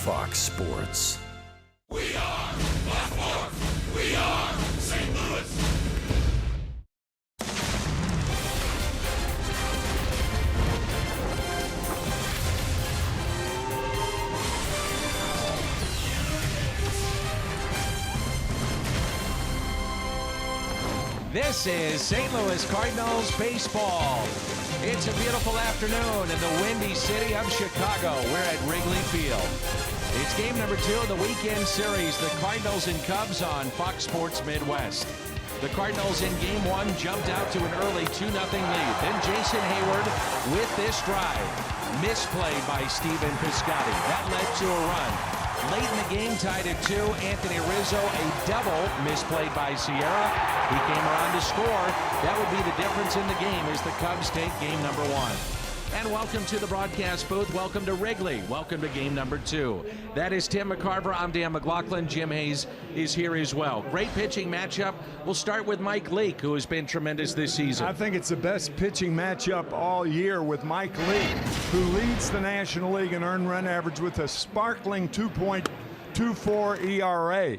Fox Sports. We are Baltimore. We are St. Louis. This is St. Louis Cardinals baseball. It's a beautiful afternoon in the windy city of Chicago. We're at Wrigley Field. It's game number 2 of the weekend series, the Cardinals and Cubs on Fox Sports Midwest. The Cardinals in game 1 jumped out to an early 2-0 lead. Then Jason Hayward with this drive. Misplayed by Steven Piscotty. That led to a run. Late in the game, tied at 2, Anthony Rizzo, a double misplayed by Sierra. He came around to score. That would be the difference in the game as the Cubs take game number 1. And welcome to the broadcast booth. Welcome to Wrigley. Welcome to game number 2. That is Tim McCarver. I'm Dan McLaughlin. Jim Hayes is here as well. Great pitching matchup. We'll start with Mike Leake, who has been tremendous this season. I think it's the best pitching matchup all year with Mike Leake, who leads the National League in earned run average with a sparkling 2.24 ERA.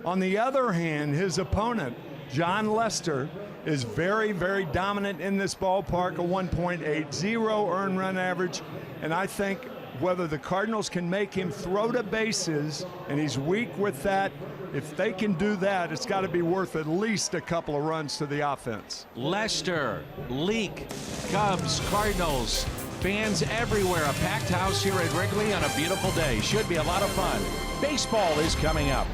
On the other hand, his opponent, John Lester, is very, very dominant in this ballpark, a 1.80 earned run average. And I think whether the Cardinals can make him throw to bases, and he's weak with that, if they can do that, it's got to be worth at least a couple of runs to the offense. Lester, Leake, Cubs, Cardinals, fans everywhere. A packed house here at Wrigley on a beautiful day. Should be a lot of fun. Baseball is coming up.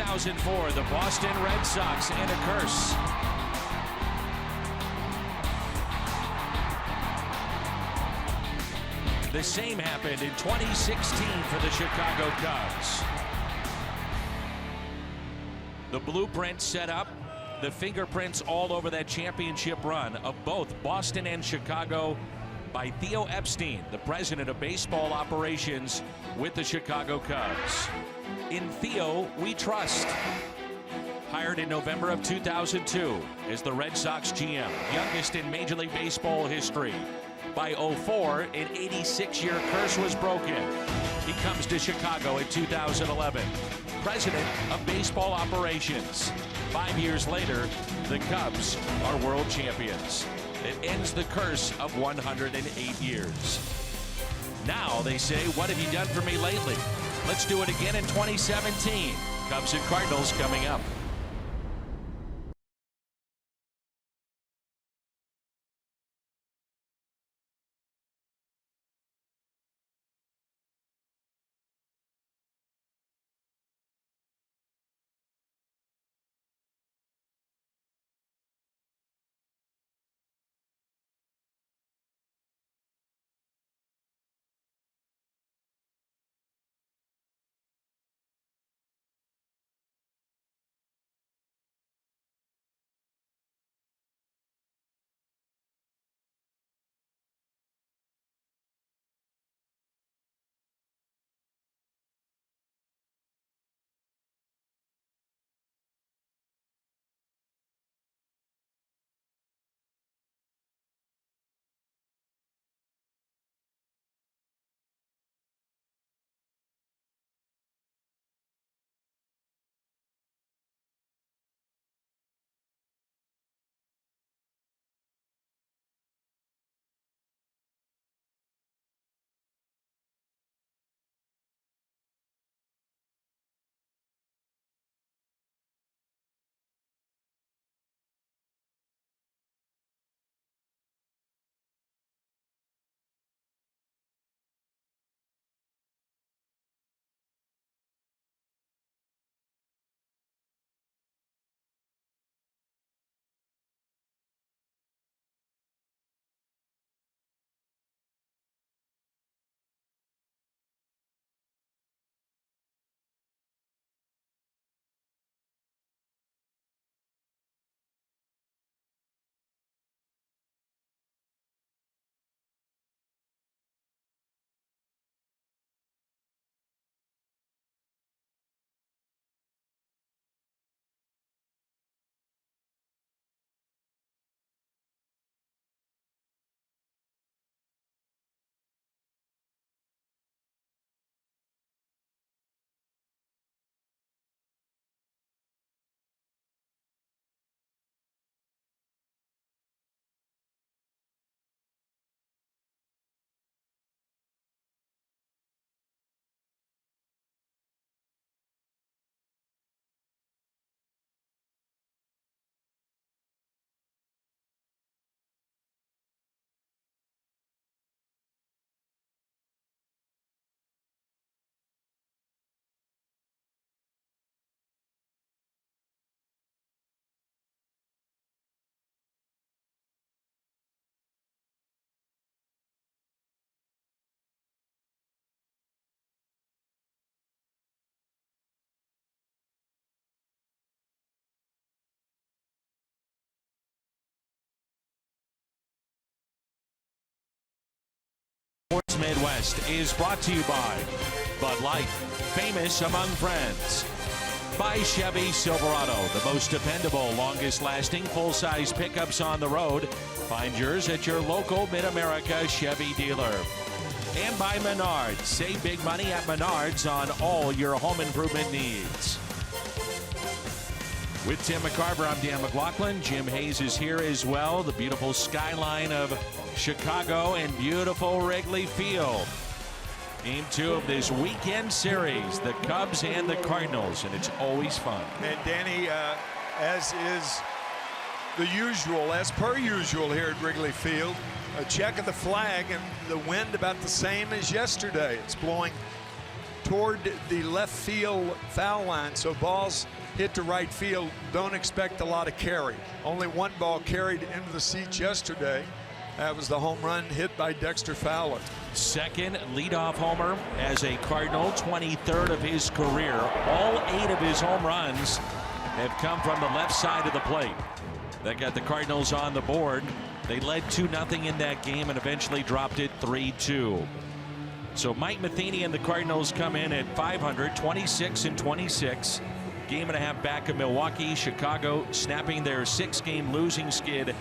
2004, the Boston Red Sox and a curse. The same happened in 2016 for the Chicago Cubs. The blueprint set up, the fingerprints all over that championship run of both Boston and Chicago by Theo Epstein, the president of baseball operations with the Chicago Cubs. In Theo, we trust. Hired in November of 2002 as the Red Sox GM, youngest in Major League Baseball history. By 04, an 86-year curse was broken. He comes to Chicago in 2011, president of baseball operations. 5 years later, the Cubs are world champions. It ends the curse of 108 years. Now they say, what have you done for me lately? Let's do it again in 2017. Cubs and Cardinals coming up. Sports Midwest is brought to you by Bud Light, famous among friends. By Chevy Silverado, the most dependable, longest-lasting, full-size pickups on the road. Find yours at your local Mid-America Chevy dealer. And by Menards. Save big money at Menards on all your home improvement needs. With Tim McCarver, I'm Dan McLaughlin. Jim Hayes is here as well. The beautiful skyline of Chicago and beautiful Wrigley Field. Game 2 of this weekend series, the Cubs and the Cardinals, and it's always fun. And Danny, as is the usual, as per usual here at Wrigley Field, a check of the flag and the wind about the same as yesterday. It's blowing toward the left field foul line, so balls hit to right field, don't expect a lot of carry. Only one ball carried into the seats yesterday. That was the home run hit by Dexter Fowler. Second leadoff homer as a Cardinal, 23rd of his career. All 8 of his home runs have come from the left side of the plate. That got the Cardinals on the board. They led 2-0 in that game and eventually dropped it 3-2. So Mike Matheny and the Cardinals come in at 500, 26-26. Game and a half back of Milwaukee. Chicago snapping their 6-game losing skid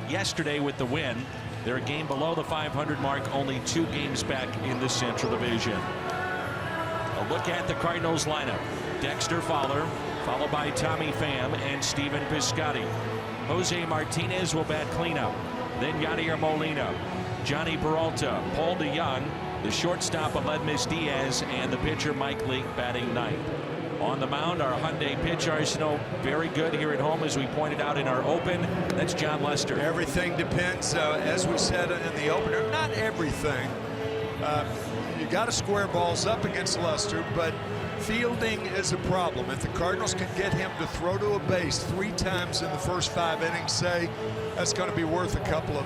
yesterday with the win. They're a game below the 500 mark, only 2 games back in the Central Division. A look at the Cardinals lineup. Dexter Fowler, followed by Tommy Pham and Stephen Piscotty. Jose Martinez will bat cleanup. Then Yadier Molina, Johnny Peralta, Paul DeYoung, the shortstop Aledmys Diaz, and the pitcher Mike Leake batting ninth. On the mound, our Hyundai pitch arsenal very good here at home, as we pointed out in our open. That's John Lester. Everything depends, as we said in the opener, not everything. You got to square balls up against Lester, but fielding is a problem. If the Cardinals can get him to throw to a base 3 times in the first 5 innings, say, that's going to be worth a couple of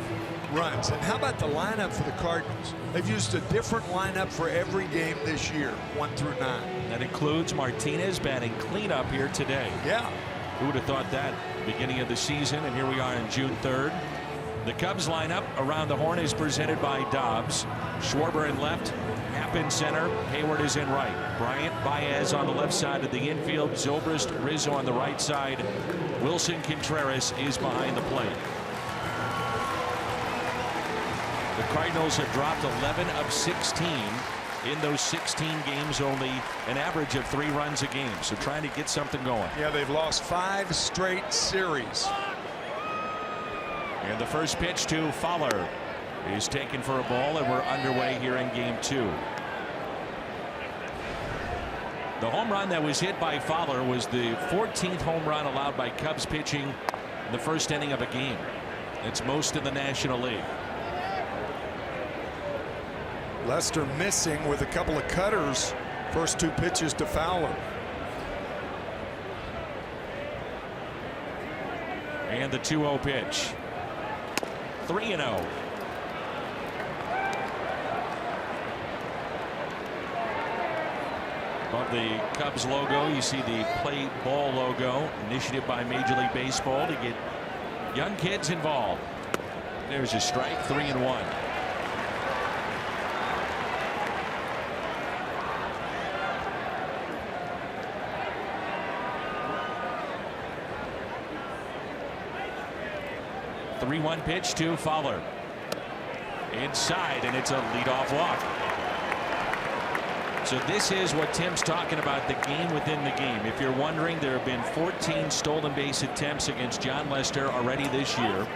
runs. And how about the lineup for the Cardinals? They've used a different lineup for every game this year, 1 through 9. That includes Martinez batting cleanup here today. Yeah. Who would have thought that beginning of the season? And here we are on June 3rd. The Cubs lineup around the horn is presented by Dobbs. Schwarber in left, Happ in center, Hayward is in right. Bryant, Baez on the left side of the infield, Zobrist, Rizzo on the right side. Wilson Contreras is behind the plate. The Cardinals have dropped 11 of 16. In those 16 games, only an average of 3 runs a game. So trying to get something going. Yeah, they've lost 5 straight series. And the first pitch to Fowler is taken for a ball, and we're underway here in game 2. The home run that was hit by Fowler was the 14th home run allowed by Cubs pitching in the first inning of a game. It's most in the National League. Lester missing with a couple of cutters. First 2 pitches to Fowler. And the 2-0 pitch. 3-0. Above the Cubs logo, you see the Play Ball logo, initiative by Major League Baseball to get young kids involved. There's a strike, 3-1. The 3-1 pitch to Fowler. Inside, and it's a leadoff walk. So this is what Tim's talking about, the game within the game. If you're wondering, there have been 14 stolen base attempts against John Lester already this year.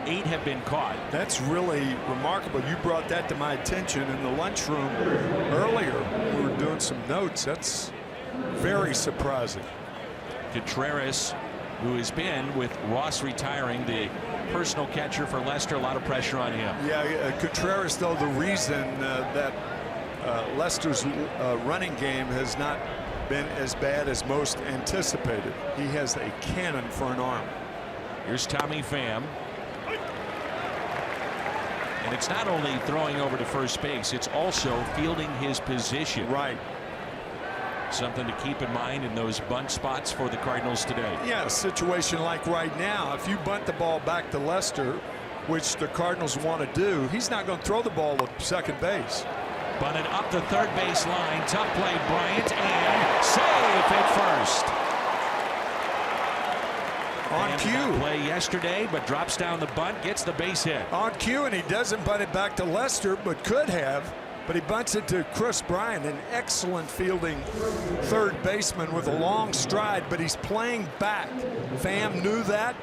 8 have been caught. That's really remarkable. You brought that to my attention in the lunchroom earlier. We were doing some notes. That's very surprising. Contreras, who has been, with Ross retiring, the personal catcher for Lester, a lot of pressure on him. Yeah, Contreras, though, the reason that Lester's running game has not been as bad as most anticipated. He has a cannon for an arm. Here's Tommy Pham. And it's not only throwing over to first base, it's also fielding his position. Right. Something to keep in mind in those bunt spots for the Cardinals today. Yeah, a situation like right now, if you bunt the ball back to Lester, which the Cardinals want to do, he's not going to throw the ball to second base. Bunted up the third base line. Tough play, Bryant, and safe at first. On cue. Play yesterday, but drops down the bunt, gets the base hit. On cue, and he doesn't bunt it back to Lester, but could have. But he bunts it to Chris Bryant, an excellent fielding third baseman with a long stride, but he's playing back. Pham knew that,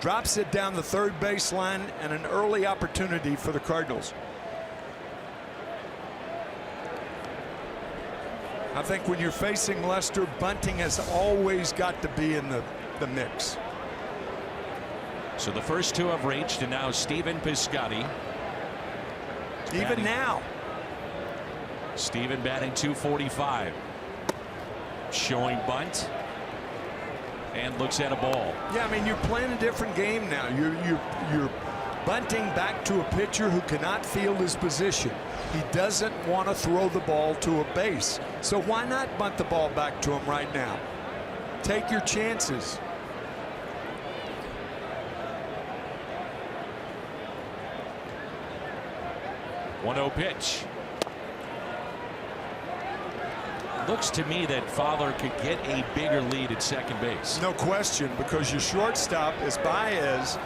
drops it down the third baseline, and an early opportunity for the Cardinals. I think when you're facing Lester, bunting has always got to be in the mix. So the first 2 have reached, and now Stephen Piscotty. Even now. Stephen batting .245. Showing bunt. And looks at a ball. Yeah, I mean, you're playing a different game now. You're bunting back to a pitcher who cannot field his position. He doesn't want to throw the ball to a base. So why not bunt the ball back to him right now? Take your chances. One-zero pitch. Looks to me that Fowler could get a bigger lead at second base. No question, because your shortstop is Baez.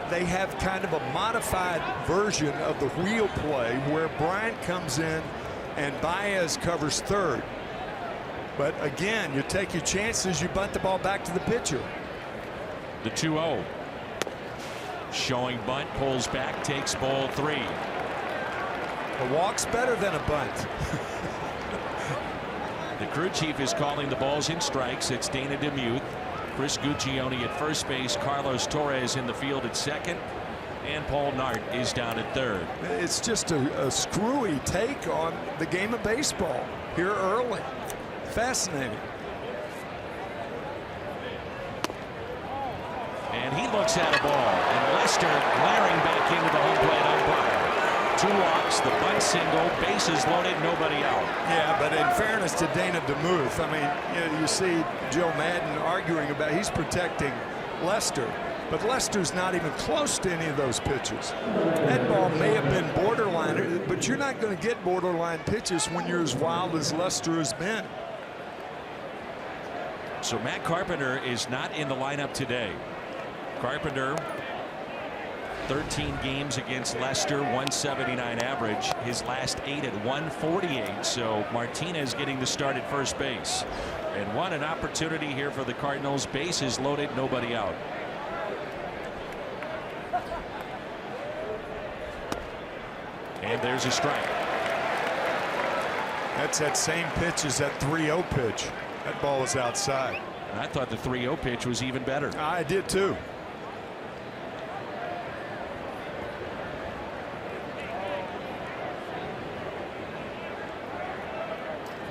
They have kind of a modified version of the wheel play where Bryant comes in and Baez covers third. But again, you take your chances, you bunt the ball back to the pitcher. The 2-0. Showing bunt, pulls back, takes ball 3. A walk's better than a bunt. The crew chief is calling the balls and strikes. It's Dana DeMuth, Chris Guccione at first base, Carlos Torres in the field at second, and Paul Nart is down at third. It's just a screwy take on the game of baseball here early. Fascinating. And he looks at a ball, and Lester glaring back into the home plate umpire. 2 walks, the bunt single, bases loaded, nobody out. Yeah, but in fairness to Dana DeMuth, I mean, you see Joe Madden arguing about he's protecting Lester, but Lester's not even close to any of those pitches. That ball may have been borderline, but you're not going to get borderline pitches when you're as wild as Lester has been. So Matt Carpenter is not in the lineup today. Carpenter, 13 games against Lester, 179 average. His last 8 at 148. So Martinez getting the start at first base. And what an opportunity here for the Cardinals. Bases loaded, nobody out. And there's a strike. That's that same pitch as that 3-0 pitch. That ball was outside. And I thought the 3-0 pitch was even better. I did too.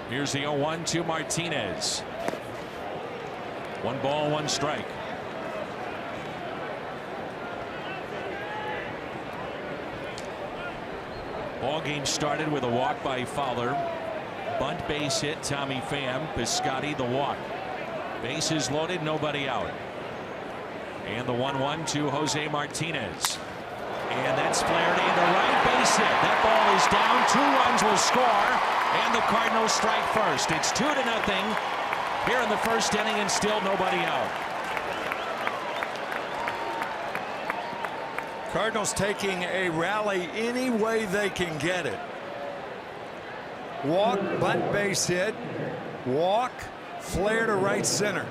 Here's the 0-1 to Martinez. 1 ball, 1 strike. Ball game started with a walk by Fowler. Bunt base hit, Tommy Pham. Piscotty the walk. Bases loaded, nobody out. And the 1-1 to Jose Martinez. And that's flared into right, base hit. That ball is down. 2 runs will score. And the Cardinals strike first. It's 2-0 here in the first inning, and still nobody out. Cardinals taking a rally any way they can get it. Walk, bunt base hit, walk, flare to right center.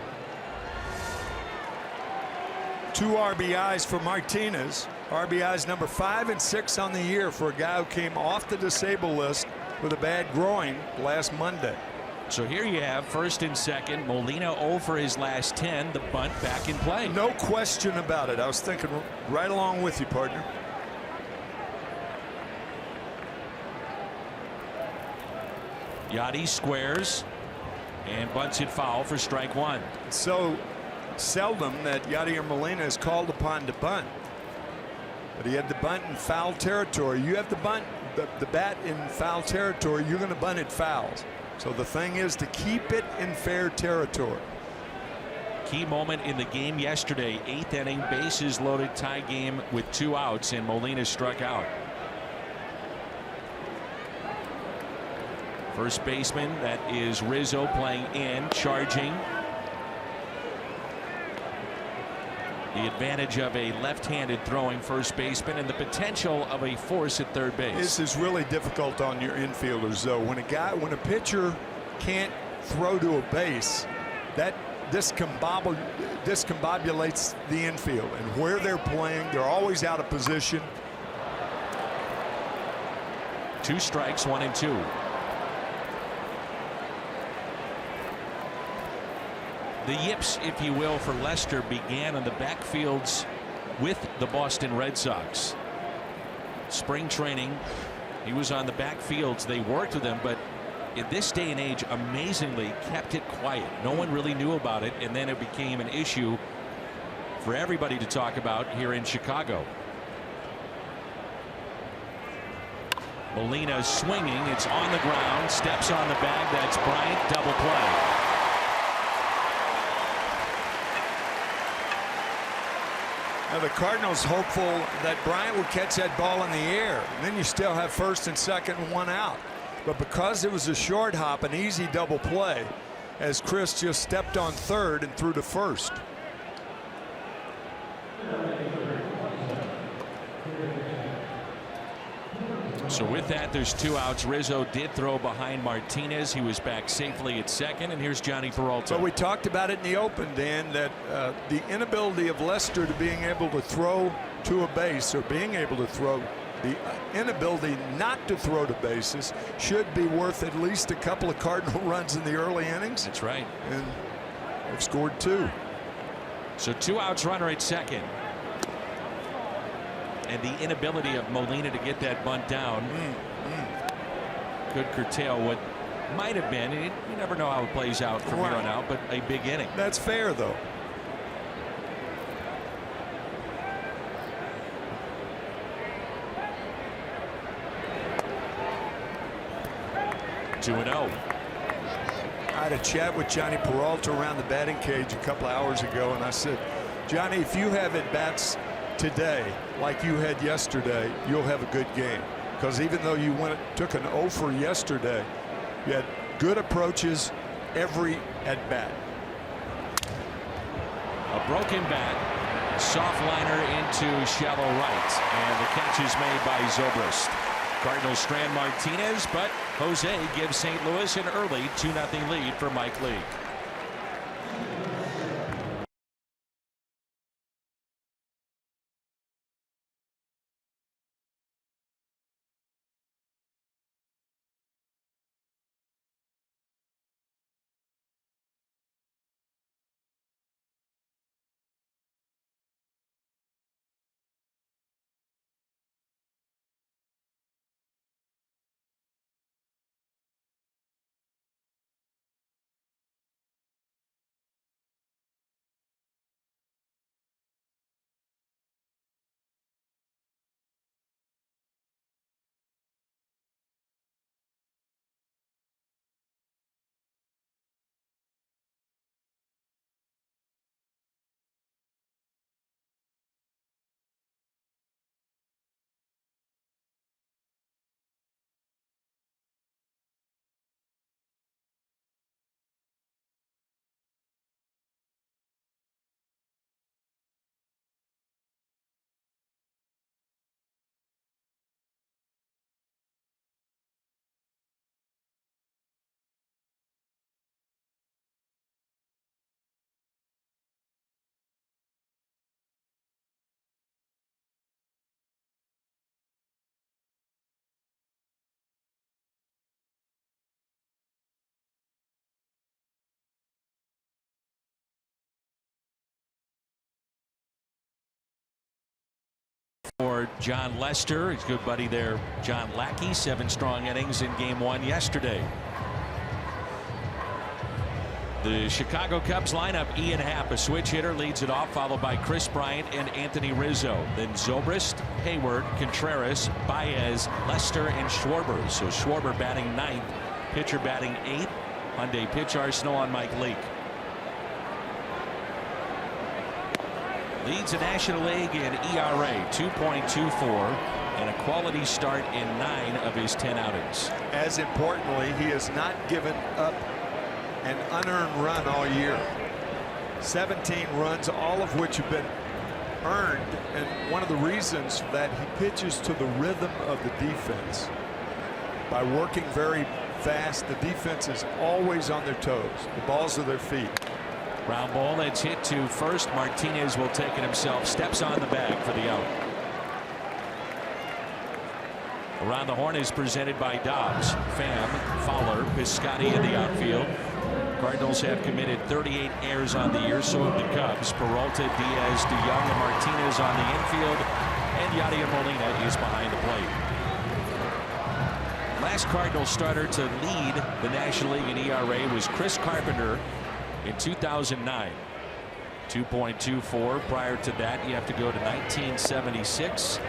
2 RBIs for Martinez. RBIs number 5 and 6 on the year for a guy who came off the disabled list with a bad groin last Monday. So here you have first and second. Molina 0 for his last 10. The bunt back in play. No question about it. I was thinking right along with you, partner. Yadi squares and bunts it foul for strike 1. So seldom that Yadier Molina is called upon to bunt. But he had the bunt in foul territory. You have the bunt, the bat in foul territory, you're going to bunt it fouls. So the thing is to keep it in fair territory. Key moment in the game yesterday, 8th inning, bases loaded, tie game with 2 outs, and Molina struck out. First baseman, that is Rizzo, playing in, charging. The advantage of a left-handed throwing first baseman and the potential of a force at third base. This is really difficult on your infielders, though. When a pitcher can't throw to a base, that discombobulates the infield, and where they're playing, they're always out of position. 2 strikes, 1 and 2. The yips, if you will, for Lester began on the backfields with the Boston Red Sox. Spring training, he was on the backfields. They worked with him, but in this day and age, amazingly kept it quiet. No one really knew about it, and then it became an issue for everybody to talk about here in Chicago. Molina swinging. It's on the ground. Steps on the bag. That's Bryant. Double play. Now the Cardinals hopeful that Bryant would catch that ball in the air. And then you still have first and second and one out. But because it was a short hop, an easy double play, as Chris just stepped on third and threw to first. So with that, there's 2 outs. Rizzo did throw behind Martinez. He was back safely at second, and here's Johnny Peralta. But we talked about it in the open, Dan, that the inability of Lester to being able to throw to a base, or being able to throw, the inability not to throw to bases, should be worth at least a couple of Cardinal runs in the early innings. That's right. And they've scored 2. So 2 outs, runner at second. And the inability of Molina to get that bunt down could curtail what might have been. You never know how it plays out from here on out, but a big inning. That's fair, though. Two and 0. I had a chat with Johnny Peralta around the batting cage a couple of hours ago, and I said, Johnny, if you have at bats today like you had yesterday, you'll have a good game, because even though you took an 0 for yesterday, you had good approaches every at bat. A broken bat, soft liner into shallow right, and the catch is made by Zobrist. Cardinals strand Martinez, but Jose gives St. Louis an early 2-0 lead for Mike Leake. For John Lester, his good buddy there, John Lackey, 7 strong innings in game 1 yesterday. The Chicago Cubs lineup: Ian Happ, a switch hitter, leads it off, followed by Chris Bryant and Anthony Rizzo. Then Zobrist, Hayward, Contreras, Baez, Lester, and Schwarber. So Schwarber batting 9th, pitcher batting 8th. Hyundai pitch arsenal on Mike Leake. Leads the National League in ERA 2.24 and a quality start in 9 of his 10 outings. As importantly, he has not given up an unearned run all year. 17 runs, all of which have been earned, and one of the reasons that he pitches to the rhythm of the defense by working very fast. The defense is always on their toes. The balls are their feet. Ground ball, that's hit to first. Martinez will take it himself. Steps on the bag for the out. Around the horn is presented by Dobbs. Pham, Fowler, Piscotty in the outfield. Cardinals have committed 38 errors on the year, so have the Cubs. Peralta, Diaz, DeYoung, and Martinez on the infield, and Yadier Molina is behind the plate. Last Cardinals starter to lead the National League in ERA was Chris Carpenter in 2009. 2.24. Prior to that, you have to go to 1976.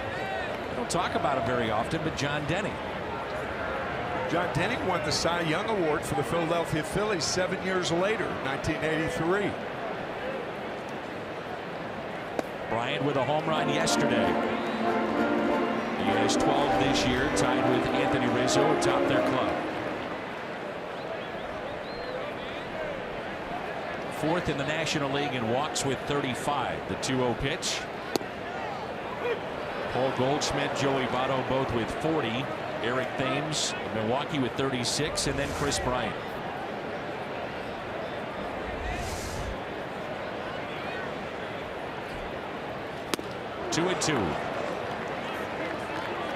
I don't talk about it very often, but John Denny. John Denny won the Cy Young Award for the Philadelphia Phillies 7 years later, 1983. Bryant with a home run yesterday. He has 12 this year, tied with Anthony Rizzo atop their club. Fourth in the National League in walks with 35. The 2-0 pitch. Paul Goldschmidt, Joey Votto both with 40. Eric Thames of Milwaukee with 36, and then Chris Bryant. Two and two.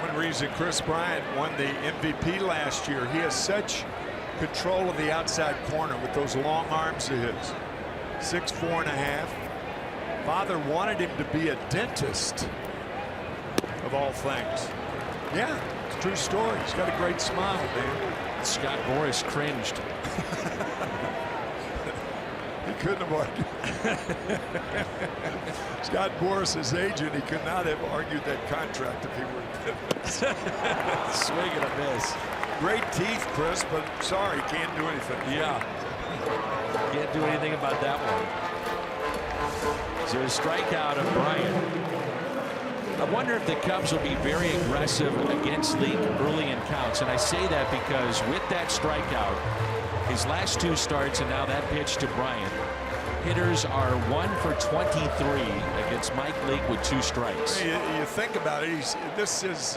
One reason Chris Bryant won the MVP last year, he has such control of the outside corner with those long arms of his. 6'4½". Father wanted him to be a dentist, of all things. Yeah, it's a true story. He's got a great smile, man. Scott Boras cringed. He couldn't have argued. Scott Boras' agent, he could not have argued that contract if he were Swing and a miss. Great teeth, Chris, but sorry, can't do anything. Yeah. Can't do anything about that one. So a strikeout of Bryant. I wonder if the Cubs will be very aggressive against Leake early in counts, and I say that because with that strikeout, his last two starts and now that pitch to Bryant, hitters are 1 for 23 against Mike Leake with 2 strikes. You think about it, this is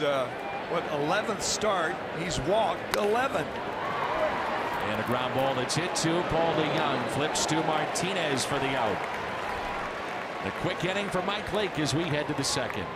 what, 11th start. He's walked 11. And a ground ball that's hit to Paul DeYoung, flips to Martinez for the out. The quick inning for Mike Leake as we head to the second.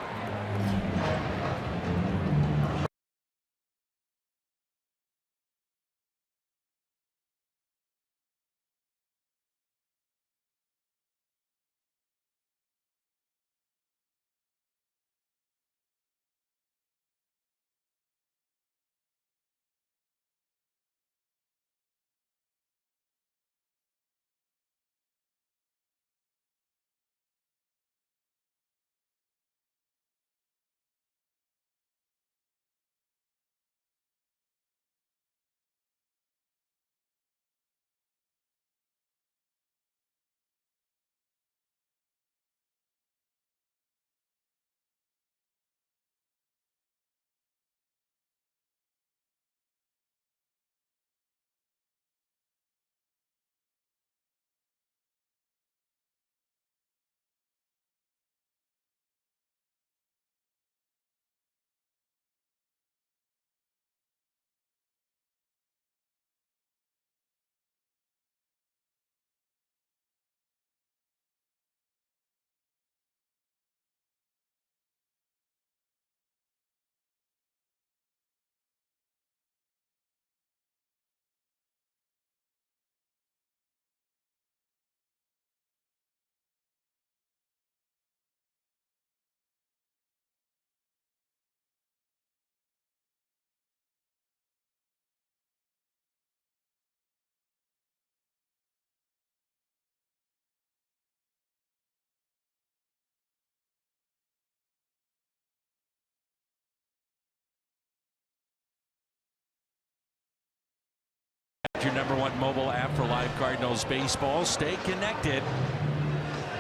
Your #1 mobile app for live Cardinals baseball. Stay connected.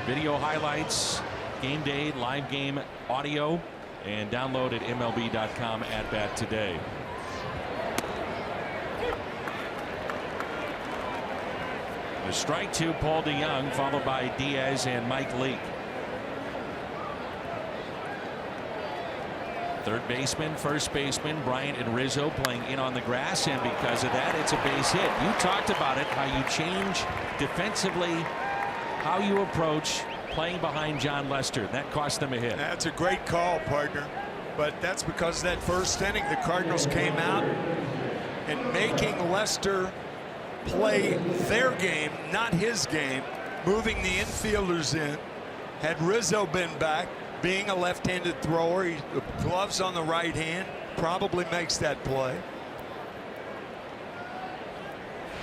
Video highlights, game day, live game audio, and download at MLB.com at bat today. The strike to Paul DeYoung, followed by Diaz and Mike Leake. Third baseman, first baseman, Bryant and Rizzo playing in on the grass, and because of that, it's a base hit. You talked about it, how you change defensively, how you approach playing behind John Lester. That cost them a hit. That's a great call, partner. But that's because that first inning, the Cardinals came out and making Lester play their game, not his game, moving the infielders in. Had Rizzo been back, being a left-handed thrower, the gloves on the right hand, probably makes that play.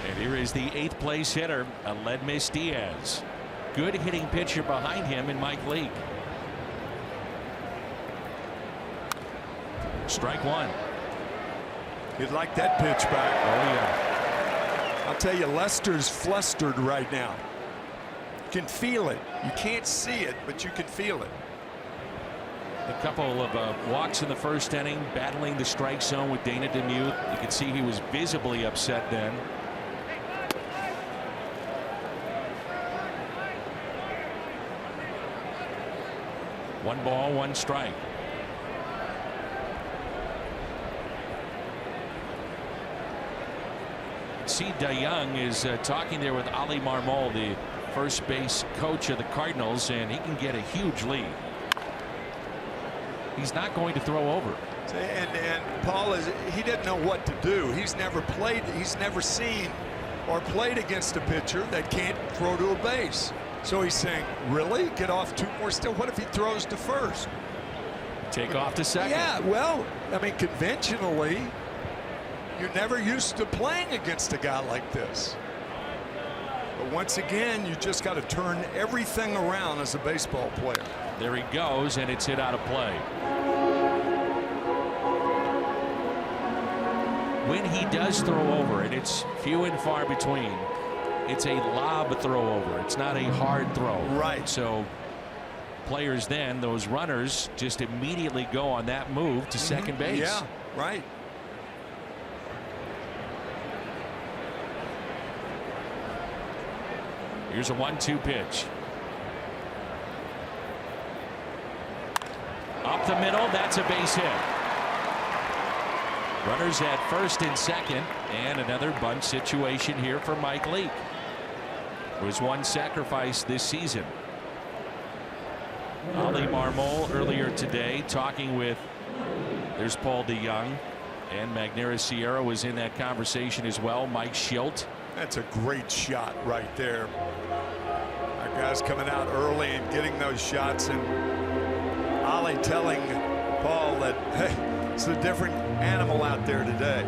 And here is the 8th place hitter, Aledmys Diaz. Good hitting pitcher behind him in Mike Leake. Strike one. You'd like that pitch back. Oh, yeah. I'll tell you, Lester's flustered right now. You can feel it. You can't see it, but you can feel it. A couple of walks in the first inning, battling the strike zone with Dana DeMuth. You could see he was visibly upset then. One ball, one strike. See, DeYoung is talking there with Ali Marmol, the first base coach of the Cardinals, and he can get a huge lead. He's not going to throw over. And Paul he didn't know what to do. He's never played. He's never seen or played against a pitcher that can't throw to a base. So he's saying, really? Get off 2 more still? What if he throws to first? Take off to second. Yeah, well, I mean, conventionally, you're never used to playing against a guy like this. But once again, you just got to turn everything around as a baseball player. There he goes, and it's hit out of play. When he does throw over, and it's few and far between, it's a lob throw over. It's not a hard throw. Right. So players then, those runners, just immediately go on that move to second base. Yeah, right. Here's a 1-2 pitch. Up the middle, that's a base hit. Runners at first and second, and another bunt situation here for Mike Leake. There was one sacrifice this season. Ali Marmol earlier today talking with, there's Paul DeYoung, and Magneuris Sierra was in that conversation as well. Mike Schilt. That's a great shot right there. Our guys coming out early and getting those shots, and Ali telling Paul that, hey, it's a different animal out there today.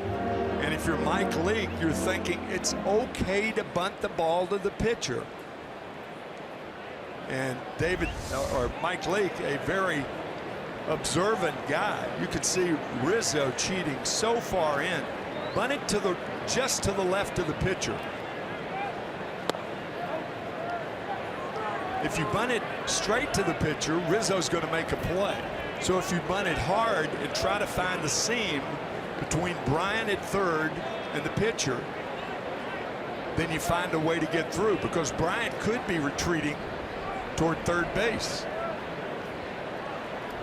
And if you're Mike Leake, you're thinking it's okay to bunt the ball to the pitcher. And Mike Leake, a very observant guy. You could see Rizzo cheating so far in. Bunt it just to the left of the pitcher. If you bunt it straight to the pitcher, Rizzo's going to make a play. So if you bunt it hard and try to find the seam between Bryant at third and the pitcher, then you find a way to get through, because Bryant could be retreating toward third base.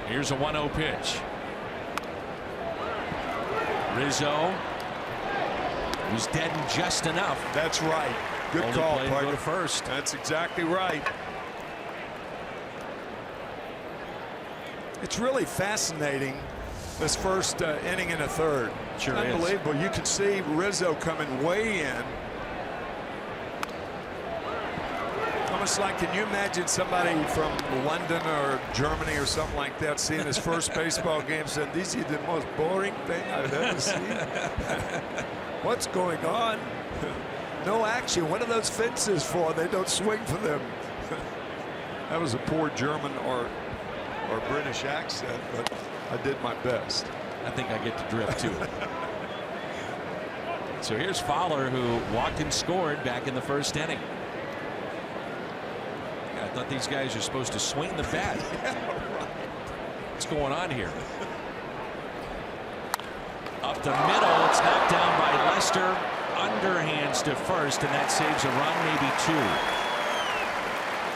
Here's a 1-0 pitch. Rizzo was deadened just enough. That's right. Good Only call, play to partner. go to first. That's exactly right. It's really fascinating, this first inning and a third. Sure is. Unbelievable. You can see Rizzo coming way in. Almost like, can you imagine somebody from London or Germany or something like that seeing his first baseball game saying, this is the most boring thing I've ever seen. What's going on? No action. What are those fences for? They don't swing for them. That was a poor German or British accent, but I did my best. I think I get the drift too. So here's Fowler, who walked and scored back in the first inning. I thought these guys are supposed to swing the bat. Yeah, right. What's going on here? Up the middle, it's knocked down by Lester. Underhands to first, and that saves a run, maybe two.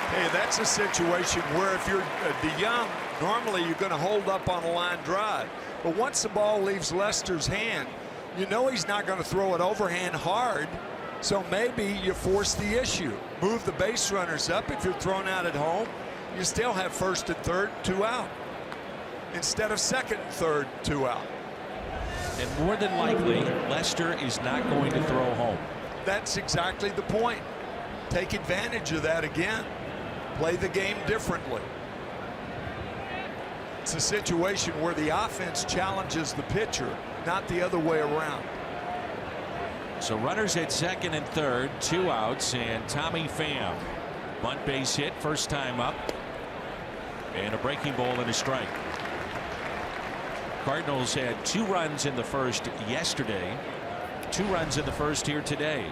Hey, that's a situation where if you're DeYoung, normally you're going to hold up on a line drive. But once the ball leaves Lester's hand, you know he's not going to throw it overhand hard. So maybe you force the issue. Move the base runners up. If you're thrown out at home, you still have first and third, 2 out. Instead of second and third, 2 out. And more than likely, Lester is not going to throw home. That's exactly the point. Take advantage of that again. Play the game differently. It's a situation where the offense challenges the pitcher, not the other way around. So runners at second and third, 2 outs, and Tommy Pham. Bunt base hit, first time up, and a breaking ball and a strike. Cardinals had 2 runs in the first yesterday, 2 runs in the first here today.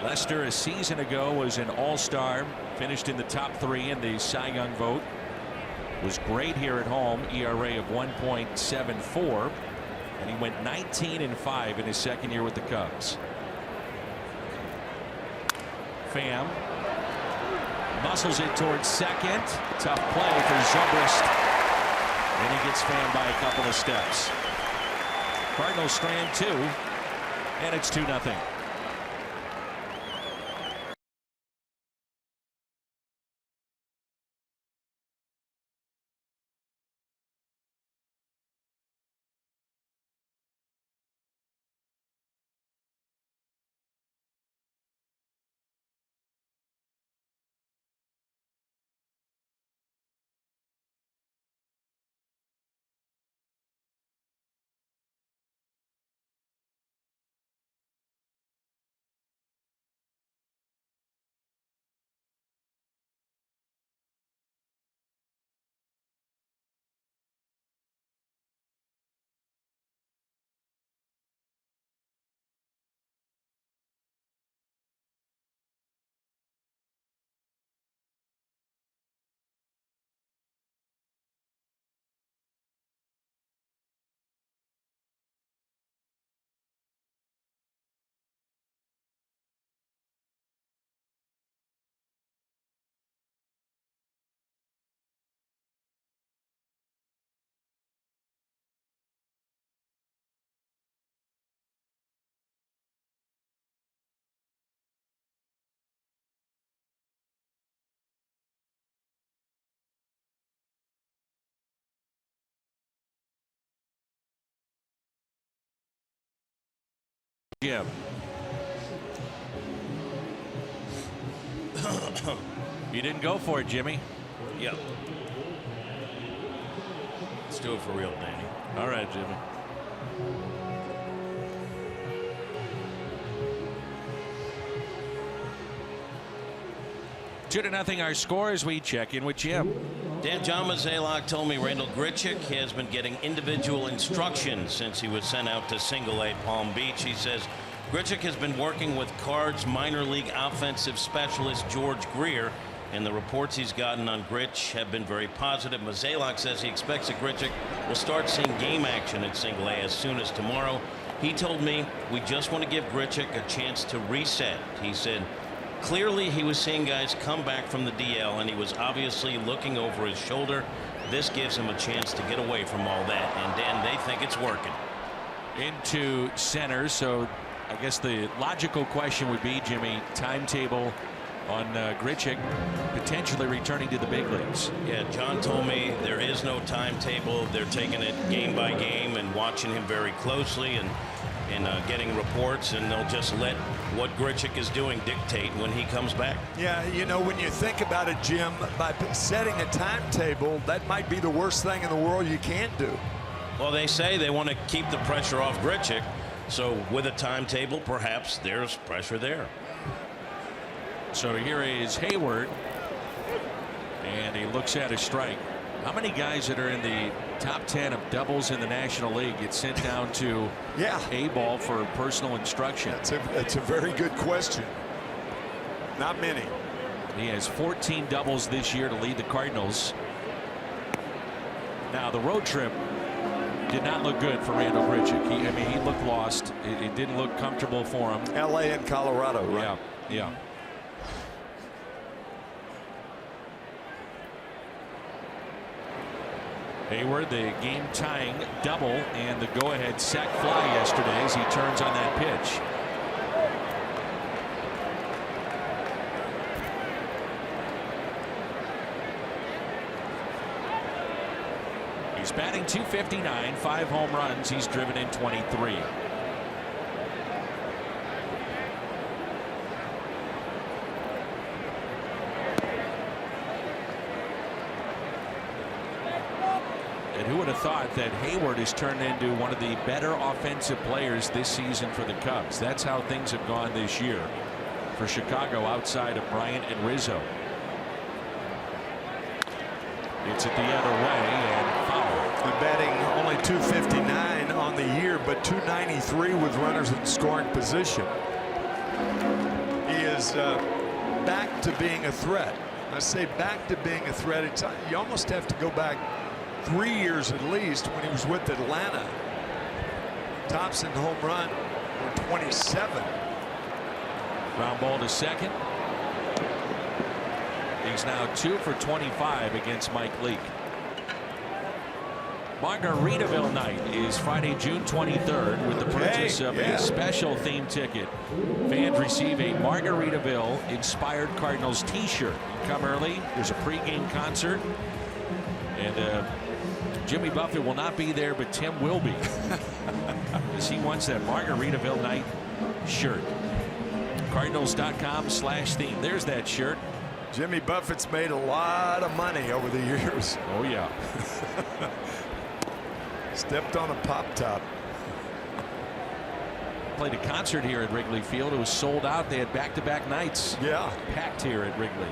Lester a season ago was an all-star, finished in the top 3 in the Cy Young vote. Was great here at home, ERA of 1.74, and he went 19-5 in his second year with the Cubs. Pham muscles it towards second. Tough play for Zobrist, and he gets Pham by a couple of steps. Cardinals strand 2, and it's 2-0. Jim. You didn't go for it, Jimmy. Yep. Let's do it for real, Danny. All right, Jimmy. Two to nothing our score as we check in with Jim. Dan, John Mozeliak told me Randall Grichuk has been getting individual instruction since he was sent out to Single-A Palm Beach. He says Grichuk has been working with Cards minor league offensive specialist George Greer, and the reports he's gotten on Grich have been very positive. Mozeliak says he expects that Grichuk will start seeing game action at Single-A as soon as tomorrow. He told me we just want to give Grichuk a chance to reset. He said clearly he was seeing guys come back from the DL, and he was obviously looking over his shoulder. This gives him a chance to get away from all that, and Dan, they think it's working. Into center, so I guess the logical question would be, Jimmy, timetable on Grichuk potentially returning to the big leagues. Yeah, John told me there is no timetable. They're taking it game by game and watching him very closely and getting reports, and they'll just let what Grichuk is doing dictate when he comes back. Yeah, you know, when you think about it, Jim, by setting a timetable, that might be the worst thing in the world you can't do. Well, they say they want to keep the pressure off Grichuk, so with a timetable, perhaps there's pressure there. So here is Hayward, and he looks at a strike. How many guys that are in the top 10 of doubles in the National League get sent down to A-ball for personal instruction? That's a very good question. Not many. He has 14 doubles this year to lead the Cardinals. Now the road trip did not look good for Randall Grichuk. I mean, he looked lost. It didn't look comfortable for him. LA and Colorado, right? Yeah. Hayward, the game-tying double and the go-ahead sac fly yesterday as he turns on that pitch. He's batting .259, 5 home runs. He's driven in 23. And who would have thought that Hayward has turned into one of the better offensive players this season for the Cubs? That's how things have gone this year for Chicago outside of Bryant and Rizzo. It's it the other way and foul. And batting only .259 on the year, but .293 with runners in scoring position. He is back to being a threat. I say back to being a threat. You almost have to go back 3 years at least when he was with Atlanta. Tops in home run were 27. Ground ball to second. He's now 2 for 25 against Mike Leake. Margaritaville night is Friday, June 23rd with the purchase of a special theme ticket. Fans receive a Margaritaville inspired Cardinals t-shirt. Come early. There's a pregame concert. And Jimmy Buffett will not be there, but Tim will be. Because he wants that Margaritaville night shirt. Cardinals.com/theme. There's that shirt. Jimmy Buffett's made a lot of money over the years. Oh, yeah. Stepped on a pop top. Played a concert here at Wrigley Field. It was sold out. They had back-to-back nights. Yeah. Packed here at Wrigley.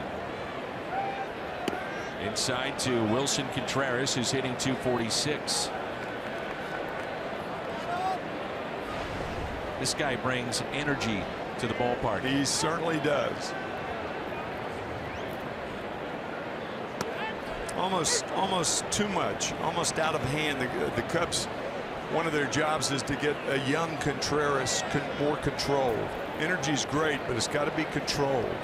Inside to Wilson Contreras, who's hitting .246. This guy brings energy to the ballpark. He certainly does. Almost too much, almost out of hand. The Cubs, one of their jobs is to get a young Contreras more controlled. Energy's great, but it's got to be controlled.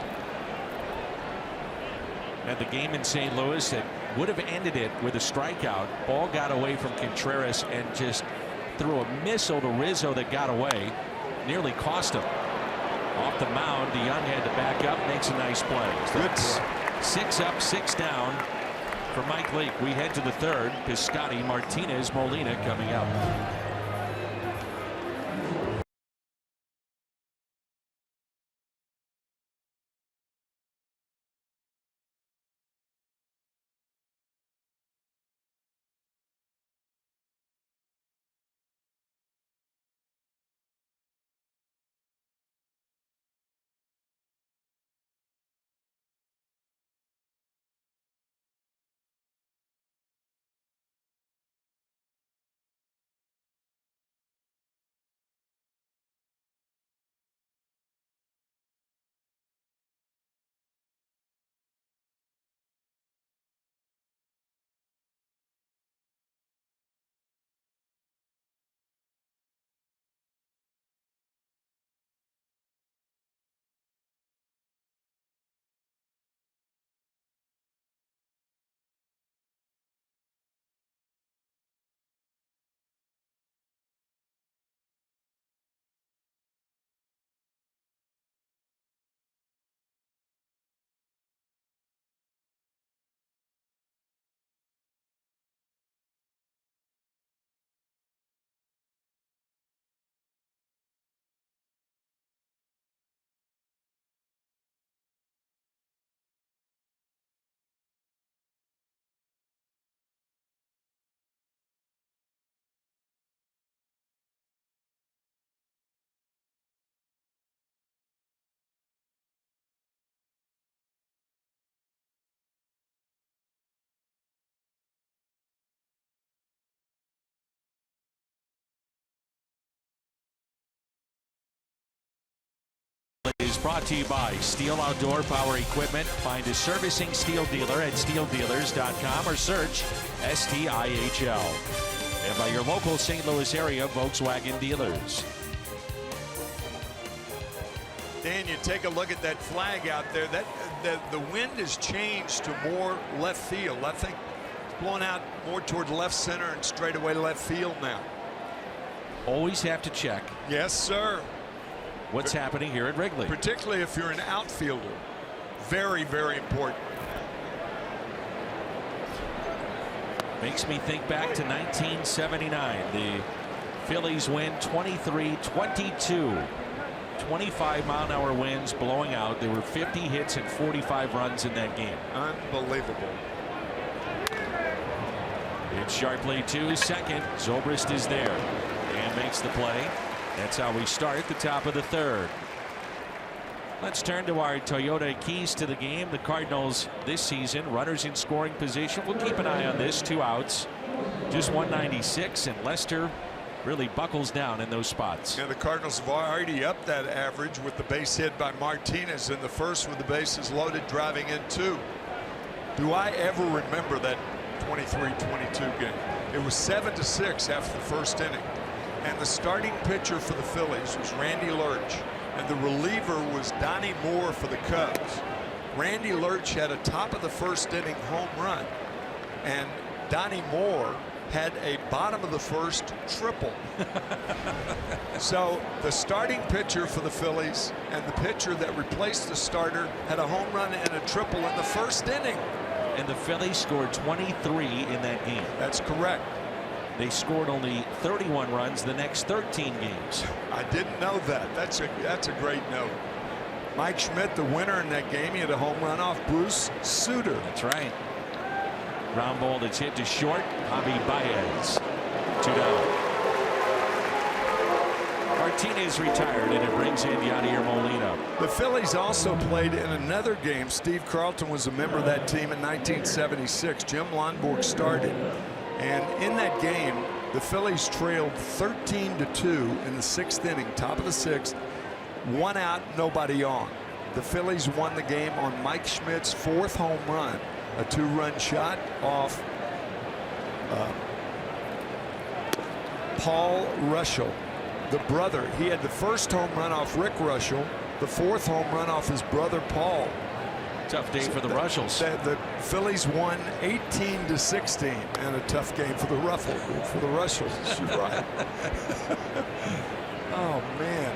And the game in St. Louis that would have ended it with a strikeout. Ball got away from Contreras and just threw a missile to Rizzo that got away. Nearly cost him. Off the mound, DeYoung had to back up, makes a nice play. Good. 6 up, 6 down for Mike Leake. We head to the third. Piscotty, Martinez, Molina coming up. Is brought to you by Steel Outdoor Power Equipment. Find a servicing Steel dealer at steeldealers.com or search STIHL. And by your local St. Louis area Volkswagen dealers. Dan, you take a look at that flag out there. The wind has changed to more left field. I think it's blown out more toward left center and straight away left field now. Always have to check. Yes, sir. What's happening here at Wrigley? Particularly if you're an outfielder. Very, very important. Makes me think back to 1979. The Phillies win 23-22. 25-mile-an-hour winds blowing out. There were 50 hits and 45 runs in that game. Unbelievable. It's sharply to second. Zobrist is there and makes the play. That's how we start the top of the third. Let's turn to our Toyota keys to the game. The Cardinals this season, runners in scoring position. We'll keep an eye on this. 2 outs, just 196, and Lester really buckles down in those spots. Yeah, the Cardinals have already upped that average with the base hit by Martinez in the first with the bases loaded, driving in 2. Do I ever remember that 23-22 game? It was 7-6 after the first inning, and the starting pitcher for the Phillies was Randy Lurch, and the reliever was Donnie Moore for the Cubs. Randy Lurch had a top of the first inning home run, and Donnie Moore had a bottom of the first triple. So the starting pitcher for the Phillies and the pitcher that replaced the starter had a home run and a triple in the first inning. And the Phillies scored 23 in that game. That's correct. They scored only 31 runs the next 13 games. I didn't know that. That's a great note. Mike Schmidt, the winner in that game, he had a home run off Bruce Sutter. That's right. Ground ball that's hit to short. Javi Baez. 2 down. Martinez retired, and it brings in Yadier Molina. The Phillies also played in another game. Steve Carlton was a member of that team in 1976. Jim Lonborg started. And in that game, the Phillies trailed 13-2 in the 6th inning, top of the 6th. 1 out, nobody on. The Phillies won the game on Mike Schmidt's 4th home run, a 2-run shot off Paul Russell, the brother. He had the 1st home run off Rick Russell, the 4th home run off his brother Paul. Tough day for the Russells. The Phillies won 18-16, and a tough game for the Russells. You're right. Oh man,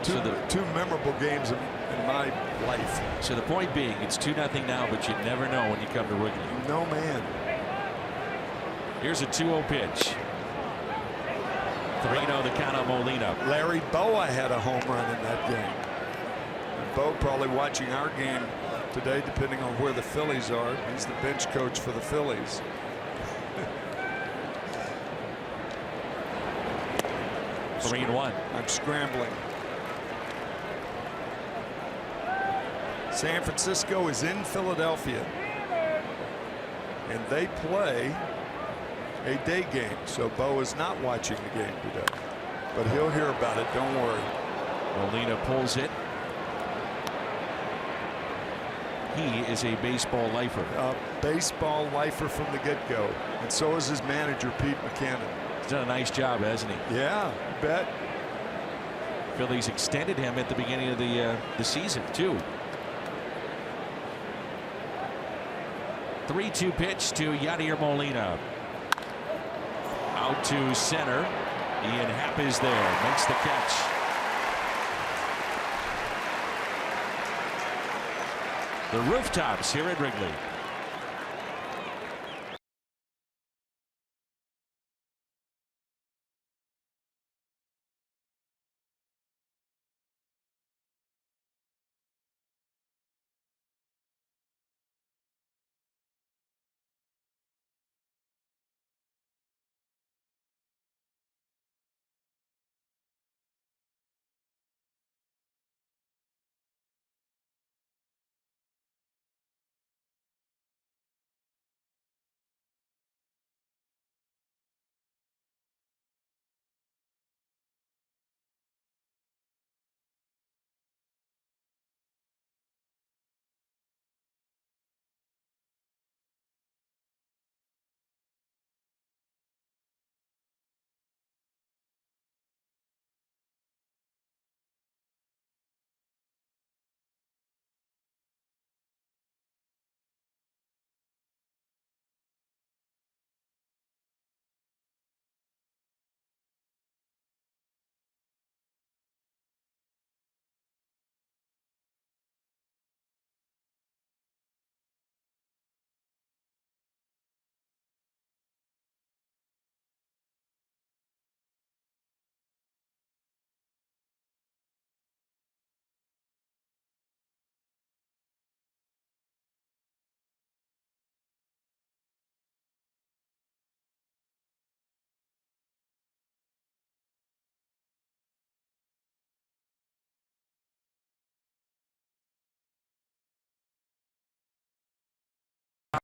two memorable games in my life. So the point being, it's 2-0 now, but you never know when you come to Wrigley. No man. Here's a 2-0 pitch. 3-0 the count on Molina. Larry Boa had a home run in that game. And Bo probably watching our game today, depending on where the Phillies are. He's the bench coach for the Phillies. 3-1. I'm scrambling. San Francisco is in Philadelphia, and they play a day game, so Bo is not watching the game today, but he'll hear about it. Don't worry. Molina pulls it. He is a baseball lifer. A baseball lifer from the get-go, and so is his manager, Pete McCannon. He's done a nice job, hasn't he? Yeah, bet. Phillies extended him at the beginning of the season too. 3-2 pitch to Yadier Molina. Out to center. Ian Happ is there, makes the catch. The Rooftops here at Wrigley.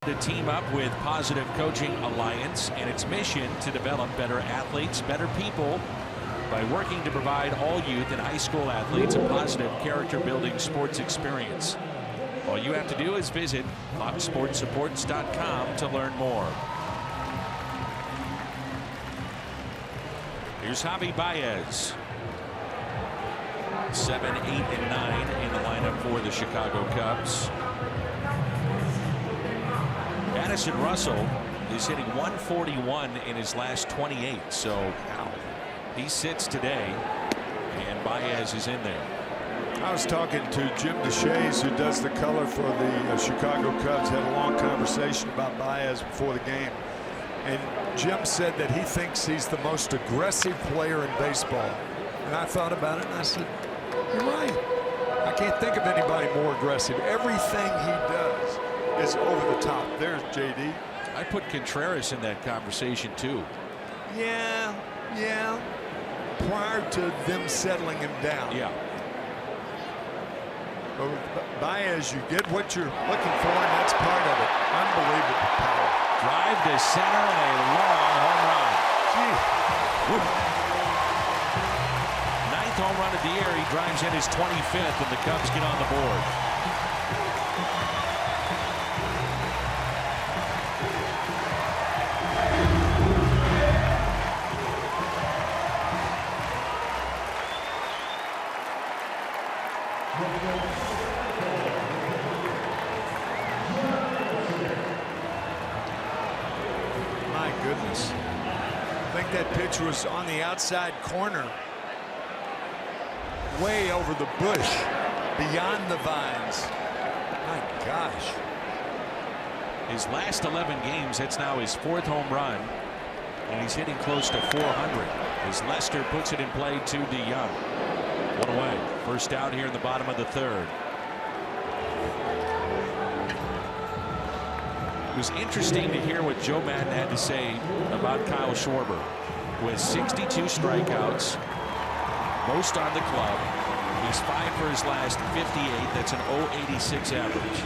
To team up with Positive Coaching Alliance and its mission to develop better athletes, better people by working to provide all youth and high school athletes a positive character-building sports experience. All you have to do is visit foxsportsupports.com to learn more. Here's Javi Baez. 7, 8, and 9 in the lineup for the Chicago Cubs. Addison Russell is hitting 141 in his last 28, so he sits today, and Baez is in there. I was talking to Jim DeShays, who does the color for the Chicago Cubs. Had a long conversation about Baez before the game, and Jim said that he thinks he's the most aggressive player in baseball. And I thought about it, and I said, you're right. I can't think of anybody more aggressive. Everything he does is over the top. There's JD. I put Contreras in that conversation too. Yeah. Prior to them settling him down. Yeah. But with Baez, you get what you're looking for, and that's part of it. Unbelievable power. Drive to center and a long home run. Ninth home run of the year. He drives in his 25th, and the Cubs get on the board. My goodness. I think that pitch was on the outside corner. Way over the bush. Beyond the vines. My gosh. His last 11 games, that's now his 4th home run. And he's hitting close to 400 as Lester puts it in play to DeYoung. One away. First out here in the bottom of the 3rd. It was interesting to hear what Joe Madden had to say about Kyle Schwarber. With 62 strikeouts, most on the club. He's 5 for his last 58. That's an .086 average.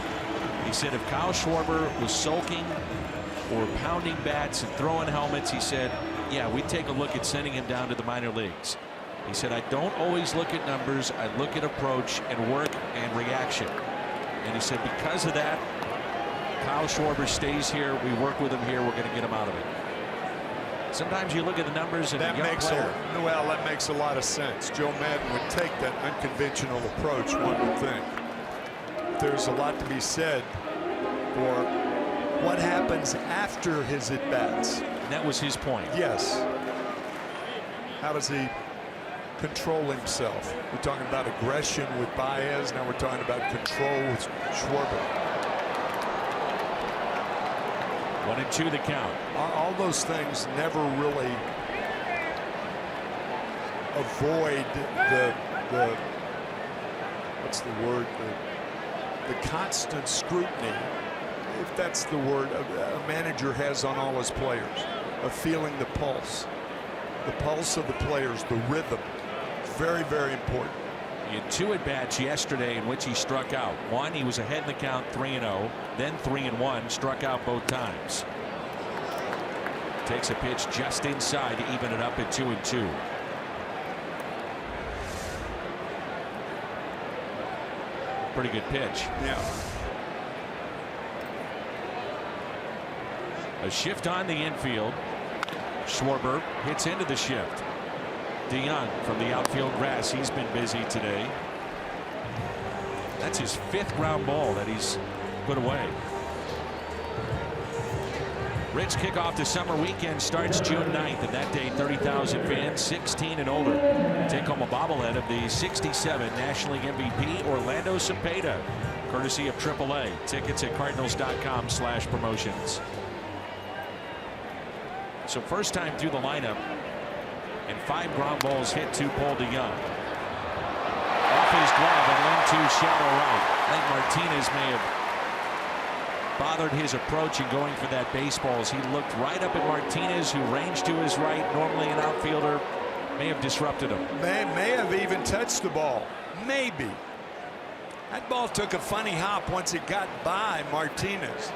He said if Kyle Schwarber was sulking or pounding bats and throwing helmets, he said, yeah, we'd take a look at sending him down to the minor leagues. He said, I don't always look at numbers. I look at approach and work and reaction. And he said, because of that, Kyle Schwarber stays here. We work with him here. We're going to get him out of it. Sometimes you look at the numbers and that makes a lot of sense. Joe Madden would take that unconventional approach, one would think. There's a lot to be said for what happens after his at-bats. That was his point. Yes. How does he control himself? We're talking about aggression with Baez. Now we're talking about control with Schwarber. 1-2 the count. All those things never really avoid the what's the word, the constant scrutiny, if that's the word, a manager has on all his players, of feeling the pulse of the players, the rhythm. Very, very important. He had 2 at-bats yesterday in which he struck out. One, he was ahead in the count 3-0, then 3-1, struck out both times. Takes a pitch just inside to even it up at 2-2. Pretty good pitch. Yeah. A shift on the infield. Schwarber hits into the shift. DeYoung from the outfield grass. He's been busy today. That's his 5th ground ball that he's put away. Rich kickoff to summer weekend starts June 9th, and that day 30,000 fans 16 and older take home a bobblehead of the '67 National League MVP Orlando Cepeda, courtesy of AAA. Tickets at cardinals.com/promotions. So first time through the lineup, and 5 ground balls hit to Paul DeYoung. Off his glove and into shallow right. I think Martinez may have bothered his approach in going for that baseball as he looked right up at Martinez, who ranged to his right. Normally an outfielder, may have disrupted him. May have even touched the ball. Maybe. That ball took a funny hop once it got by Martinez.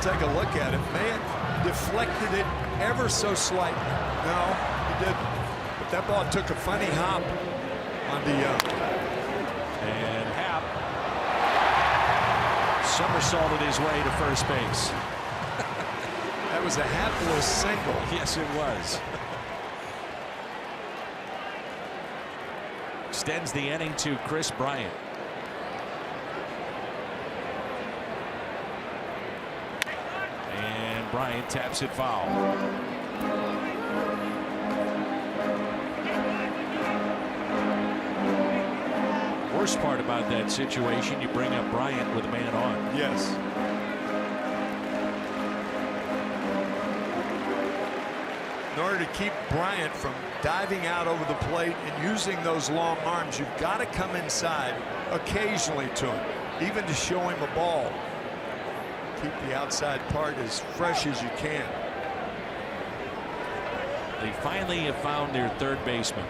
Take a look at it. Man, deflected it ever so slightly. No, he didn't. But that ball took a funny hop on DeYoung. And Happ somersaulted his way to first base. That was a hapless single. Yes, it was. Extends the inning to Chris Bryant. And Bryant taps it foul. Worst part about that situation, you bring up Bryant with a man on. Yes. In order to keep Bryant from diving out over the plate and using those long arms, you've got to come inside occasionally to him, even to show him a ball. Keep the outside part as fresh as you can. They finally have found their third baseman.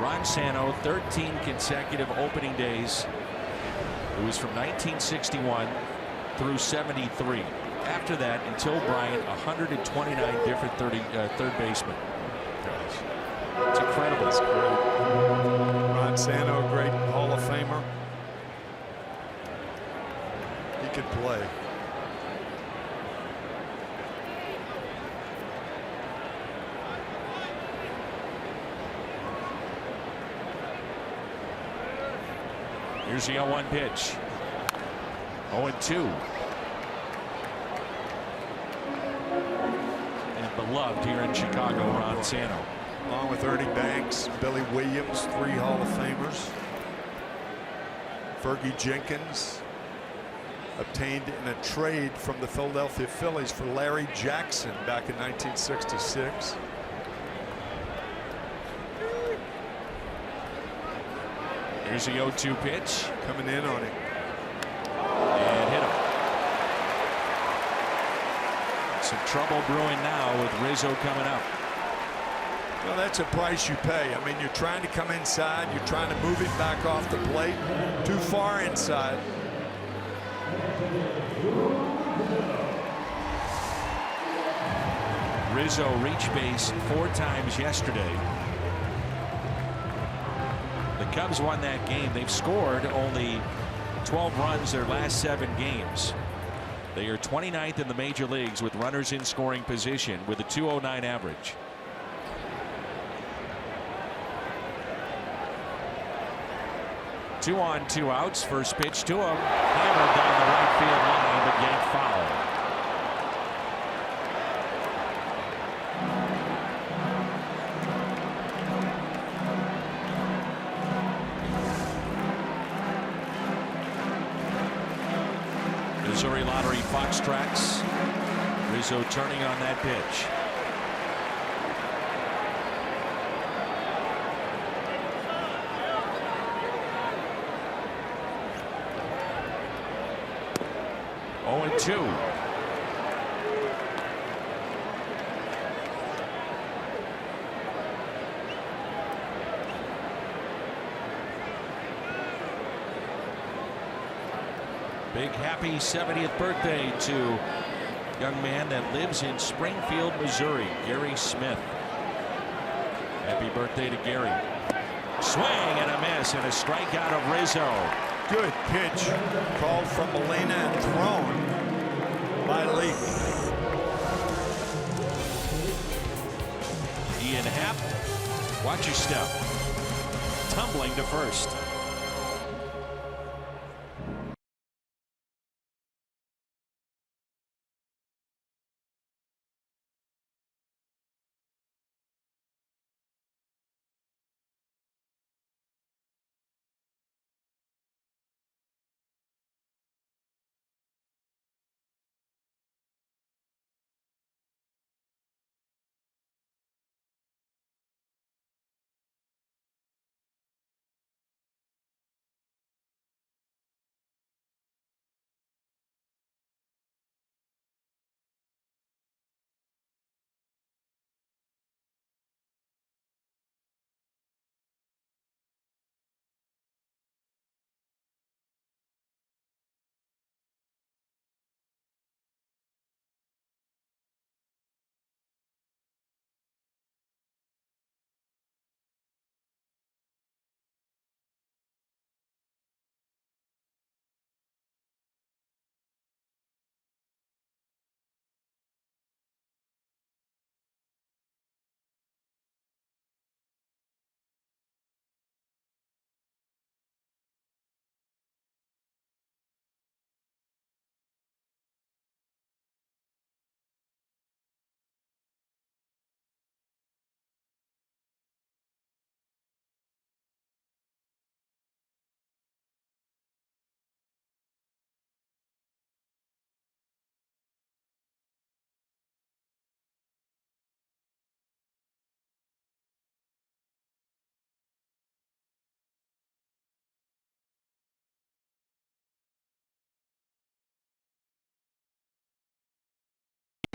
Ron Santo, 13 consecutive opening days. It was from 1961 through 73. After that, until Bryant, 129 different third basemen. It's incredible. That's great. Ron Santo, great Hall of Famer. He could play. Here's the 0-1 pitch. 0-2. And beloved here in Chicago, Ron Santo. Along with Ernie Banks, Billy Williams, 3 Hall of Famers. Fergie Jenkins, obtained in a trade from the Philadelphia Phillies for Larry Jackson back in 1966. Here's the 0-2 pitch. Coming in on him. And hit him. Some trouble brewing now with Rizzo coming up. Well, that's a price you pay. I mean, you're trying to come inside. You're trying to move him back off the plate. Too far inside. Rizzo reached base 4 times yesterday. The Cubs won that game. They've scored only 12 runs their last 7 games. They are 29th in the major leagues with runners in scoring position with a .209 average. Two on, 2 outs. First pitch to him. Hammered down the right field line, but yanked foul. Missouri Lottery Fox tracks. Rizzo turning on that pitch. Oh, and 2. Big happy 70th birthday to young man that lives in Springfield, Missouri, Gary Smith. Happy birthday to Gary. Swing and a miss and a strikeout of Rizzo. Good pitch. Called from Molina and thrown by Lee. Ian Happ, watch your step. Tumbling to first.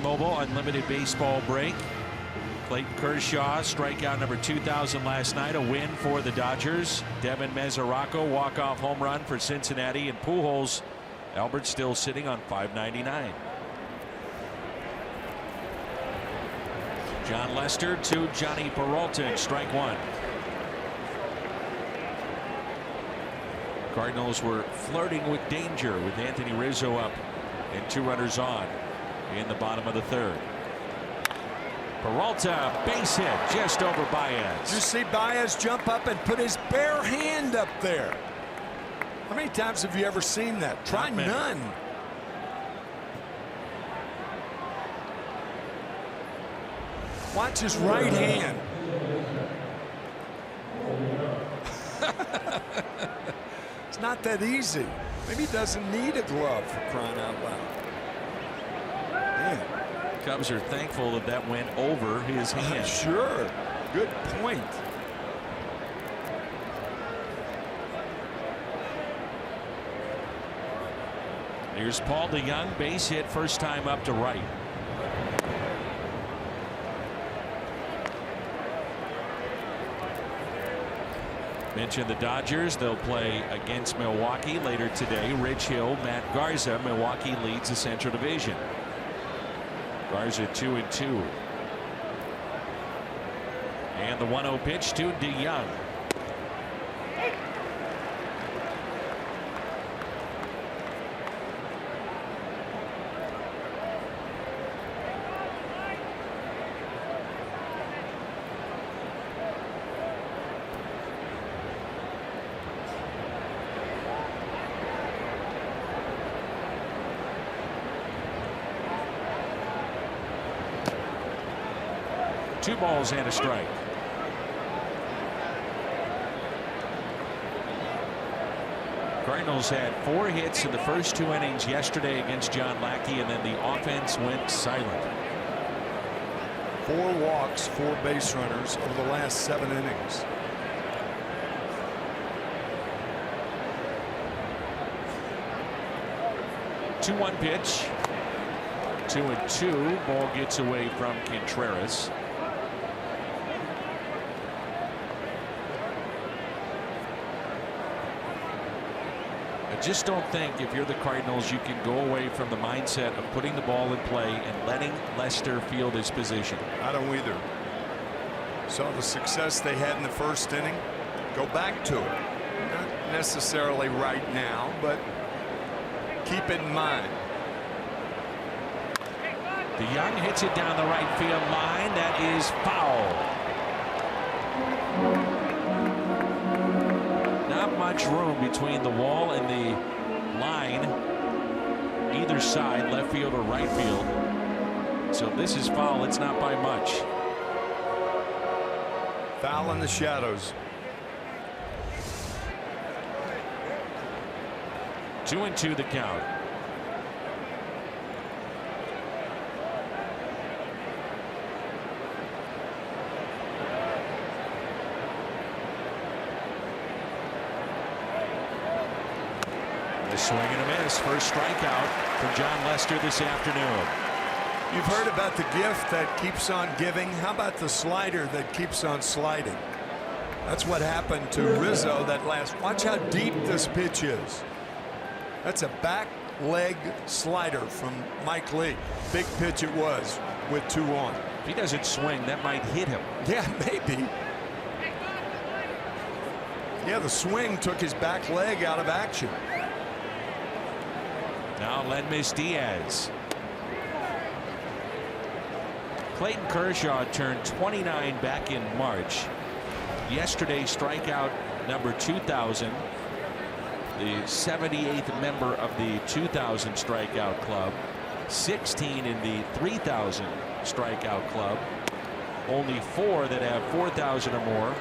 T-Mobile Unlimited Baseball break. Clayton Kershaw, strikeout number 2,000 last night, a win for the Dodgers. Devin Mesoraco, walk-off home run for Cincinnati. And Pujols, Albert still sitting on $5.99. John Lester to Johnny Peralta, strike one. Cardinals were flirting with danger with Anthony Rizzo up and 2 runners on in the bottom of the third. Peralta, base hit just over Baez. Did you see Baez jump up and put his bare hand up there? How many times have you ever seen that? Try none. Watch his right hand. It's not that easy. Maybe he doesn't need a glove, for crying out loud. Man. Cubs are thankful that that went over his hand. Sure. Good point. Here's Paul DeYoung, base hit, first time up to right. Mentioned the Dodgers. They'll play against Milwaukee later today. Rich Hill, Matt Garza. Milwaukee leads the Central Division. Garza 2-2. And the 1-0 pitch to DeYoung. Two balls and a strike. Cardinals had 4 hits in the first 2 innings yesterday against John Lackey, and then the offense went silent. 4 walks, 4 base runners over the last 7 innings. Two-one pitch. 2-2. Ball gets away from Contreras. I just don't think if you're the Cardinals you can go away from the mindset of putting the ball in play and letting Lester field his position. I don't either. Saw the success they had in the first inning. Go back to it. Not necessarily right now, but keep it in mind. DeYoung hits it down the right field line. That is foul. Not much room between the wall and the line, either side, left field or right field. So this is foul. It's not by much. Foul in the shadows. 2-2 the count. Swing and a miss. First strikeout for John Lester this afternoon. You've heard about the gift that keeps on giving. How about the slider that keeps on sliding? That's what happened to Rizzo that last. Watch how deep this pitch is. That's a back leg slider from Mike Lee. Big pitch it was with 2 on. If he doesn't swing, that might hit him. Yeah, maybe. Yeah, the swing took his back leg out of action. Now Lenmis Diaz. Clayton Kershaw turned 29 back in March. Yesterday, strikeout number 2,000. The 78th member of the 2,000 strikeout club. 16 in the 3,000 strikeout club. Only 4 that have 4,000 or more.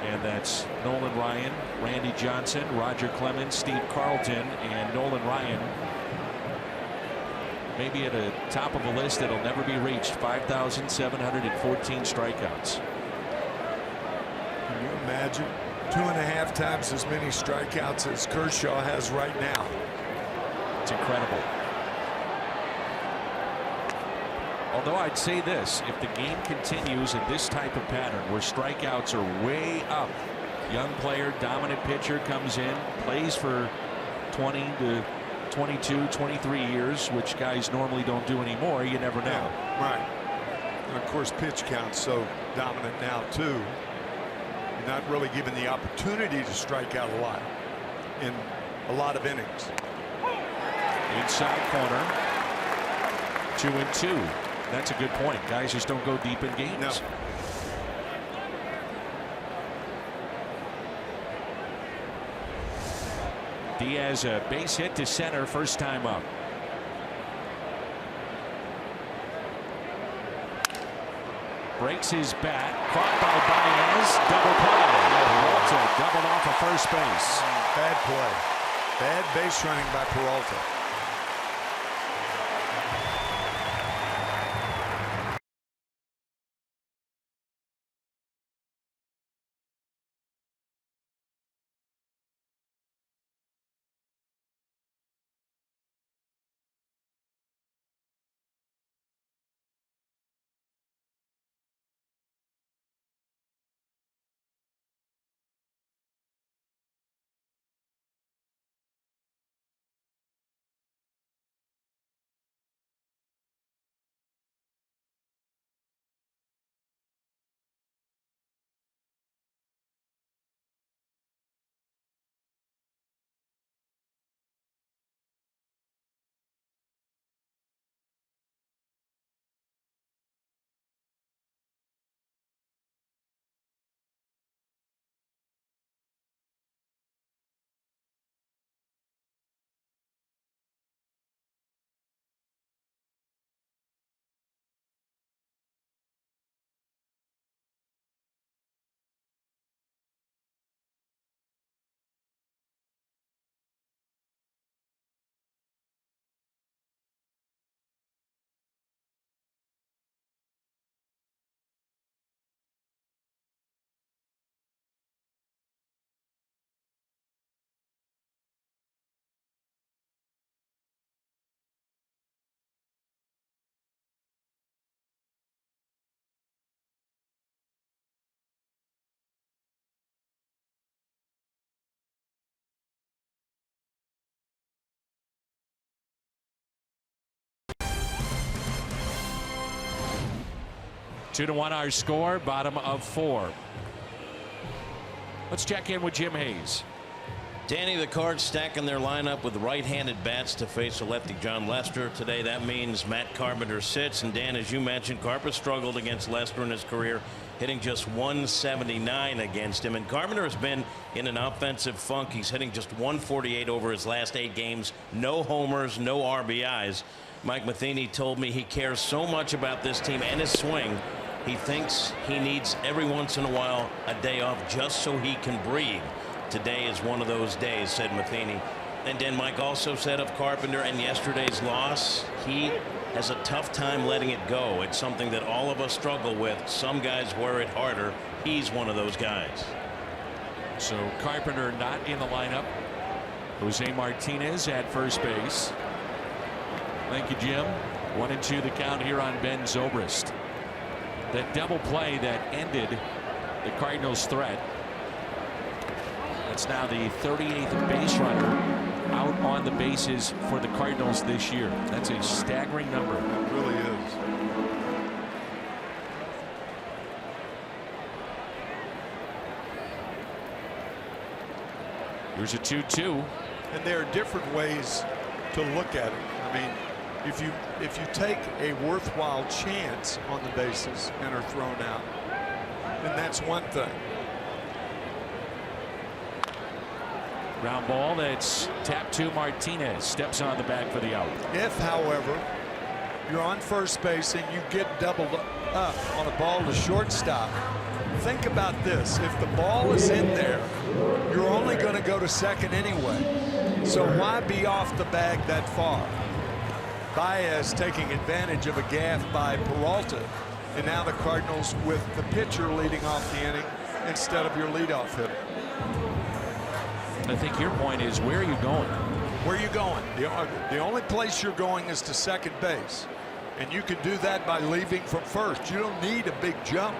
And that's Nolan Ryan, Randy Johnson, Roger Clemens, Steve Carlton, and Nolan Ryan. Maybe at the top of a list that'll never be reached. 5,714 strikeouts. Can you imagine? 2.5 times as many strikeouts as Kershaw has right now. It's incredible. Although I'd say this, if the game continues in this type of pattern where strikeouts are way up, young player, dominant pitcher comes in, plays for 20 to 22, 23 years, which guys normally don't do anymore, you never know. Yeah, right. And of course, pitch count's so dominant now, too. You're not really given the opportunity to strike out a lot in a lot of innings. Inside corner, 2-2. That's a good point. Guys just don't go deep in games. No. Diaz, a base hit to center, first time up. Breaks his bat, caught by Baez, double play. Peralta doubled off of first base. Bad play. Bad base running by Peralta. Two to one our score, bottom of 4. Let's check in with Jim Hayes. Danny, the Cards stacking their lineup with right-handed bats to face a lefty John Lester today. That means Matt Carpenter sits. And Dan, as you mentioned, Carpenter struggled against Lester in his career, hitting just 179 against him. And Carpenter has been in an offensive funk. He's hitting just 148 over his last 8 games. No homers, no RBIs. Mike Matheny told me he cares so much about this team and his swing. He thinks he needs every once in a while a day off just so he can breathe. Today is one of those days, said Matheny. And then Mike also said of Carpenter and yesterday's loss, he has a tough time letting it go. It's something that all of us struggle with. Some guys wear it harder. He's one of those guys. So Carpenter not in the lineup. Jose Martinez at first base. Thank you, Jim. 1-2 the count here on Ben Zobrist. That double play that ended the Cardinals' threat. That's now the 38th base runner out on the bases for the Cardinals this year. That's a staggering number. It really is. Here's a 2-2. And there are different ways to look at it. I mean, if you take a worthwhile chance on the bases and are thrown out, then that's one thing. Ground ball that's tapped to Martinez. Steps on the bag for the out. If, however, you're on first base and you get doubled up on a ball to shortstop, think about this. If the ball is in there, you're only going to go to second anyway. So why be off the bag that far? Baez taking advantage of a gaffe by Peralta, and now the Cardinals with the pitcher leading off the inning instead of your leadoff hitter. I think your point is, where are you going? Where are you going? The only place you're going is to second base. And you can do that by leaving from first. You don't need a big jump.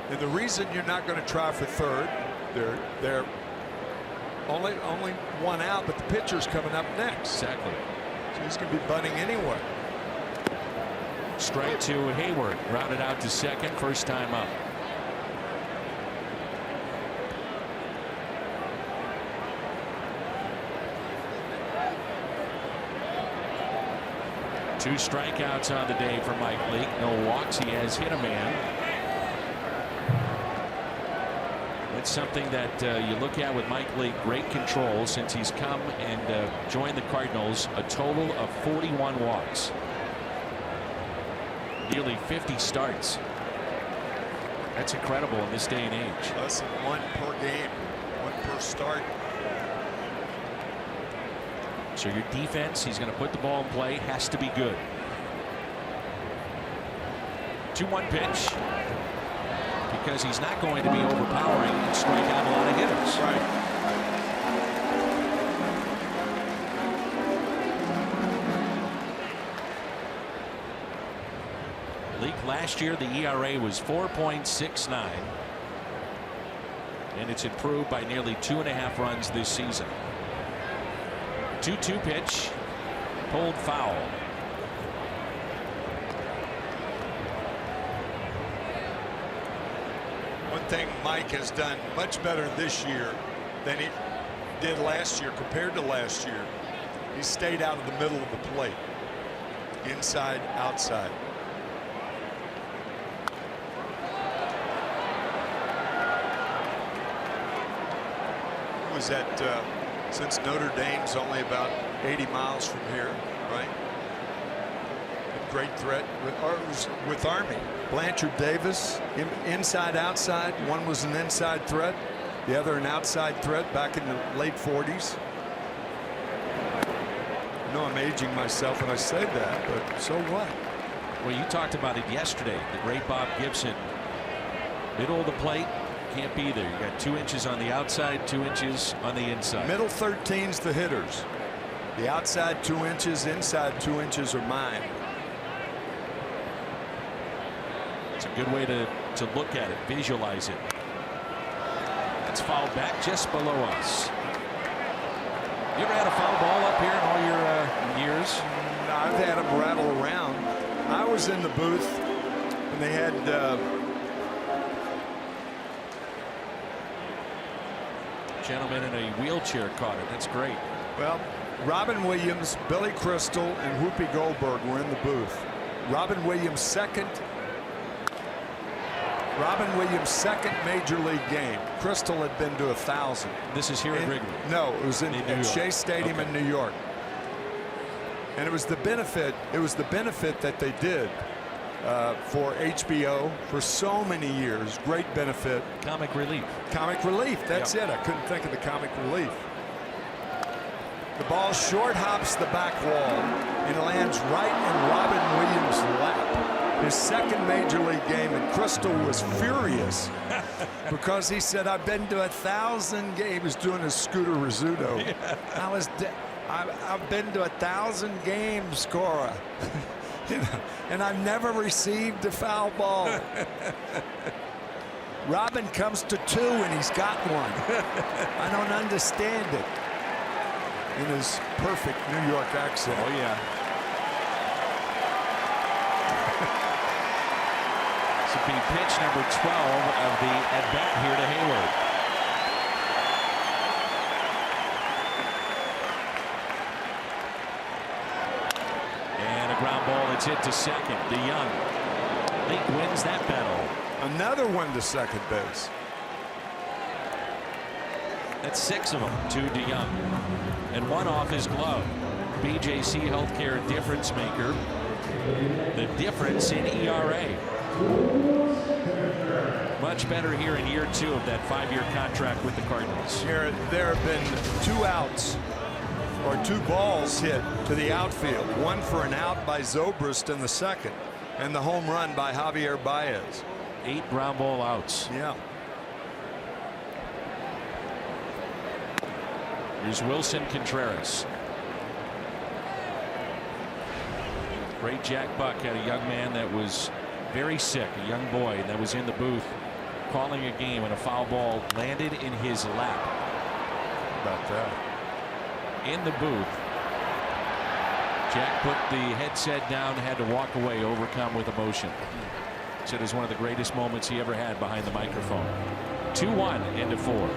And the reason you're not going to try for third, they're only one out, but the pitcher's coming up next. Exactly. So he's going to be bunting anyway. Straight to Hayward, rounded out to second, first time up. Two strikeouts on the day for Mike Leake. No walks. He has hit a man. It's something that you look at with Mike Leake. Great control since he's come and joined the Cardinals. A total of 41 walks. Nearly 50 starts. That's incredible in this day and age. Less than one per game, one per start. So your defense, he's going to put the ball in play, has to be good. 2-1 pitch. Because he's not going to be overpowering and strike out a lot of hitters. Right. Leake last year, the ERA was 4.69. And it's improved by nearly 2.5 runs this season. 2-2 pitch, pulled foul. One thing Mike has done much better this year than he did last year compared to last year. He stayed out of the middle of the plate. Inside, outside. Was that since Notre Dame's only about 80 miles from here, right? A great threat with Army. Blanchard Davis, inside outside. One was an inside threat, the other an outside threat back in the late 40s. I know I'm aging myself when I say that, but so what? Well, you talked about it yesterday. The great Bob Gibson, middle of the plate. Can't be there. You got 2 inches on the outside, 2 inches on the inside. Middle 13's the hitters. The outside 2 inches, inside 2 inches are mine. It's a good way to look at it, visualize it. That's fouled back just below us. You ever had a foul ball up here in all your years? I've had them rattle around. I was in the booth when they had gentleman in a wheelchair caught it. That's great. Well, Robin Williams, Billy Crystal, and Whoopi Goldberg were in the booth. Robin Williams' second major league game. Crystal had been to 1,000. This is here at Wrigley. No, it was at Shea Stadium in New York. And it was the benefit. It was the benefit that they did for HBO for so many years. Great benefit. Comic relief. Comic relief. That's it. I couldn't think of the comic relief. The ball short hops the back wall and lands right in Robin Williams' lap. His second major league game, and Crystal was furious because he said, "I've been to 1,000 games." He was doing his Scooter Rizzuto. Yeah. I've been to 1,000 games, Cora. You know, and I've never received a foul ball. Robin comes to 2 and he's got one. I don't understand it. In his perfect New York accent. Oh yeah. This would be pitch number 12 of the at bat here to Hayward. And a ground ball that's hit to second. DeYoung. Leake wins that battle. Another one to second base. That's 6 of them to DeYoung. And 1 off his glove. BJC Healthcare difference maker. The difference in ERA. Much better here in year 2 of that 5-year contract with the Cardinals. Here, there have been 2 outs or 2 balls hit to the outfield. One for an out by Zobrist in the second, and the home run by Javier Baez. 8 ground ball outs. Yeah. Here's Wilson Contreras. Great Jack Buck had a young man that was very sick, a young boy that was in the booth calling a game, and a foul ball landed in his lap. About that. In the booth, Jack put the headset down, had to walk away, overcome with emotion. Said it was one of the greatest moments he ever had behind the microphone. 2-1 into 4.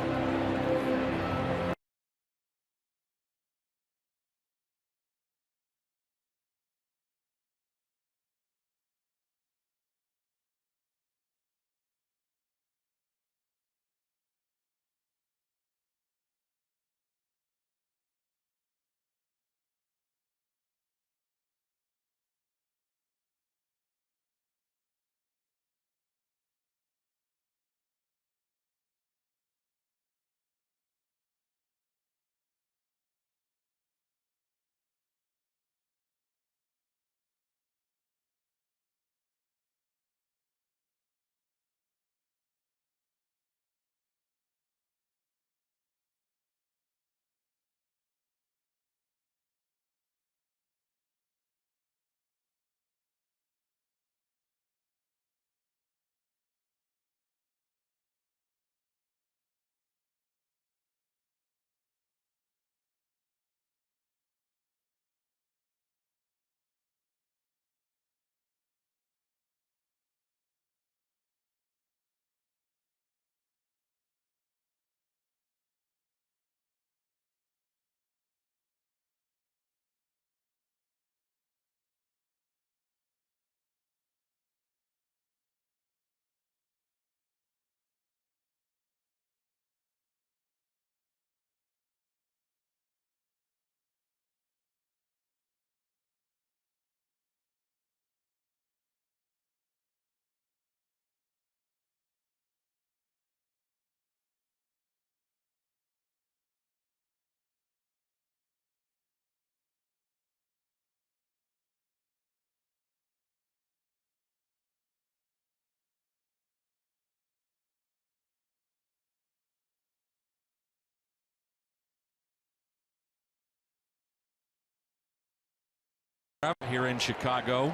Here in Chicago,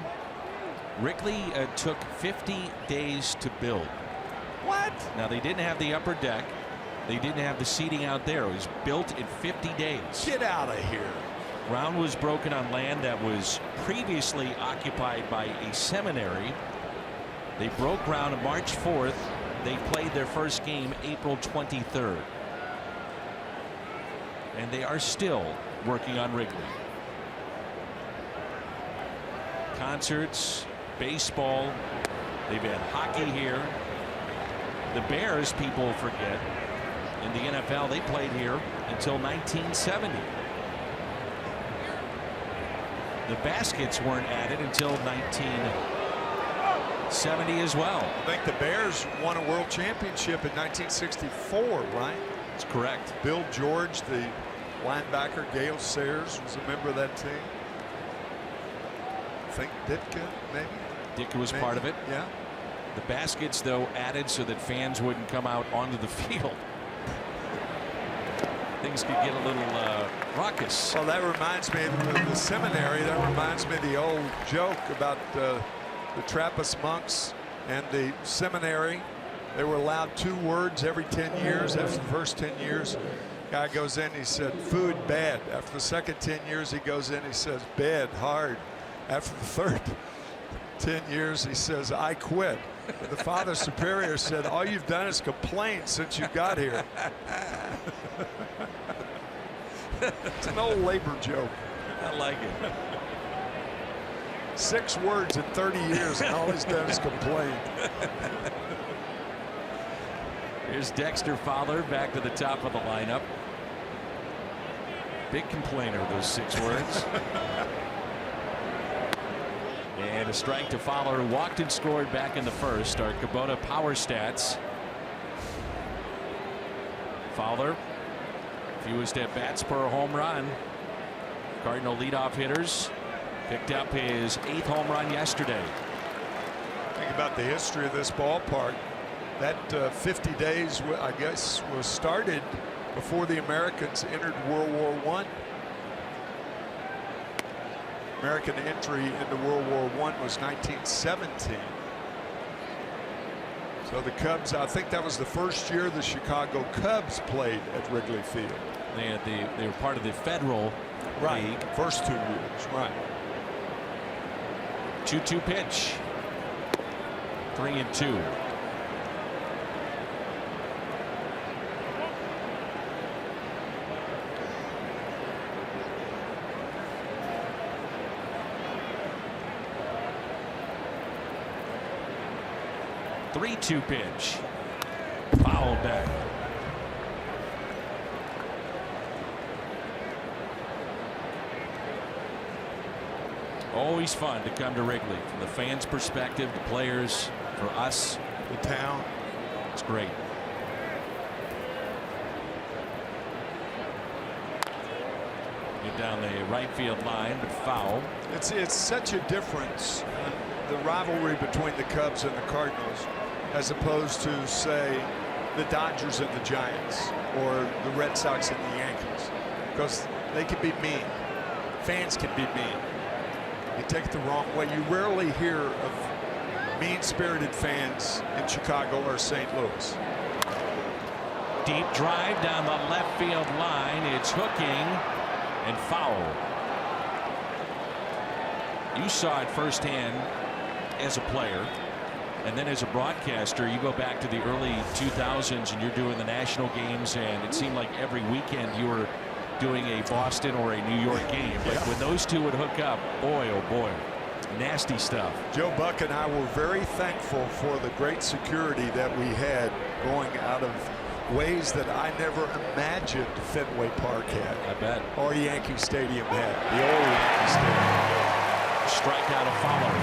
Wrigley took 50 days to build. What? Now, they didn't have the upper deck. They didn't have the seating out there. It was built in 50 days. Get out of here. Ground was broken on land that was previously occupied by a seminary. They broke ground on March 4th. They played their first game April 23rd. And they are still working on Wrigley. Concerts, baseball, they've had hockey here. The Bears, people forget, in the NFL, they played here until 1970. The baskets weren't added until 1970 as well. I think the Bears won a world championship in 1964, right? That's correct. Bill George, the linebacker, Gale Sayers was a member of that team. I think Ditka, maybe? Ditka was part of it. Yeah. The baskets, though, added so that fans wouldn't come out onto the field. Things could get a little raucous. Well, that reminds me of the seminary. That reminds me of the old joke about the Trappist monks and the seminary. They were allowed 2 words every 10 years. After the first 10 years, guy goes in, he said, food, bad. After the second 10 years, he goes in, he says, bed, hard. After the third 10 years, he says, I quit. But the Father Superior said, all you've done is complain since you got here. It's an old labor joke. I like it. 6 words in 30 years, and all he's done is complain. Here's Dexter Fowler back to the top of the lineup. Big complainer, those 6 words. And a strike to Fowler, who walked and scored back in the first. Our Kubota power stats. Fowler, fewest at bats per home run. Cardinal leadoff hitters. Picked up his 8th home run yesterday. Think about the history of this ballpark. That 50 days, I guess, was started before the Americans entered World War I. American entry into World War I was 1917. So the Cubs, I think that was the first year the Chicago Cubs played at Wrigley Field. They were part of the Federal League. First 2 years, right. 2-2 pitch. 3-2. Three-two pitch. Foul back. Always fun to come to Wrigley from the fans' perspective, the players, for us, the town. It's great. Get down the right field line, but foul. It's such a difference in the rivalry between the Cubs and the Cardinals, as opposed to, say, the Dodgers and the Giants, or the Red Sox and the Yankees, because they can be mean. Fans can be mean. You take it the wrong way. You rarely hear of mean-spirited fans in Chicago or St. Louis. Deep drive down the left field line. It's hooking and foul. You saw it firsthand as a player, and then as a broadcaster. You go back to the early 2000s and you're doing the national games, and it seemed like every weekend you were doing a Boston or a New York game. But when those two would hook up, boy oh boy, nasty stuff. Joe Buck and I were very thankful for the great security that we had going out of ways that I never imagined Fenway Park had. I bet. Or Yankee Stadium had. The old Yankee Stadium. Strikeout a follow.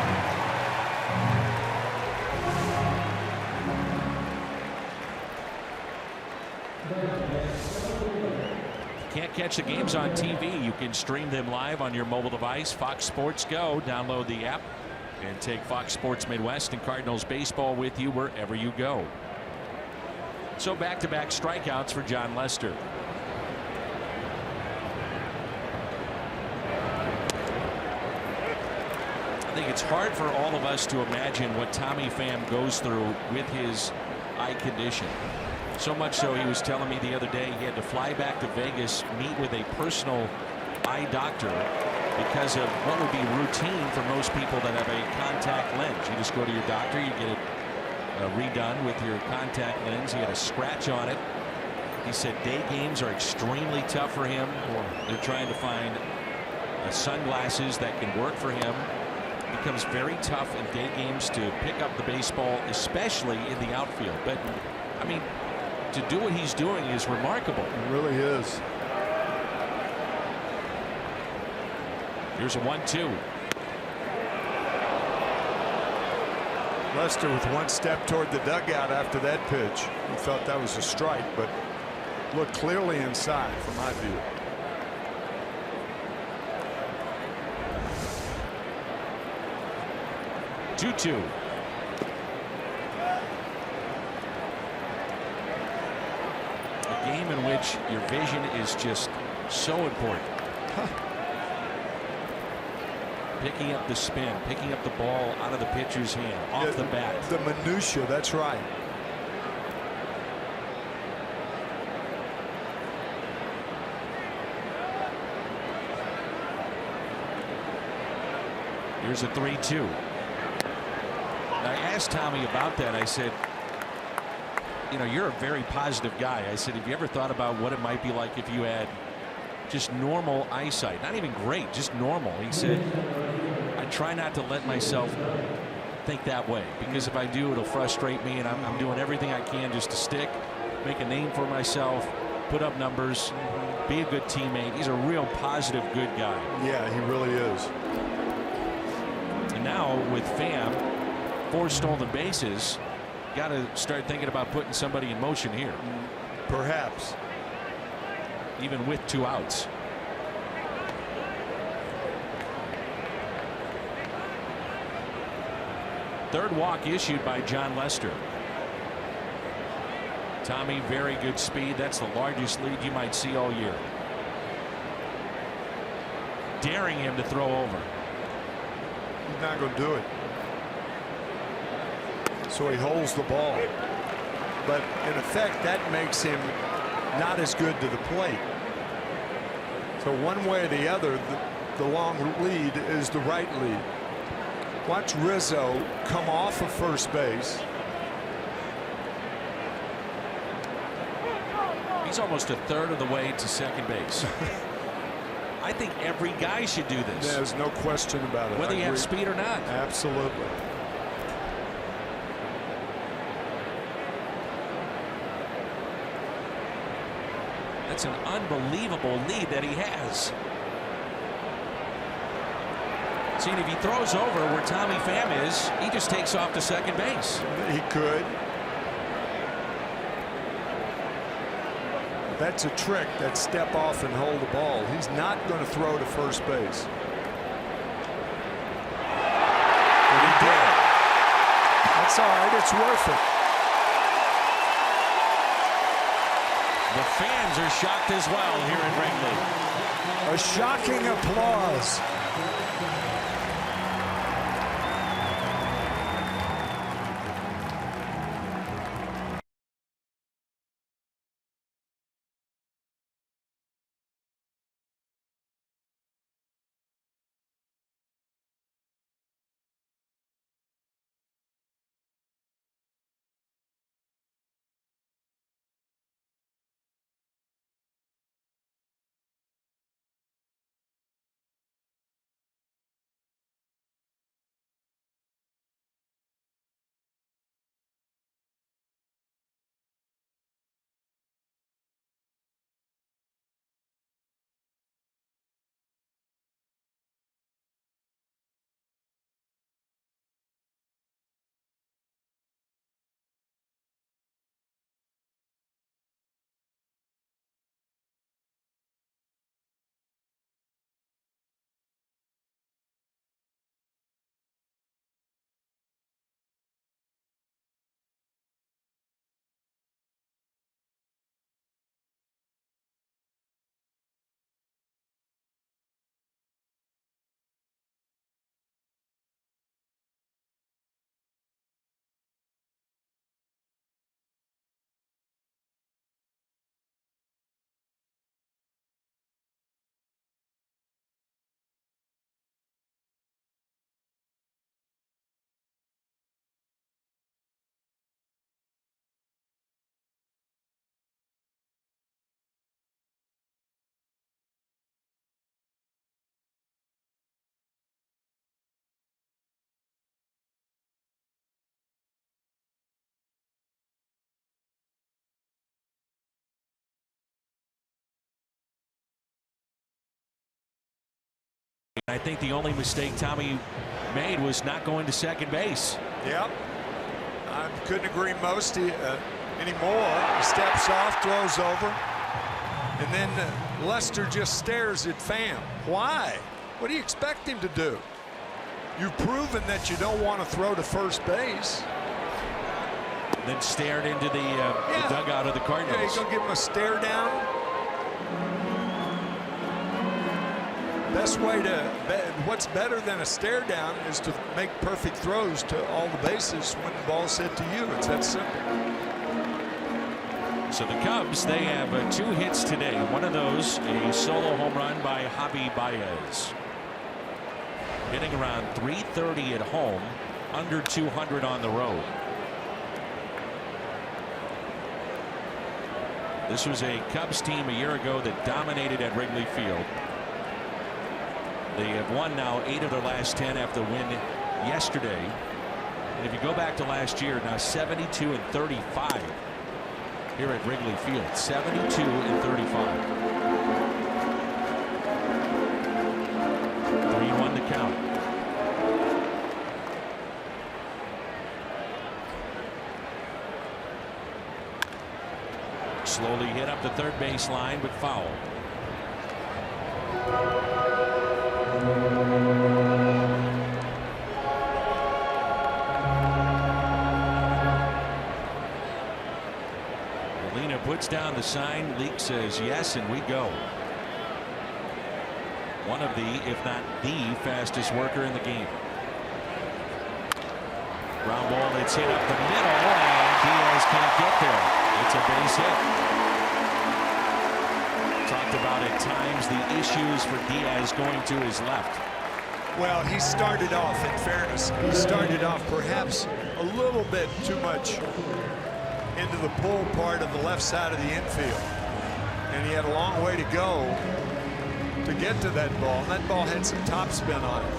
Can't catch the games on TV. You can stream them live on your mobile device. Fox Sports Go. Download the app and take Fox Sports Midwest and Cardinals baseball with you wherever you go. So back-to-back strikeouts for Jon Lester. I think it's hard for all of us to imagine what Tommy Pham goes through with his eye condition. So much so, he was telling me the other day he had to fly back to Vegas, meet with a personal eye doctor because of what would be routine for most people that have a contact lens. You just go to your doctor, you get it redone with your contact lens. He had a scratch on it. He said day games are extremely tough for him. They're trying to find sunglasses that can work for him. It becomes very tough in day games to pick up the baseball, especially in the outfield. But I mean, to do what he's doing is remarkable. It really is. Here's a 1-2. Lester with one step toward the dugout after that pitch. He thought that was a strike, but looked clearly inside from my view. Two-two. A game in which your vision is just so important. Picking up the spin, picking up the ball out of the pitcher's hand, off the bat. The minutia, that's right. Here's a 3-2. I asked Tommy about that. I said, you know, you're a very positive guy. I said, have you ever thought about what it might be like if you had just normal eyesight? Not even great, just normal. He said, I try not to let myself think that way, because if I do, it'll frustrate me, and I'm doing everything I can just to stick, make a name for myself, put up numbers, be a good teammate. He's a real positive, good guy. Yeah, he really is. And now with Pham, 4 stolen bases, got to start thinking about putting somebody in motion here. Perhaps. Even with 2 outs. Third walk issued by Jon Lester. Tommy, very good speed. That's the largest lead you might see all year. Daring him to throw over. He's not going to do it. So he holds the ball. But in effect, that makes him not as good to the plate. So one way or the other, the long lead is the right lead. Watch Rizzo come off of first base. He's almost a third of the way to second base. I think every guy should do this. There's no question about it. Whether you have speed or not. Absolutely. That's an unbelievable lead that he has. See, if he throws over where Tommy Pham is, he just takes off to second base. He could. That's a trick, that step off and hold the ball. He's not going to throw to first base. But he did. That's all right. It's worth it. The fans are shocked as well here in Wrigley. A shocking applause. I think the only mistake Tommy made was not going to second base. Yep. I couldn't agree most anymore. He steps off, throws over, and then Lester just stares at Pham. Why? What do you expect him to do? You've proven that you don't want to throw to first base. Then stared into the dugout of the Cardinals. Yeah, he's going to give him a stare down. Best way to, what's better than a stare down is to make perfect throws to all the bases when the ball's hit to you. It's that simple. So the Cubs, they have 2 hits today. One of those, a solo home run by Javi Baez. Hitting around .330 at home, under 200 on the road. This was a Cubs team a year ago that dominated at Wrigley Field. They have won now 8 of their last 10 after the win yesterday. And if you go back to last year, now 72-35 here at Wrigley Field. 72-35. 3-1 to count. Slowly hit up the third base line, but foul. Molina puts down the sign. Leake says yes, and we go. One of the, if not the fastest worker in the game. Ground ball that's hit up the middle, and Diaz can't get there. It's a base hit. Talked about at times the issues for Diaz going to his left. Well, he started off, in fairness, he started off perhaps a little bit too much into the pull part of the left side of the infield. And he had a long way to go to get to that ball. And that ball had some topspin on it.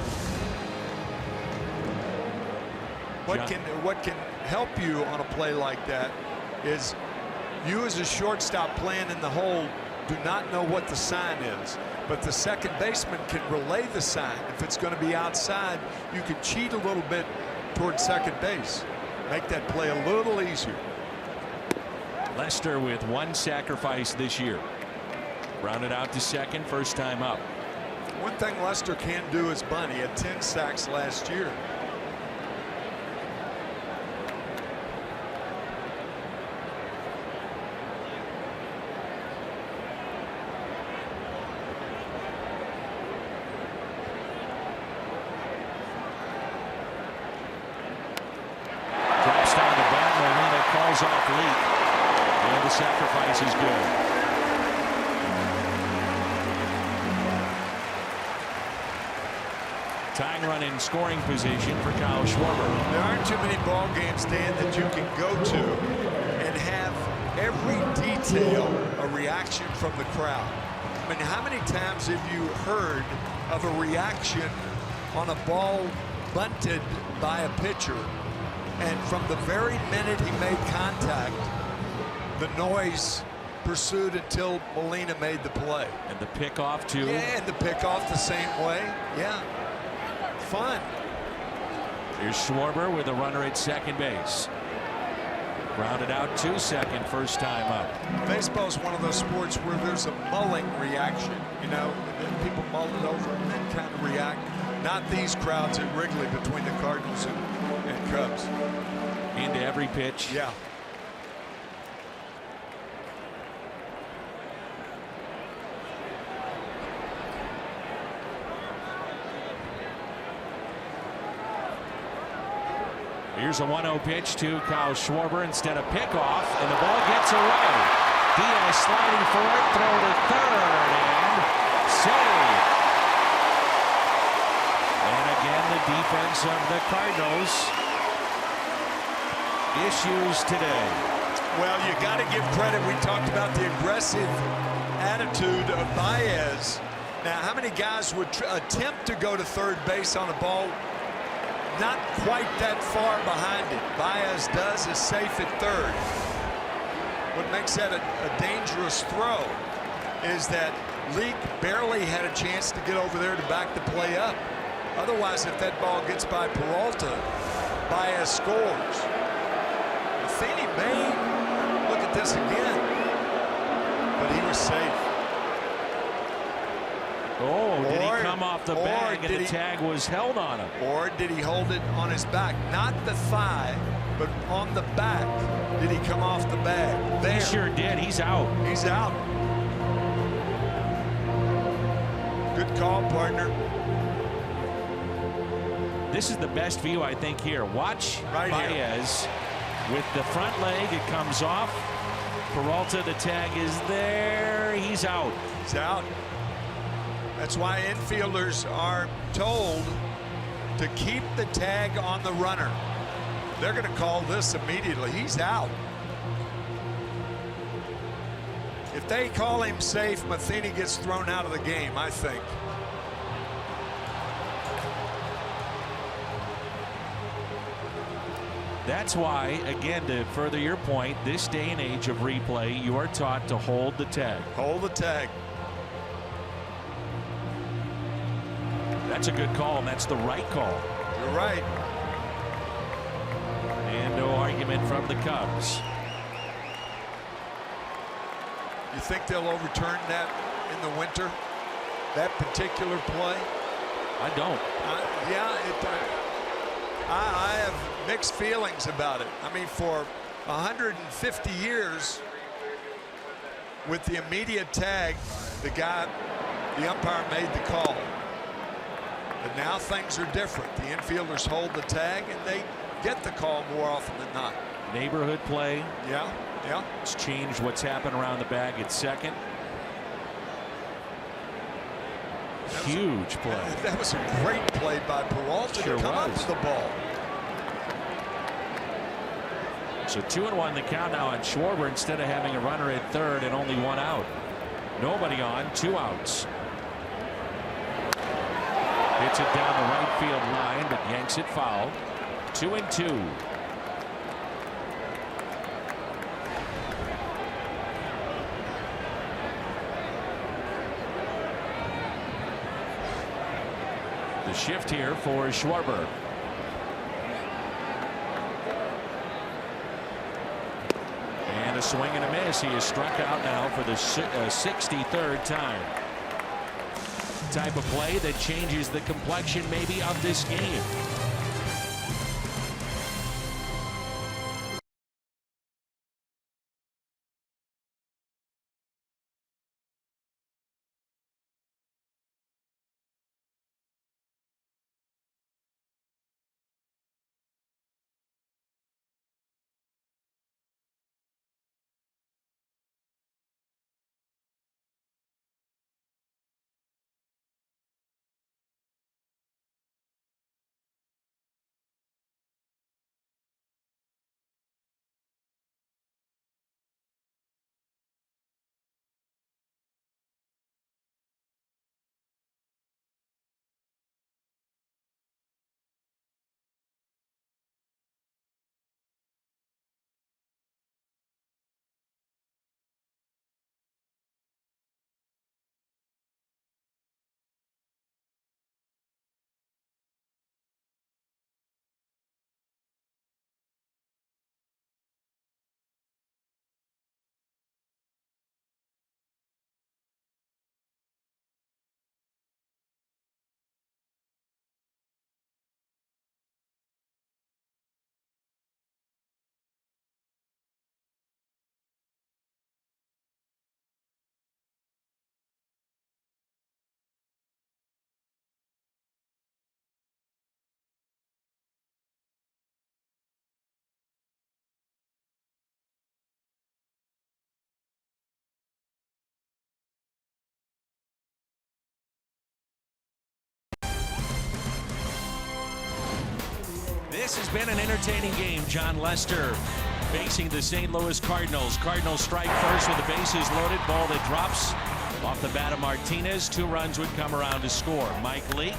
What can help you on a play like that is you as a shortstop playing in the hole do not know what the sign is. But the second baseman can relay the sign. If it's going to be outside, you can cheat a little bit towards second base. Make that play a little easier. Lester with one sacrifice this year. Rounded out to second, first time up. One thing Lester can't do is bunt. He had 10 sacks last year. Drops down the bat, Molina calls off Leak. And the sacrifice is good. Tying run in scoring position for Kyle Schwarber. There aren't too many ball games, Dan, that you can go to and have every detail a reaction from the crowd. I mean, how many times have you heard of a reaction on a ball bunted by a pitcher, and from the very minute he made contact, the noise pursued until Molina made the play. And the pickoff too. Yeah, and the pickoff the same way. Yeah. Fun. Here's Schwarber with a runner at second base. Grounded out to second, first time up. Baseball is one of those sports where there's a mulling reaction, you know, and then people mull it over and then kind of react. Not these crowds at Wrigley between the Cardinals and Cubs. Into every pitch. Yeah. Here's a 1-0 pitch to Kyle Schwarber instead of pickoff, and the ball gets away. Diaz sliding for it, throw to third, and save. And again, the defense of the Cardinals. Issues today. Well, you got to give credit. We talked about the aggressive attitude of Baez. Now, how many guys would attempt to go to third base on a ball not quite that far behind it? Baez does, is safe at third. What makes that a dangerous throw is that Leak barely had a chance to get over there to back the play up. Otherwise, if that ball gets by Peralta, Baez scores. Matheny may look at this again, but he was safe. Oh, did he come off the bag and the tag was held on him? Or did he hold it on his back? Not the thigh, but on the back. Did he come off the bag? There. He sure did. He's out. He's out. Good call, partner. This is the best view, I think, here. Watch right Baez here. With the front leg. It comes off. Peralta, the tag is there. He's out. He's out. That's why infielders are told to keep the tag on the runner. They're going to call this immediately. He's out. If they call him safe, Matheny gets thrown out of the game, I think. That's why, again, to further your point, this day and age of replay, you are taught to hold the tag. Hold the tag. That's a good call, and that's the right call. You're right. And no argument from the Cubs. You think they'll overturn that in the winter? That particular play? I don't. I have mixed feelings about it. I mean, for 150 years, with the immediate tag, the umpire made the call. But now things are different. The infielders hold the tag, and get the call more often than not. Neighborhood play. Yeah, yeah. It's changed what's happened around the bag at second. Huge play. That was a great play by Peralta Sure to come up was. with the ball. So 2-1 the count now on Schwarber instead of having a runner at third and only one out. Nobody on, 2 outs. Hits it down the right field line, but yanks it foul. 2-2. The shift here for Schwarber. And a swing and a miss. He is struck out now for the 63rd time. Type of play that changes the complexion maybe of this game. This has been an entertaining game. John Lester facing the St. Louis Cardinals. Cardinals strike first with the bases loaded. Ball that drops off the bat of Martinez. 2 runs would come around to score. Mike Leake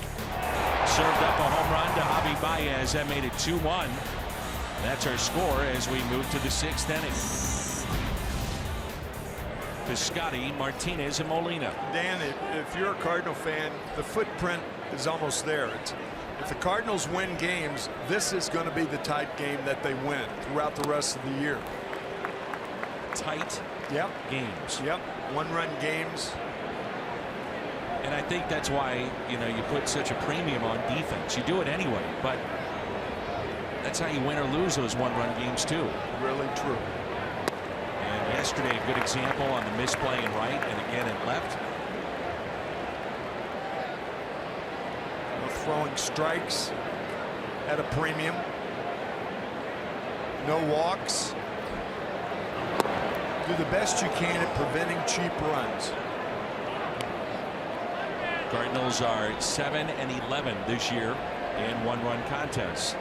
served up a home run to Javi Baez. That made it 2-1. That's our score as we move to the 6th inning. Piscotty, Martinez, and Molina. Dan, if you're a Cardinal fan, the footprint is almost there. If the Cardinals win games, this is going to be the tight game that they win throughout the rest of the year. Tight games. Yep. 1-run games. And I think that's why, you put such a premium on defense. You do it anyway, but that's how you win or lose those 1-run games too. Really true. And yesterday, a good example on the misplay in right and again in left. Throwing strikes at a premium. No walks. Do the best you can at preventing cheap runs. Cardinals are 7-11 this year in 1-run contests.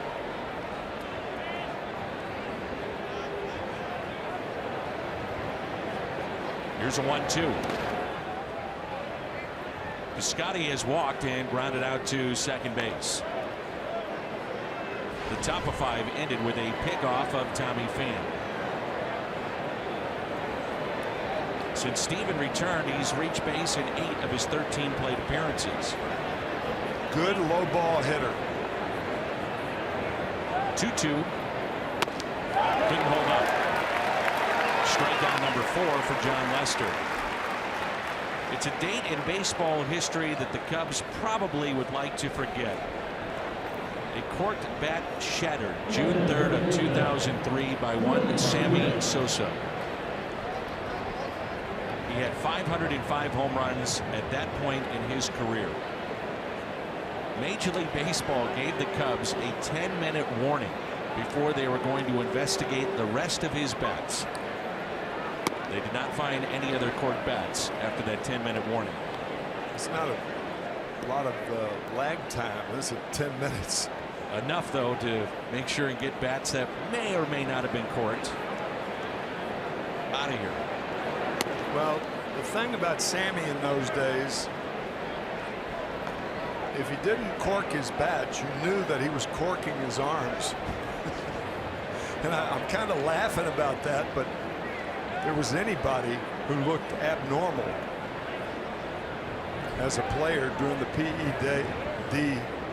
Here's a 1-2. Piscotty has walked and grounded out to second base. The top of 5 ended with a pickoff of Tommy Pham. Since Steven returned, he's reached base in 8 of his 13 plate appearances. Good low ball hitter. 2-2. Couldn't hold up. Strikeout number 4 for John Lester. It's a date in baseball history that the Cubs probably would like to forget. A corked bat shattered June 3rd of 2003 by one Sammy Sosa. He had 505 home runs at that point in his career. Major League Baseball gave the Cubs a 10-minute warning before they were going to investigate the rest of his bats. They did not find any other cork bats after that 10-minute warning. It's not a lot of lag time. This is 10 minutes. Enough, though, to make sure and get bats that may or may not have been corked out of here. Well, the thing about Sammy in those days, if he didn't cork his bats, you knew that he was corking his arms. And I'm kind of laughing about that, but if there was anybody who looked abnormal as a player during the PED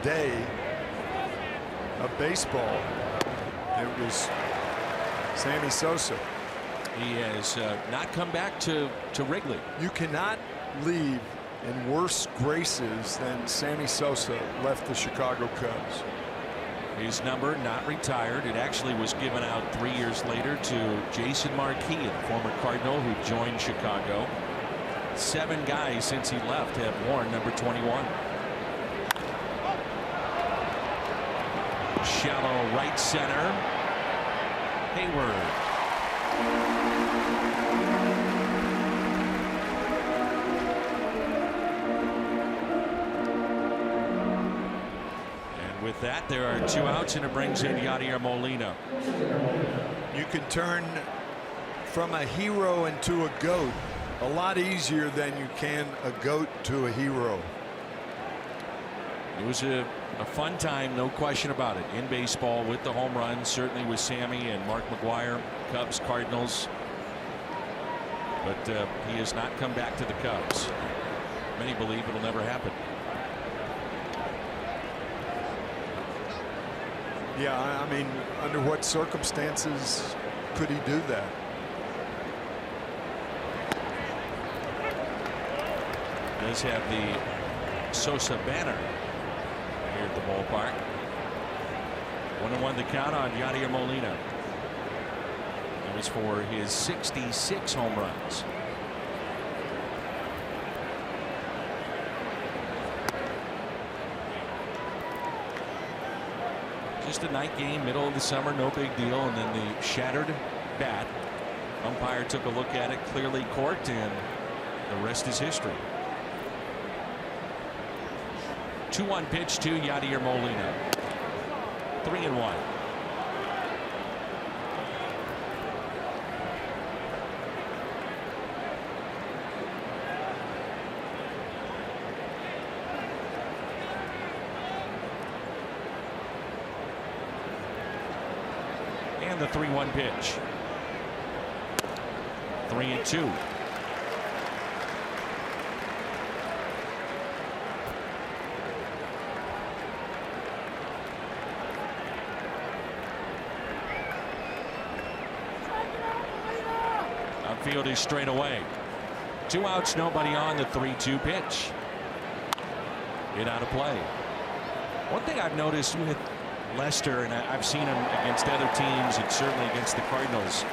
day of baseball, it was Sammy Sosa. He has not come back to Wrigley. You cannot leave in worse graces than Sammy Sosa left the Chicago Cubs. His number not retired. It actually was given out 3 years later to Jason Marquis, a former Cardinal who joined Chicago. 7 guys since he left have worn number 21. Shallow right center. Hayward. With that, there are 2 outs, and it brings in Yadier Molina. You can turn from a hero into a GOAT a lot easier than you can a GOAT to a hero. It was a fun time, no question about it, in baseball with the home runs, certainly with Sammy and Mark McGwire, Cubs, Cardinals. But he has not come back to the Cubs. Many believe it'll never happen. Yeah, I mean, under what circumstances could he do that? Does have the Sosa banner here at the ballpark. 1-1 the count on Yadier Molina. It was for his 66 home runs. Just a night game, middle of the summer, no big deal. And then the shattered bat. Umpire took a look at it, clearly corked, and the rest is history. 2-1 pitch to Yadier Molina. 3-1. And the 3-1 pitch. 3-2. Outfield is straight away. 2 outs, nobody on. The 3-2 pitch. Hit out of play. One thing I've noticed with Lester, and I've seen him against other teams and certainly against the Cardinals,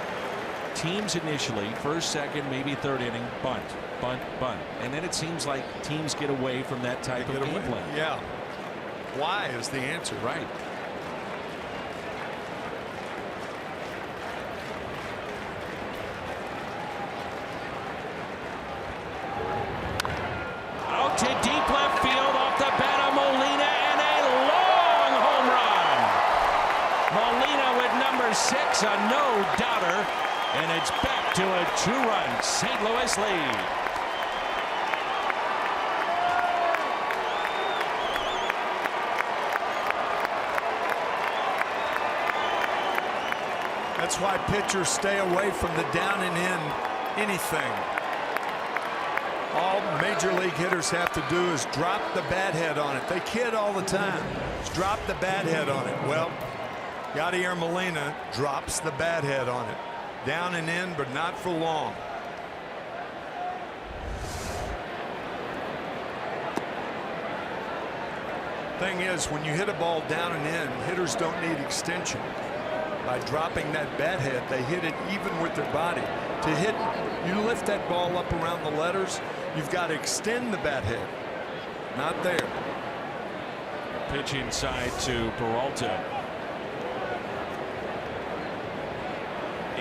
teams initially first, second, maybe third inning, bunt, bunt, bunt, and then it seems like teams get away from that type of game plan. Yeah. Why is the answer. Right. Out to deep left field off the bat of Molina, and a long home run. Molina with number 6, a no-doubter, and it's back to a 2-run St. Louis lead. That's why pitchers stay away from the down and in anything. All major league hitters have to do is drop the bat head on it. They kid all the time. Just drop the bat head on it. Well, Yadier Molina drops the bat head on it. Down and in, but not for long. Thing is, when you hit a ball down and in, hitters don't need extension. By dropping that bat head, they hit it even with their body. To hit, you lift that ball up around the letters, you've got to extend the bat head. Not there. Pitch inside to Peralta.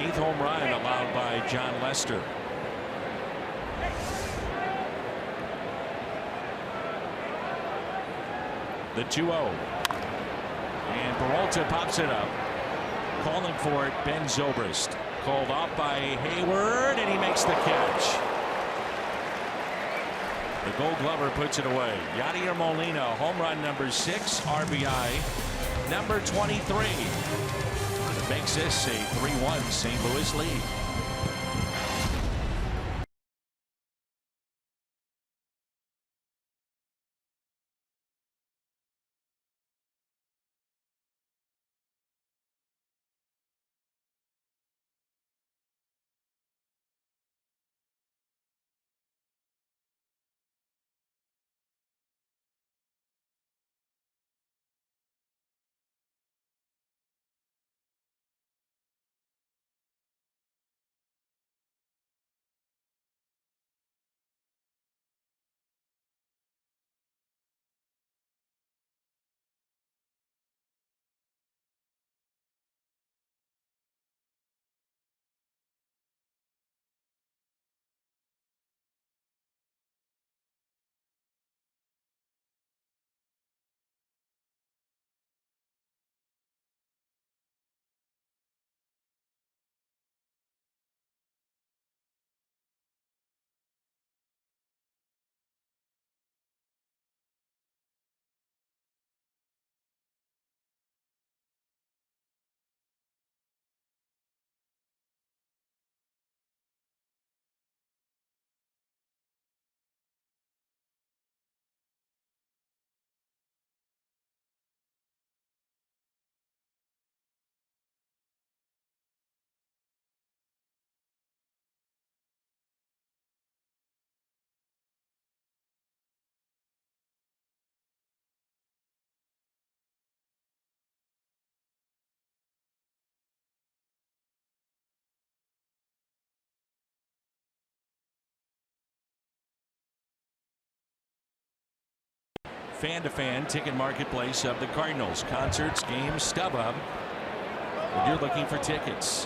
8th home run allowed by John Lester. The 2-0. And Peralta pops it up. Calling for it, Ben Zobrist. Called off by Hayward, and he makes the catch. The Gold Glover puts it away. Yadier Molina, home run number 6, RBI number 23. Makes this a 3-1 St. Louis lead. Fan-to-fan ticket marketplace of the Cardinals. Concerts, games, StubHub. When you're looking for tickets.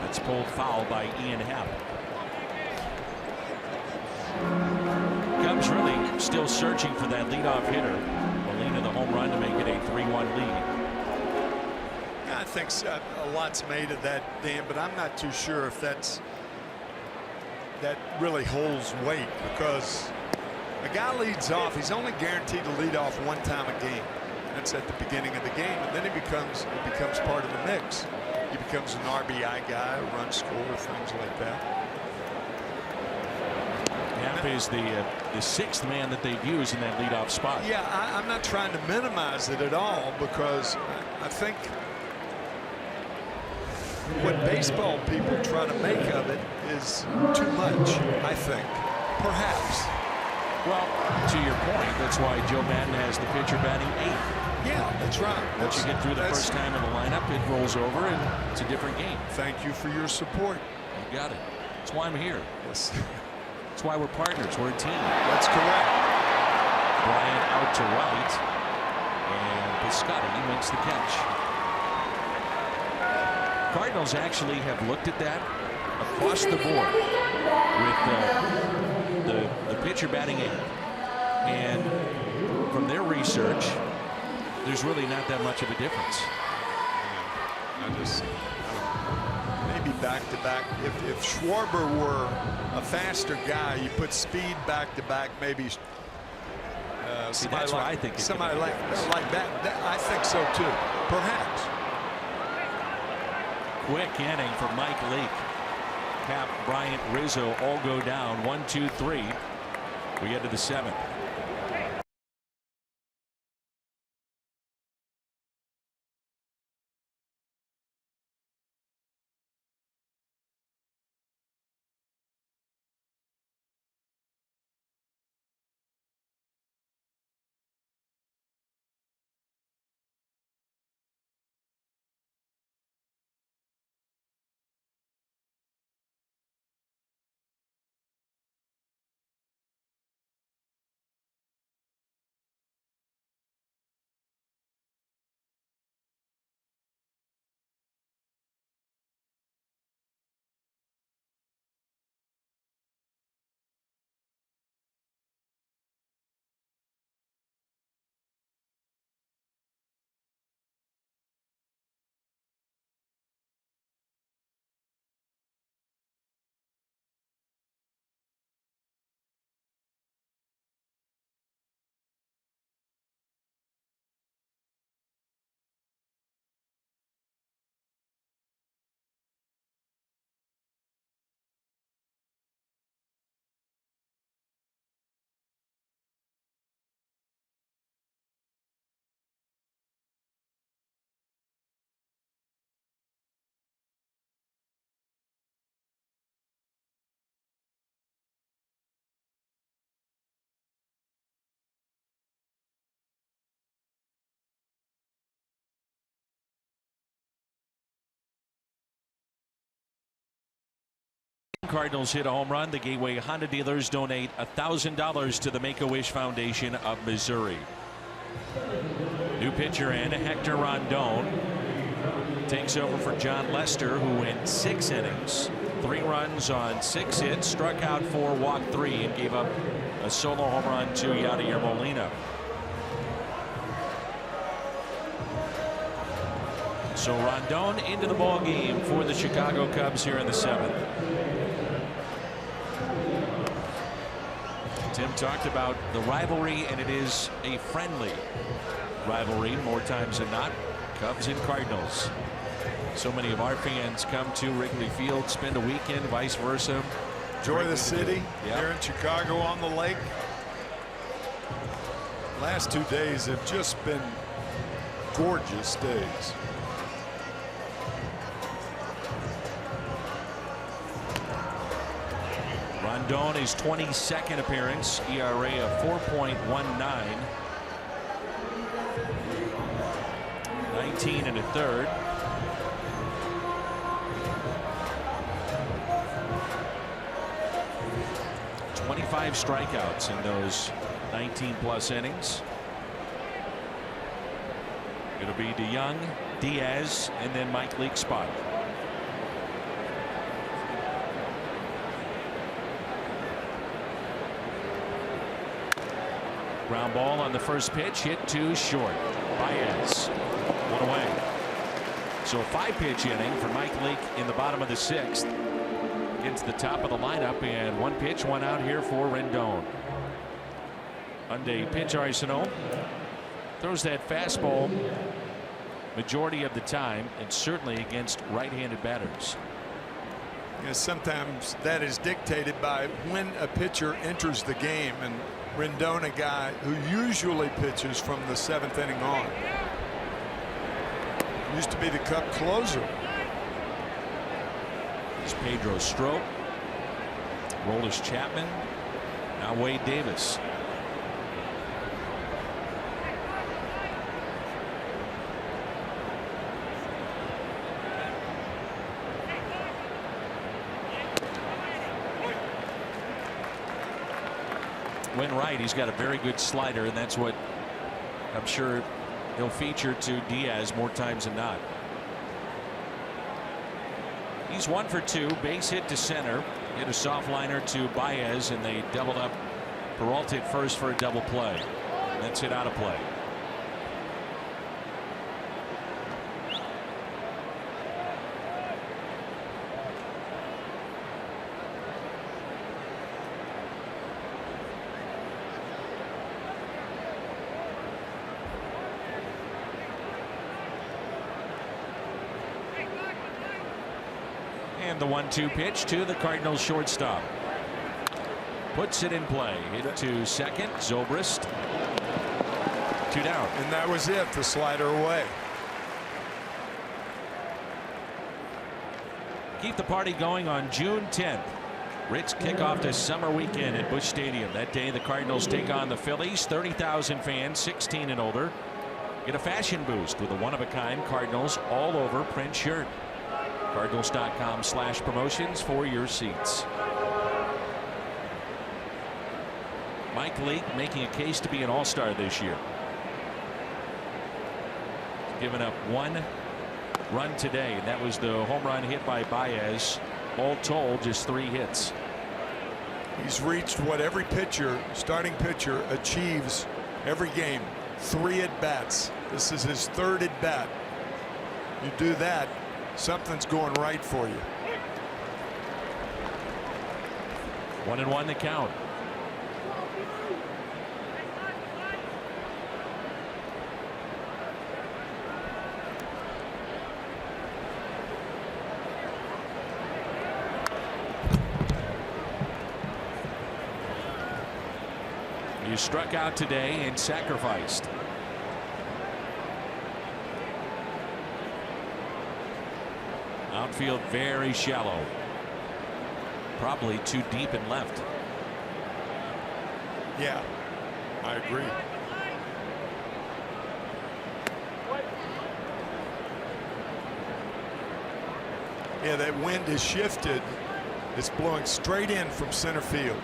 That's pulled foul by Ian Happ. Cubs really still searching for that leadoff hitter. Molina the home run to make it a 3-1 lead. I think a lot's made of that, Dan, but I'm not too sure if that really holds weight, because a guy leads off, he's only guaranteed to lead off one time a game. That's at the beginning of the game, and then he becomes part of the mix. He becomes an RBI guy, a run scorer, things like that. Happ is the 6th man that they've used in that leadoff spot. Yeah, I'm not trying to minimize it at all, because I think what baseball people try to make of it is too much, I think. Perhaps. Well, to your point, that's why Joe Madden has the pitcher batting 8th. Yeah, that's right. Once you get through the first time in the lineup, it rolls over and it's a different game. Thank you for your support. You got it. That's why I'm here. Yes. That's why we're partners. We're a team. That's correct. Bryant out to right, and Piscotty makes the catch. Cardinals actually have looked at that across the board with the pitcher batting 8th, and from their research, there's really not that much of a difference. Maybe back to back. If Schwarber were a faster guy, you put speed back to back, maybe. See, that's what I think. Somebody like that. I think so too. Perhaps. Quick inning for Mike Leake. Cap, Bryant, Rizzo all go down. 1, 2, 3. We get to the 7th. Cardinals hit a home run. The Gateway Honda dealers donate $1,000 to the Make-A-Wish Foundation of Missouri. New pitcher in, Hector Rondon, takes over for John Lester, who went 6 innings, 3 runs on 6 hits, struck out 4, walked 3, and gave up a solo home run to Yadier Molina. So Rondon into the ball game for the Chicago Cubs here in the 7th. Tim talked about the rivalry, and it is a friendly rivalry more times than not. Cubs and Cardinals. So many of our fans come to Wrigley Field, spend a weekend, vice versa. Enjoy the city here in Chicago on the lake. Last 2 days have just been gorgeous days. Rondon, his 22nd appearance, ERA of 4.19. 19 1/3. Five strikeouts in those 19+ innings. It'll be DeYoung, Diaz, and then Mike Leake's spot. Ground ball on the first pitch, hit to short. Baez, 1 away. So a 5-pitch inning for Mike Leake in the bottom of the 6th. Gets the top of the lineup, and 1 pitch, 1 out here for Rendon. Hyundai pitch arsenal. Throws that fastball majority of the time, and certainly against right-handed batters. You know, sometimes that is dictated by when a pitcher enters the game, and Rendon, a guy who usually pitches from the 7th inning on. Used to be the Cub closer. Pedro Strop, Roldis Chapman, now Wade Davis. When right, he's got a very good slider, and that's what I'm sure he'll feature to Diaz more times than not. He's 1 for 2, base hit to center, hit a soft liner to Baez, and they doubled up Peralta at first for a double play. That's hit out of play. And the 1-2 pitch to the Cardinals shortstop. Puts it in play. Hit to second. Zobrist. 2 down. And that was it. The slider away. Keep the party going on June 10th. Rich kickoff to summer weekend at Busch Stadium. That day the Cardinals take on the Phillies. 30,000 fans, 16 and older. Get a fashion boost with a one-of-a-kind Cardinals all over print shirt. Cardinals.com/promotions for your seats. Mike Leake making a case to be an all-star this year. Giving up 1 run today, and that was the home run hit by Baez. All told, just 3 hits. He's reached what every pitcher, starting pitcher, achieves every game. 3 at-bats. This is his 3rd at-bat. You do that, something's going right for you. 1-1 the count. You struck out today and sacrificed. Outfield very shallow. Probably too deep and left. Yeah, I agree. Yeah, that wind has shifted It's blowing straight in from center field.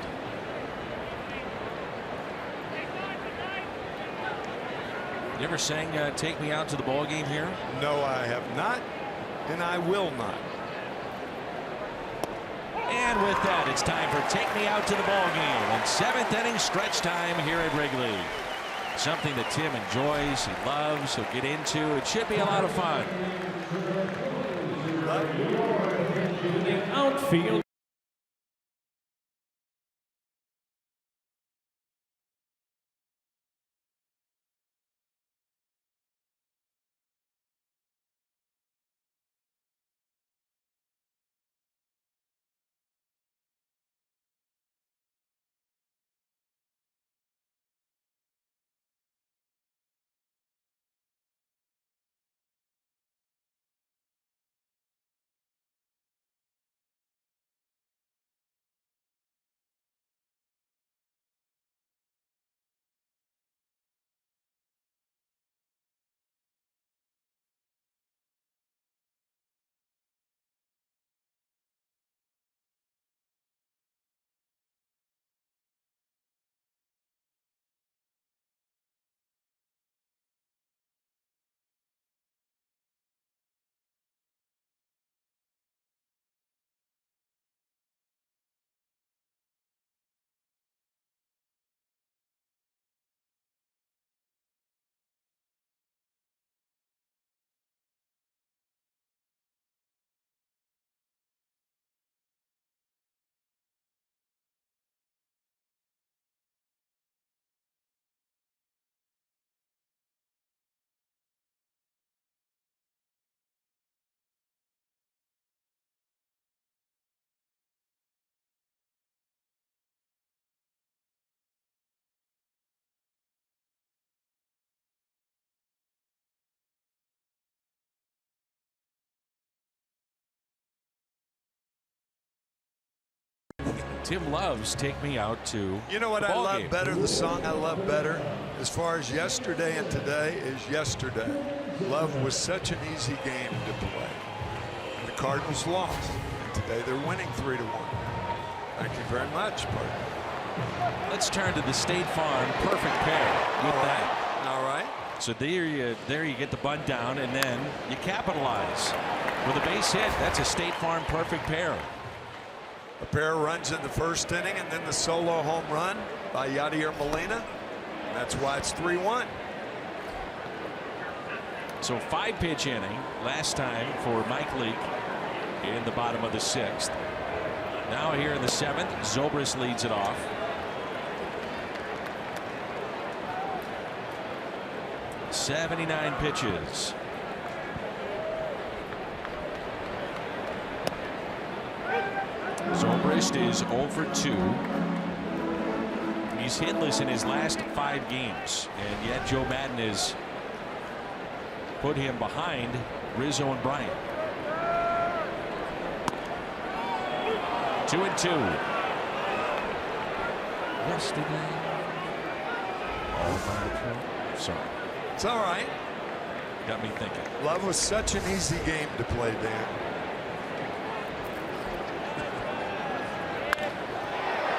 You ever sang "Take Me Out to the Ball Game" here? No, I have not, and I will not. And with that, it's time for "Take Me Out to the Ball Game" and 7th inning stretch time here at Wrigley. Something that Tim enjoys, he loves, he'll get into. It should be a lot of fun. The outfield. Tim loves "Take Me Out to You know what the I Ball love Game." better? The song I love better as far as yesterday and today is yesterday. Love was such an easy game to play. And the Cardinals lost. And today they're winning 3-1. Thank you very much, partner. Let's turn to the State Farm perfect pair with that. All right. So there you get the bunt down, and then you capitalize with a base hit. That's a State Farm perfect pair. A pair of runs in the first inning, and then the solo home run by Yadier Molina. That's why it's 3-1. So 5-pitch inning last time for Mike Leake in the bottom of the 6th. Now here in the 7th, Zobrist leads it off. .79 pitches. Zobrist is 0 for 2. He's hitless in his last 5 games, and yet Joe Madden has put him behind Rizzo and Bryant. 2-2. Yesterday. Sorry. It's all right. Got me thinking. Love was such an easy game to play, Dan.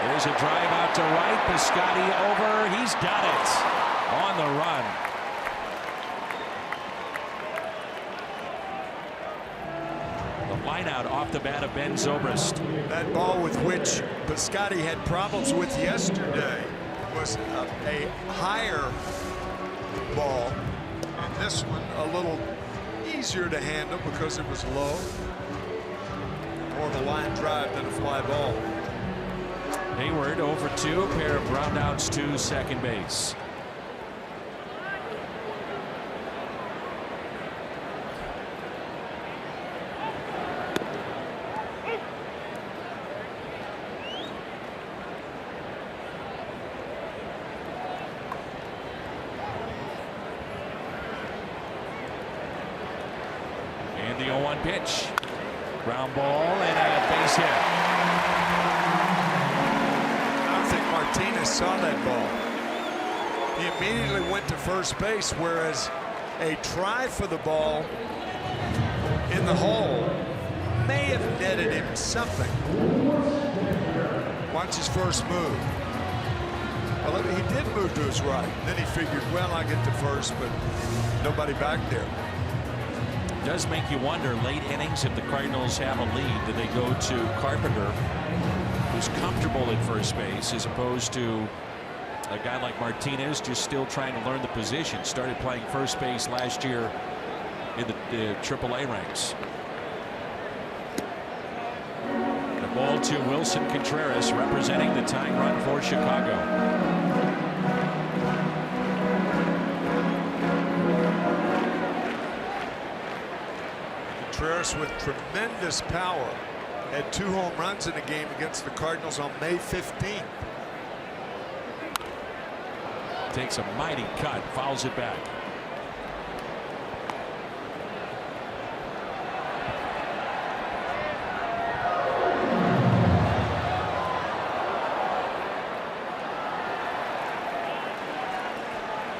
There's a drive out to right. Piscotty over. He's got it on the run. The line out off the bat of Ben Zobrist. That ball with which Piscotty had problems with yesterday was a higher ball, and this one a little easier to handle because it was low. More of a line drive than a fly ball. Hayward 0 for 2, a pair of ground outs to second base. And the 0-1 pitch. Ground ball and a base hit. Martinez saw that ball. He immediately went to first base, whereas a try for the ball in the hole may have netted him something. Watch his first move. Well, he did move to his right. Then he figured, well, I get to first, but nobody back there. Does make you wonder, late innings, if the Cardinals have a lead, do they go to Carpenter, who's comfortable at first base, as opposed to a guy like Martinez, just still trying to learn the position. Started playing first base last year in the AAA ranks. The ball to Wilson Contreras, representing the tying run for Chicago. Contreras with tremendous power had 2 home runs in a game against the Cardinals on May 15th. Takes a mighty cut, fouls it back.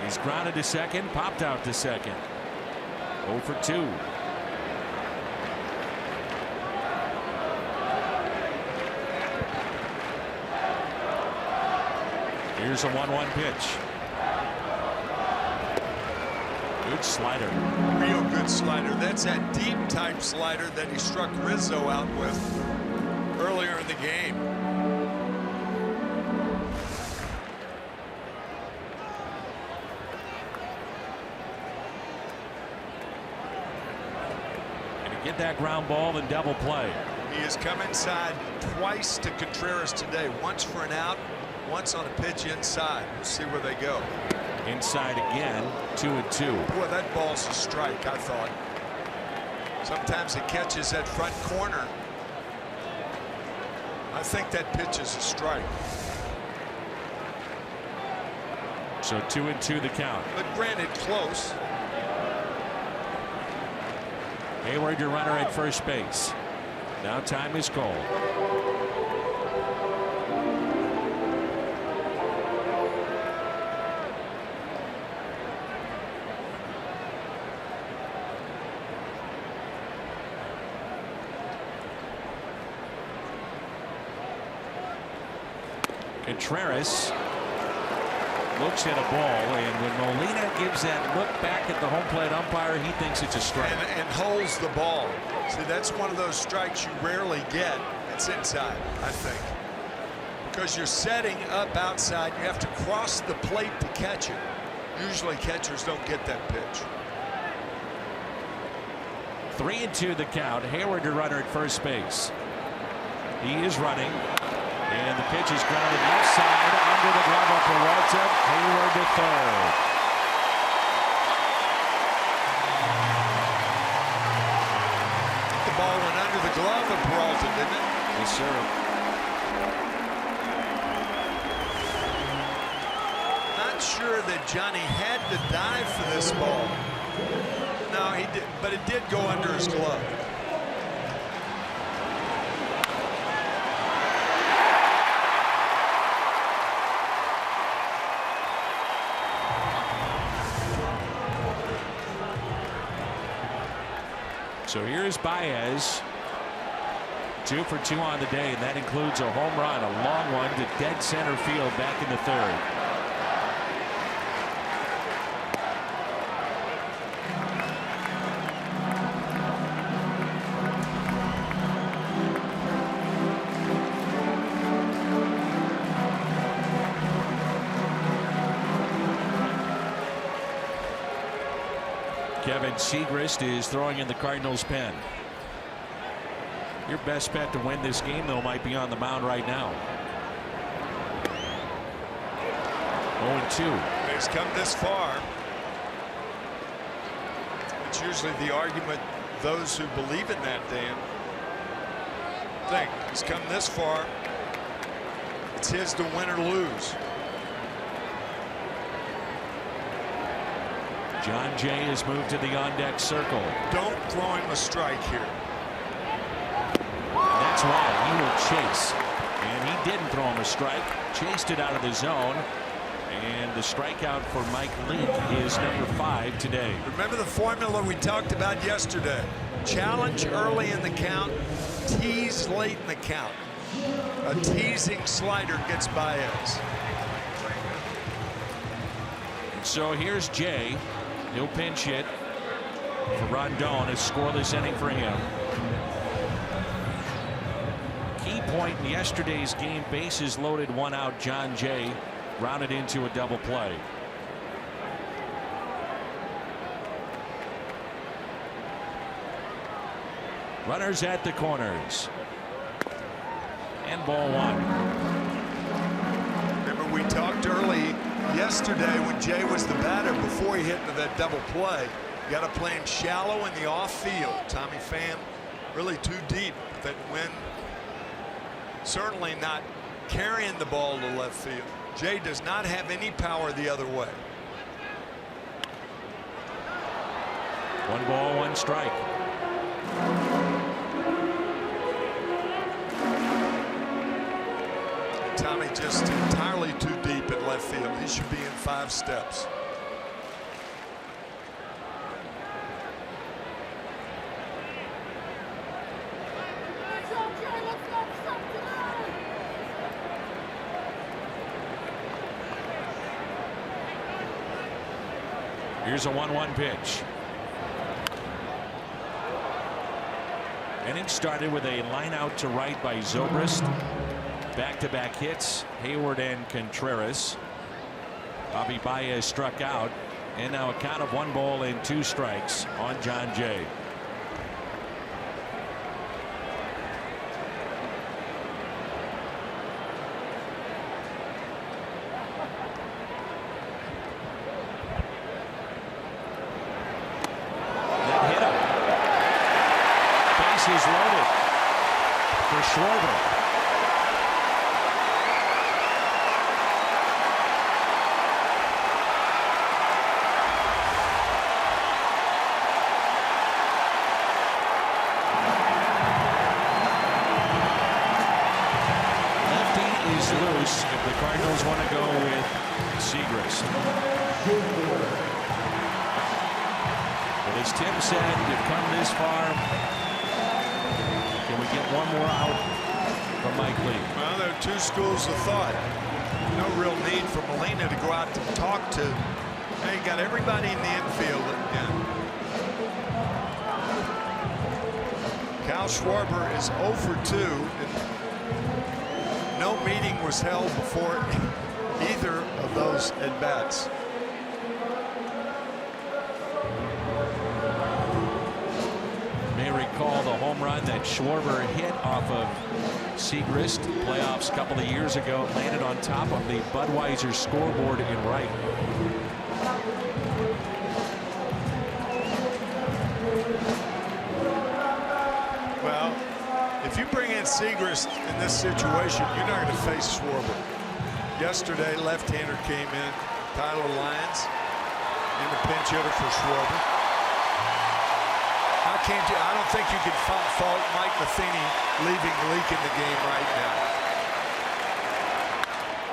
He's grounded to second, popped out to second. 0 for 2. Here's a 1-1 pitch. Good slider. Real good slider. That's that deep type slider that he struck Rizzo out with earlier in the game. And to get that ground ball and double play. He has come inside twice to Contreras today. Once for an out, once on a pitch inside. We'll see where they go. Inside again, 2-2. Boy, that ball's a strike, I thought. Sometimes it catches that front corner. I think that pitch is a strike. So 2-2 the count. But granted, close. Hayward, your runner at first base. Now time is called. Contreras looks at a ball, and when Molina gives that look back at the home plate umpire, he thinks it's a strike. And holds the ball. See, that's one of those strikes you rarely get. It's inside, I think. Because you're setting up outside, you have to cross the plate to catch it. Usually catchers don't get that pitch. 3-2 the count. Hayward, your runner at first base. He is running. And the pitch is grounded outside under the glove of Peralta. Hayward to third. The ball went under the glove of Peralta, didn't it? Yes, sir. Not sure that Johnny had to dive for this ball. No, he did, but it did go under his glove. So here's Baez. 2 for 2 on the day, and that includes a home run, a long one to dead center field back in the third. Kevin Segrist is throwing in the Cardinals' pen. Your best bet to win this game, though, might be on the mound right now. 0-2. He's come this far. It's usually the argument those who believe in that, Dan, think. He's come this far. It's his to win or lose. John Jay has moved to the on-deck circle. Don't throw him a strike here. And that's why he will chase. And he didn't throw him a strike. Chased it out of the zone. And the strikeout for Mike Leake is number 5 today. Remember the formula we talked about yesterday. Challenge early in the count, tease late in the count. A teasing slider gets Baez. So here's Jay. He'll pinch hit for Rondon. A scoreless inning for him. Key point in yesterday's game, bases loaded, 1 out. John Jay rounded into a double play. Runners at the corners. And ball 1. Remember, we talked early yesterday when Jay was the batter before he hit into that double play. You got to play him shallow in the off field. Tommy Pham really too deep that when certainly not carrying the ball to left field. Jay does not have any power the other way. 1 ball, 1 strike. Tommy just entirely too deep in left field. He should be in 5 steps. Here's a 1-1 pitch. Inning started with a line out to right by Zobrist. Back-to-back hits, Hayward and Contreras. Javi Baez struck out, and now a count of 1 ball and 2 strikes on John Jay. That hit him. Bases loaded for Schwarber. If the Cardinals want to go with Segrist. But as Tim said, you've come this far. Can we get 1 more out from Mike Lee? Well, there are 2 schools of thought. No real need for Molina to go out to talk to. Now you got everybody in the infield again. Cal Schwarber is 0 for 2. No meeting was held before either of those at-bats. May recall the home run that Schwarber hit off of Segrist playoffs a couple of years ago. Landed on top of the Budweiser scoreboard in right. Well, if you bring in Segrist in this situation, you're not going to face Schwarber. Yesterday, left-hander came in, Tyler Lyons, in the pinch hitter for Schwarber. How can't you? I don't think you can fault Mike Matheny leaving Leak in the game right now.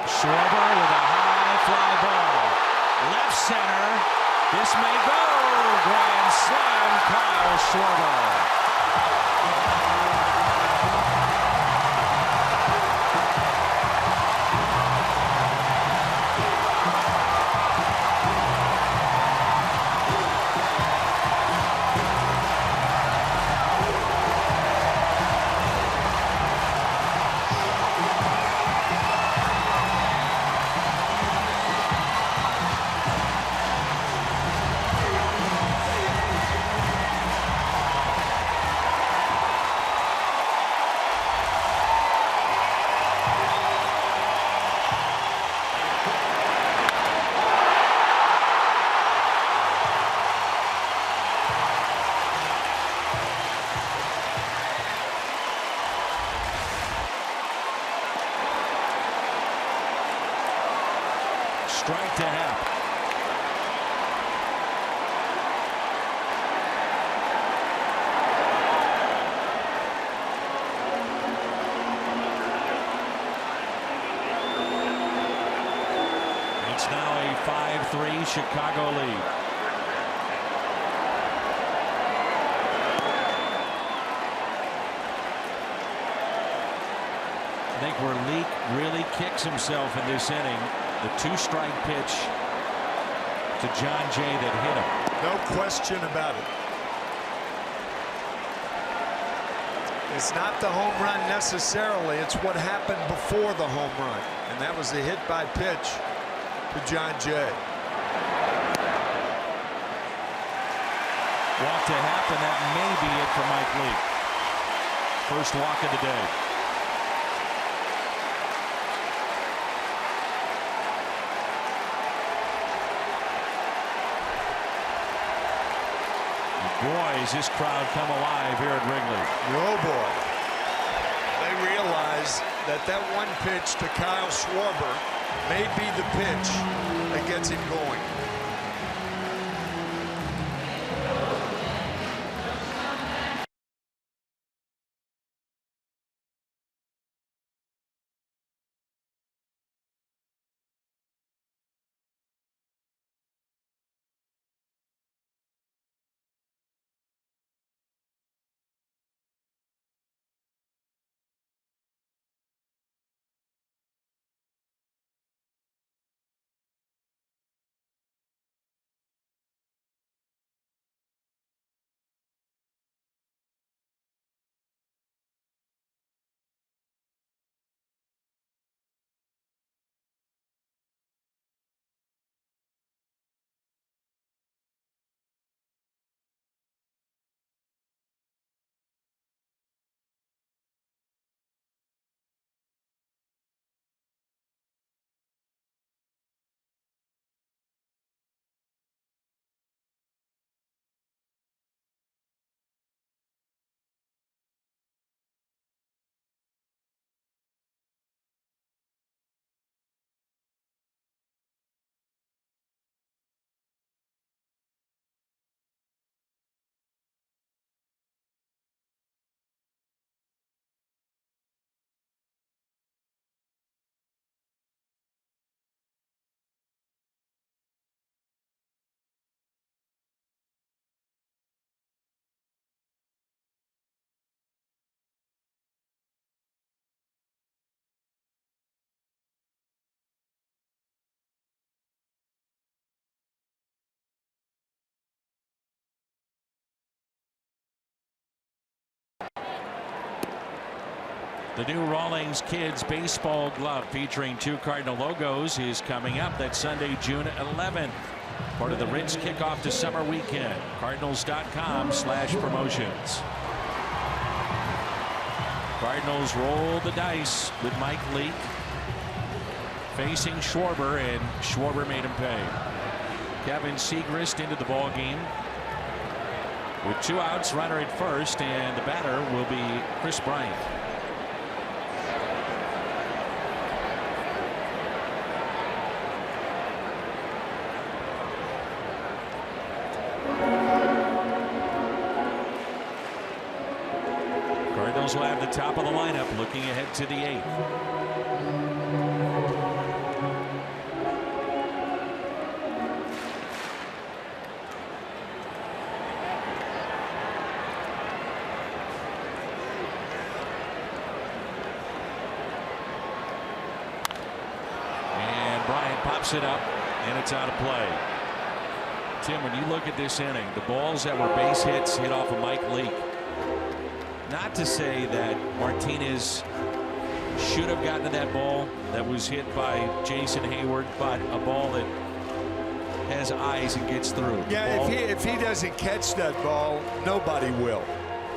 Schwarber with a high fly ball. Left center. This may go. Grand slam, Kyle Schwarber. Strike to Happ. It's now a 5-3 Chicago lead. where Leake really kicks himself in this inning. The 2-strike pitch to John Jay that hit him. No question about it. It's not the home run necessarily. It's what happened before the home run. And that was the hit by pitch to John Jay. Walk to happen. That may be it for Mike Leake. First walk of the day. Boy, has this crowd come alive here at Wrigley. Oh boy. They realize that that one pitch to Kyle Schwarber may be the pitch that gets him going. The new Rawlings Kids baseball glove featuring 2 Cardinal logos is coming up. That's Sunday, June 11th. Part of the Ritz kickoff to summer weekend. Cardinals.com/promotions. Cardinals roll the dice with Mike Leake facing Schwarber, and Schwarber made him pay. Kevin Segrist into the ball game with 2 outs, runner at first, and the batter will be Chris Bryant. Cardinals will have the top of the lineup looking ahead to the 8th. And Bryant pops it up, and it's out of play. Tim, when you look at this inning, the balls that were base hits hit off of Mike Leake. Not to say that Martinez should have gotten to that ball that was hit by Jason Hayward, but a ball that has eyes and gets through. Yeah, if he doesn't catch that ball, nobody will.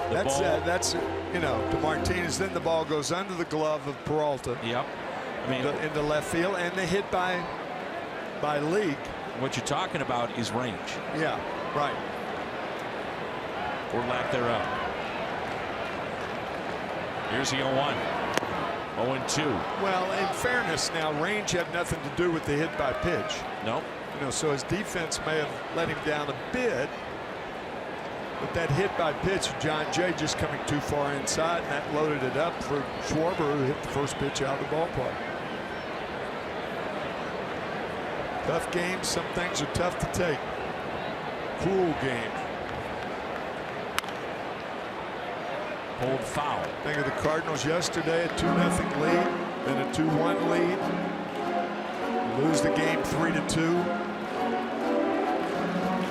That's you know, to Martinez. Then the ball goes under the glove of Peralta. Yep. I mean, into left field, and the hit by Leake. What you're talking about is range. Yeah, right. Or lack thereof. Here's the 0-1. 0-2. Well, in fairness, now range had nothing to do with the hit by pitch. Nope. You know, so his defense may have let him down a bit, but that hit by pitch, John Jay just coming too far inside, and that loaded it up for Schwarber, who hit the first pitch out of the ballpark. Tough game. Some things are tough to take. Cruel game. Pulled foul. Think of the Cardinals yesterday, a 2-0 lead. then a 2-1 lead. Lose the game 3-2.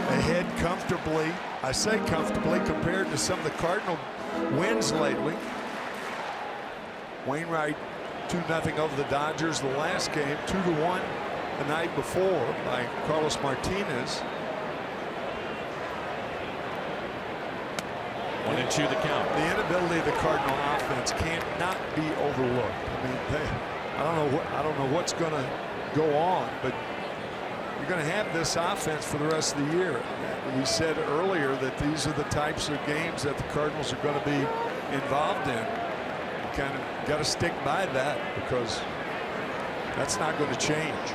Ahead comfortably. I say comfortably compared to some of the Cardinal wins lately. Wainwright 2-0 over the Dodgers the last game, 2-1 the night before by Carlos Martinez. 1-2 the count. The inability of the Cardinal offense cannot be overlooked. I mean, I don't know what's going to go on, but you're going to have this offense for the rest of the year. We said earlier that these are the types of games that the Cardinals are going to be involved in. You kind of got to stick by that because that's not going to change.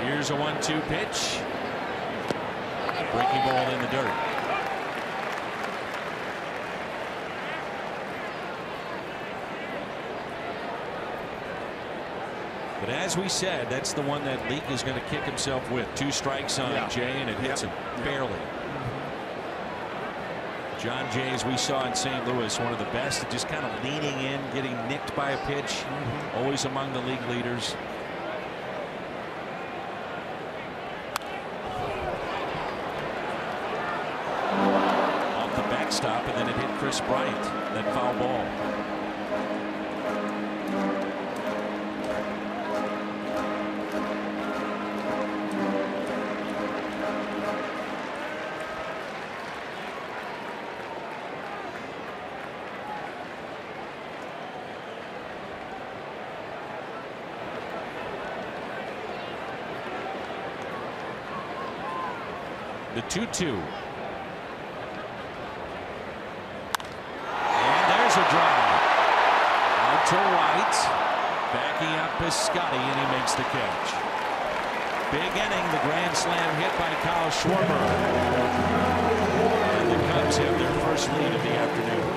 Here's a 1-2 pitch. Breaking ball in the dirt. But as we said, that's the one that Leake is going to kick himself with. 2 strikes on Jay, and it hits him barely. John Jay, as we saw in St. Louis, one of the best at just kind of leaning in, getting nicked by a pitch. Always among the league leaders. Off the backstop, and then it hit Chris Bryant. That foul ball. The 2-2. And there's a drive. Out to right. Backing up Piscotty, and he makes the catch. Big inning, the grand slam hit by Kyle Schwarber. And the Cubs have their first lead of the afternoon.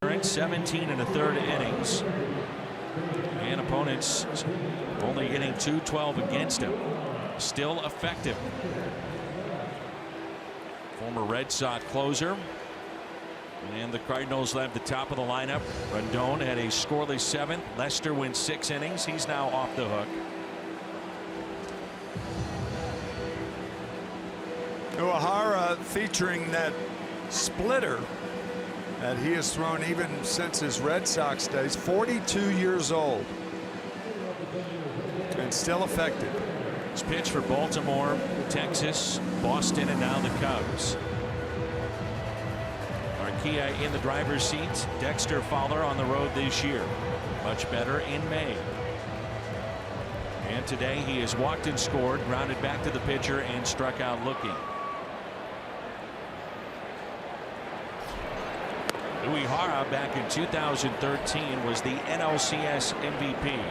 In 17 1/3 innings, and opponents only hitting .212 against him. Still effective. Former Red Sox closer, and the Cardinals have the top of the lineup. Rendon had a scoreless 7th. Lester wins 6 innings. He's now off the hook. Uehara featuring that splitter that he has thrown even since his Red Sox days. 42 years old and still effective. It's pitch for Baltimore, Texas, Boston, and now the Cubs. Arcia in the driver's seat. Dexter Fowler on the road this year. Much better in May. at-bat today. He has walked and scored, grounded back to the pitcher, and struck out looking. Uehara back in 2013 was the NLCS MVP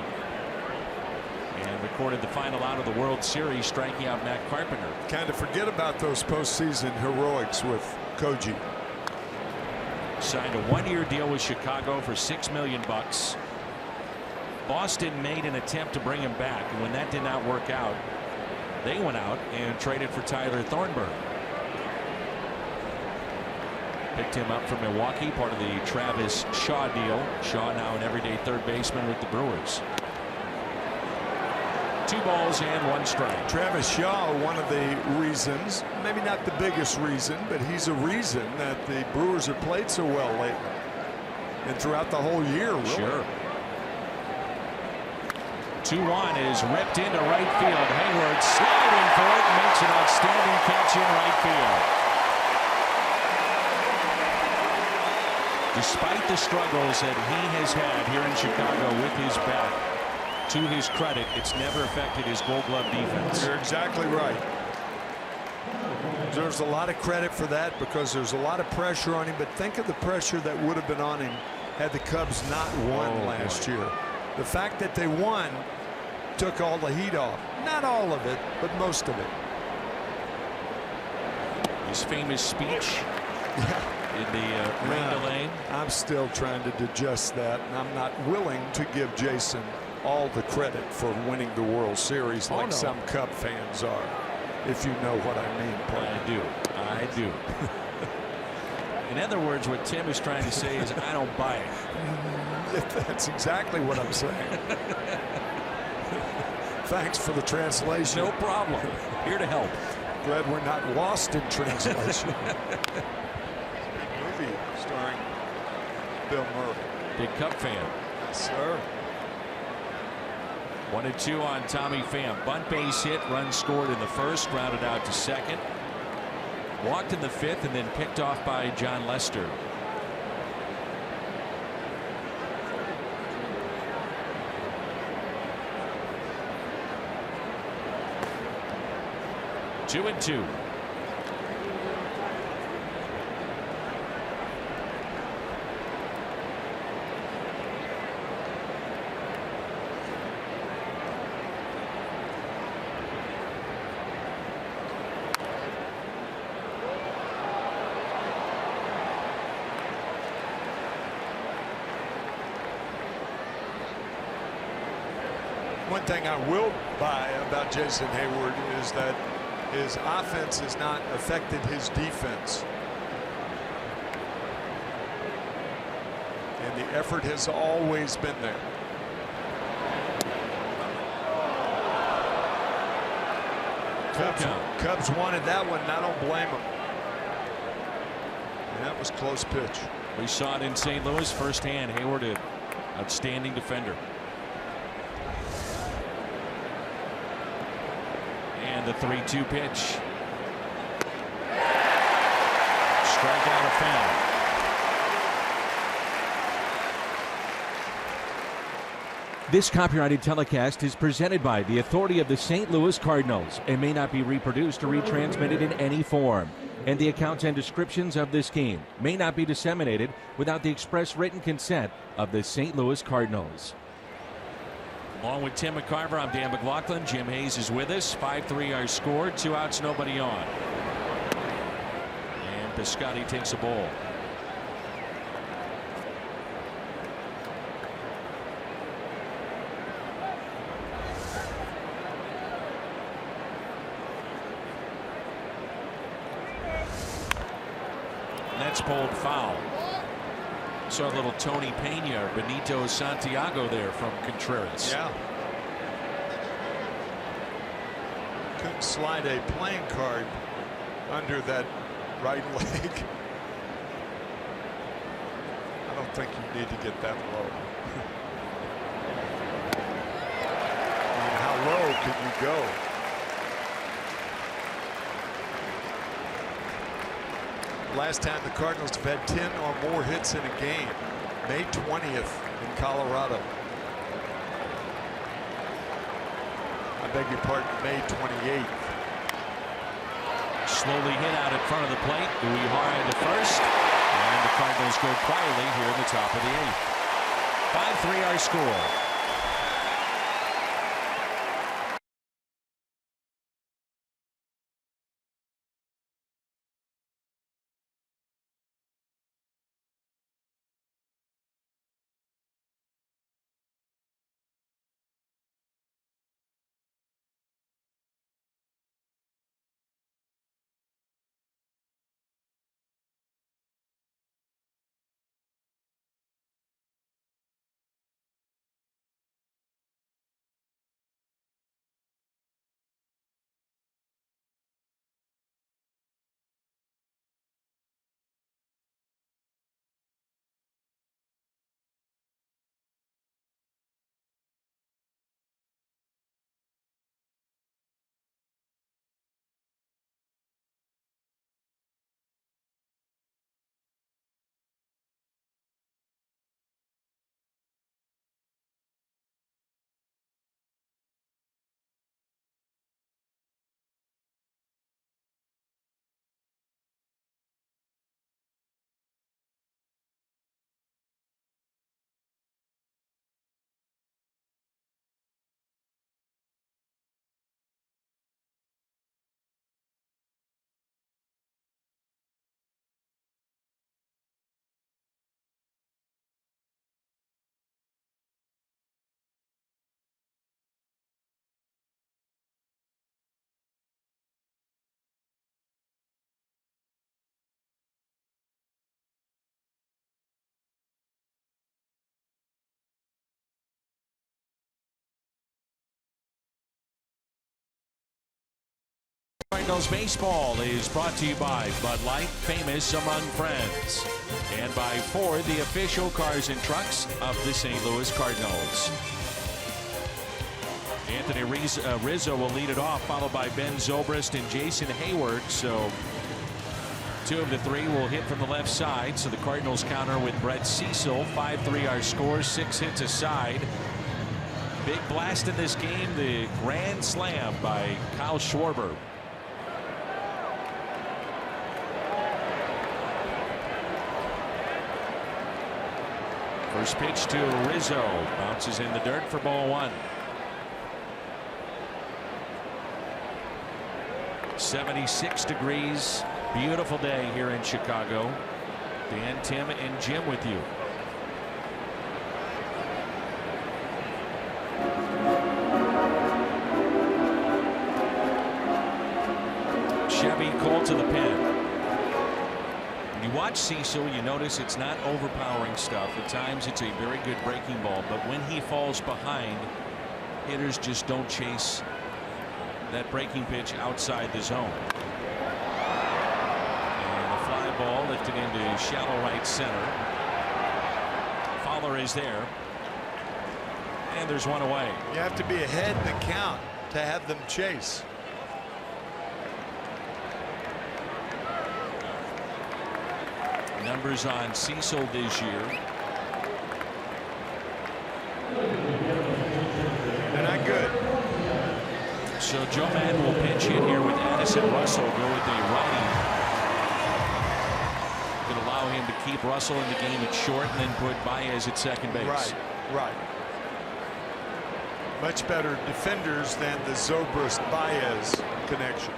and recorded the final out of the World Series, striking out Matt Carpenter. Kind of forget about those postseason heroics with Koji. Signed a one-year deal with Chicago for $6 million. Boston made an attempt to bring him back, and when that did not work out, they went out and traded for Tyler Thornburg. Picked him up from Milwaukee, part of the Travis Shaw deal. Shaw now an everyday third baseman with the Brewers. 2 balls and 1 strike. Travis Shaw, one of the reasons, maybe not the biggest reason, but he's a reason that the Brewers have played so well lately and throughout the whole year. Really. Sure. 2-1 is ripped into right field. Hayward sliding for it, makes an outstanding catch in right field. Despite the struggles that he has had here in Chicago with his bat, to his credit, it's never affected his Gold Glove defense. You're exactly right. There's a lot of credit for that because there's a lot of pressure on him, but think of the pressure that would have been on him had the Cubs not won last year. The fact that they won took all the heat off. Not all of it, but most of it. His famous speech in the rain delay. I'm still trying to digest that, and I'm not willing to give Jason all the credit for winning the World Series like some Cub fans are, if you know what I mean. I do. In other words, what Tim is trying to say is I don't buy it. That's exactly what I'm saying. Thanks for the translation. No problem. Here to help. Glad we're not lost in translation. Movie starring Bill Murray. Big Cub fan. Yes, sir. 1-2 on Tommy Pham. Bunt base hit, run scored in the first, grounded out to second. Walked in the 5th and then picked off by John Lester. Two and 2. One thing I will buy about Jason Hayward is that his offense has not affected his defense. And the effort has always been there. Cubs wanted that one, and I don't blame them. And that was a close pitch. We saw it in St. Louis firsthand. Hayward, an outstanding defender. And the 3-2 pitch. Strikeout of Pham. This copyrighted telecast is presented by the authority of the St. Louis Cardinals and may not be reproduced or retransmitted in any form. And the accounts and descriptions of this game may not be disseminated without the express written consent of the St. Louis Cardinals. Along with Tim McCarver, I'm Dan McLaughlin. Jim Hayes is with us. 5-3 are scored. 2 outs, nobody on. And Piscotty takes a ball. That's pulled foul. Saw a little Tony Pena, Benito Santiago there from Contreras. Yeah. Couldn't slide a playing card under that right leg. I don't think you need to get that low. I mean, how low can you go? Last time the Cardinals have had 10 or more hits in a game, May 20th in Colorado. beg your pardon, May 28th. Slowly hit out in front of the plate. Uehara to first. And the Cardinals go quietly here in the top of the 8th. 5-3 our score. Cardinals baseball is brought to you by Bud Light, famous among friends, and by Ford, the official cars and trucks of the St. Louis Cardinals. Anthony Rizzo will lead it off, followed by Ben Zobrist and Jason Hayward. So 2 of the 3 will hit from the left side. So the Cardinals counter with Brett Cecil. 5-3 our score, 6 hits aside. Big blast in this game, the grand slam by Kyle Schwarber. First pitch to Rizzo, bounces in the dirt for ball 1. 76 degrees, beautiful day here in Chicago. Dan, Tim, and Jim with you. Chevy Cole to the pen. When you watch Cecil, you notice it's not overpowering stuff. At times it's a very good breaking ball, but when he falls behind, hitters just don't chase that breaking pitch outside the zone. And a fly ball lifted into shallow right center. Fowler is there. And there's one away. You have to be ahead in the count to have them chase. Numbers on Cecil this year. They're not good. So Joe Madden will pinch hit here with Addison Russell. Go with the righty. Could allow him to keep Russell in the game at short and then put Baez at second base. Right, right. Much better defenders than the Zobrist-Baez connection.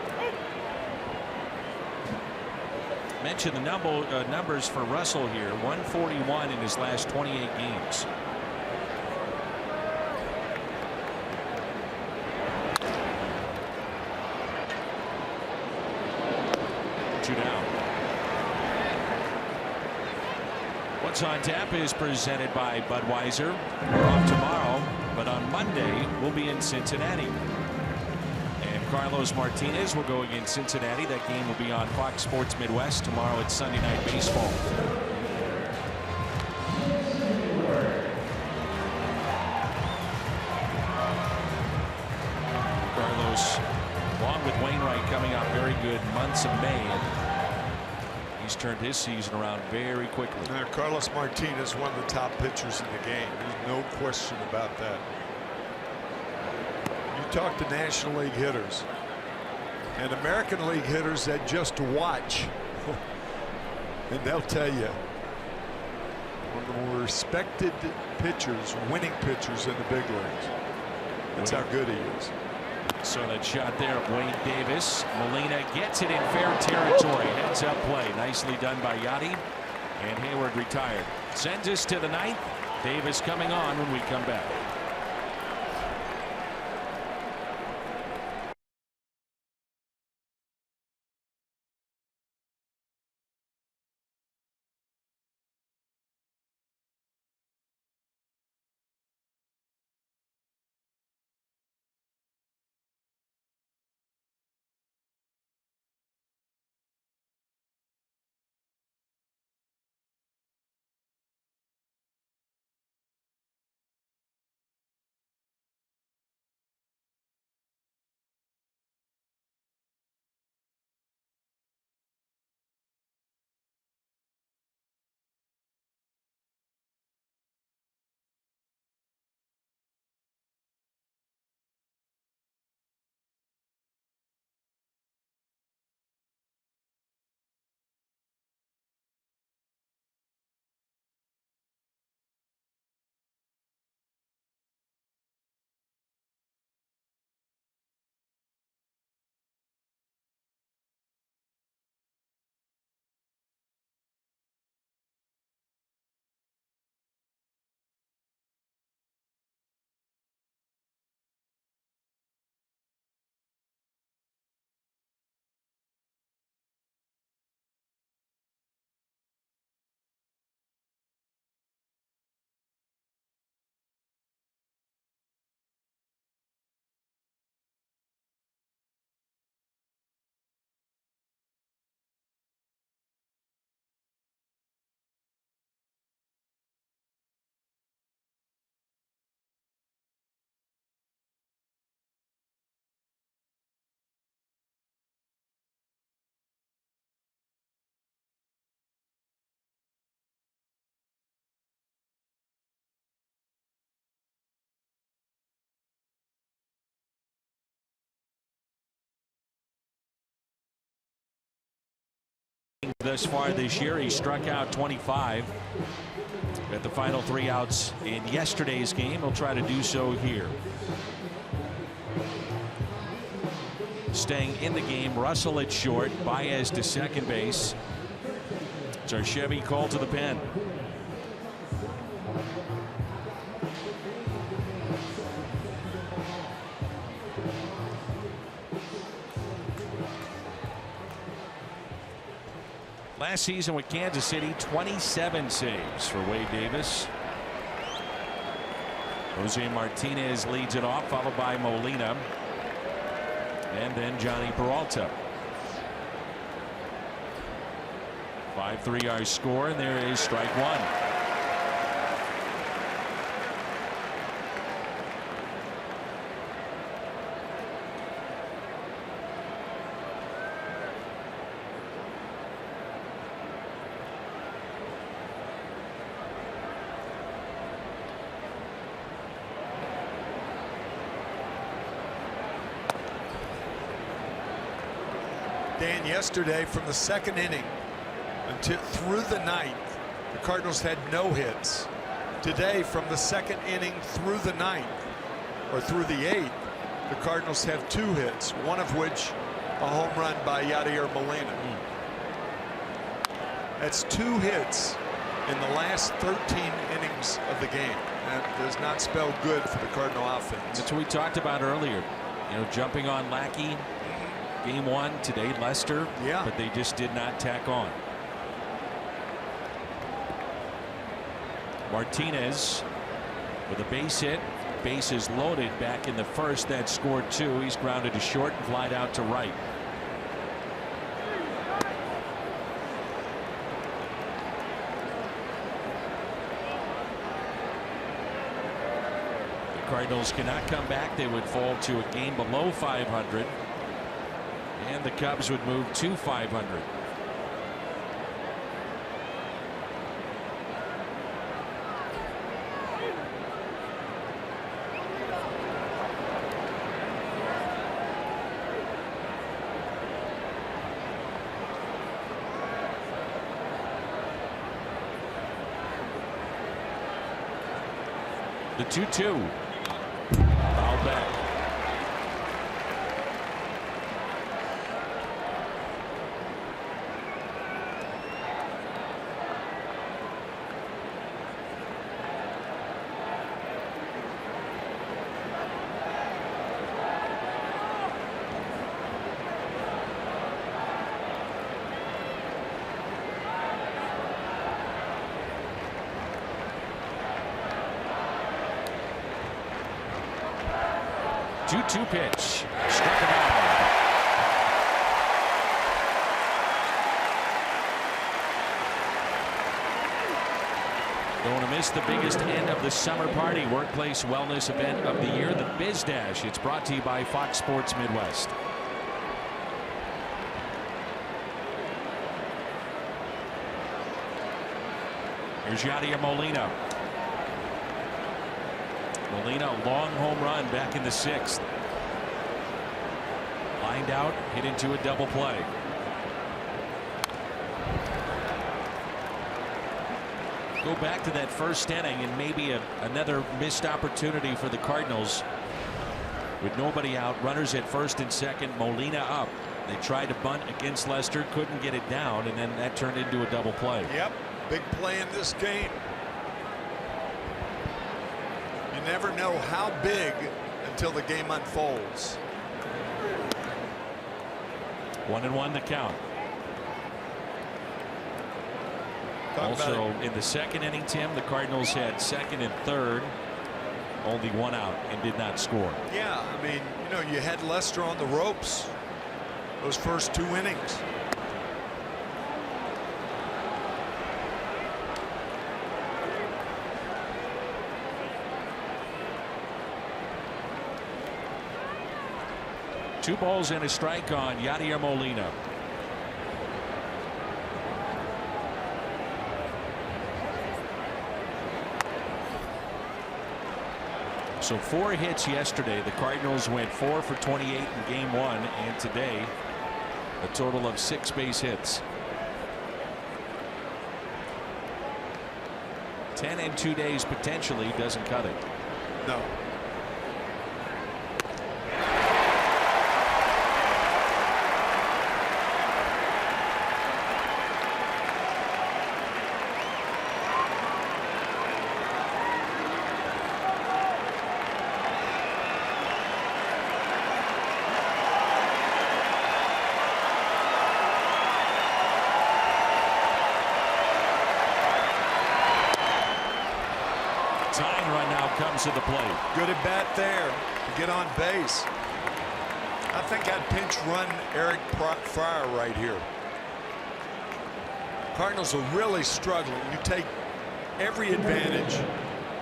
Mention the numbers for Russell here. 141 in his last 28 games. Two down. What's on Tap is presented by Budweiser. We're off tomorrow, but on Monday we'll be in Cincinnati. Carlos Martinez will go against Cincinnati. That game will be on Fox Sports Midwest tomorrow at Sunday Night Baseball. Carlos, along with Wainwright, coming off very good months of May. And he's turned his season around very quickly. Carlos Martinez, one of the top pitchers in the game. There's no question about that. You talk to National League hitters and American League hitters that just watch, and they'll tell you one of the more respected pitchers, winning pitchers in the big leagues. That's how good he is. So that shot there of Wade Davis. Molina gets it in fair territory. Heads up play. Nicely done by Yachty. And Hayward retired. Sends us to the ninth. Davis coming on when we come back. Thus far this year, he struck out 25 at the final 3 outs in yesterday's game. He'll try to do so here. Staying in the game, Russell at short, Baez to second base. It's our Chevy call to the pen. Last season with Kansas City, 27 saves for Wade Davis. Jose Martinez leads it off, followed by Molina. And then Johnny Peralta. 5-3 our score, and there is strike one. Dan, yesterday from the second inning until through the ninth, the Cardinals had no hits. Today, from the second inning through the ninth, or through the eighth, the Cardinals have 2 hits, one of which a home run by Yadier Molina. That's 2 hits in the last 13 innings of the game. That does not spell good for the Cardinal offense. That's what we talked about earlier. You know, jumping on Lackey. Game 1 today, Lester, but they just did not tack on. Martinez with a base hit. Bases loaded back in the first. That scored 2. He's grounded to short and flied out to right. The Cardinals cannot come back. They would fall to a game below 500. And the Cubs would move to 500. The 2-2. Foul back. Two pitch. Struck him out. Don't want to miss the biggest end of the summer party, workplace wellness event of the year, the Biz Dash. It's brought to you by Fox Sports Midwest. Here's Yadier Molina. Molina, long home run back in the 6th. Lined out, hit into a double play. Go back to that first inning and maybe another missed opportunity for the Cardinals. With nobody out, runners at first and second, Molina up. They tried to bunt against Lester, couldn't get it down, and then that turned into a double play. Yep, big play in this game. You never know how big until the game unfolds. 1-1 the count. Also in the second inning, Tim, the Cardinals had second and third, only one out, and did not score. Yeah, I mean, you know, you had Lester on the ropes those first 2 innings. Two balls and a strike on Yadier Molina. So 4 hits yesterday. The Cardinals went 4 for 28 in game 1, and today a total of 6 base hits. 10 in 2 days potentially doesn't cut it. No. To the plate. Good at bat there to get on base. I think I'd pinch run Eric Fryer right here. Cardinals are really struggling. You take every advantage,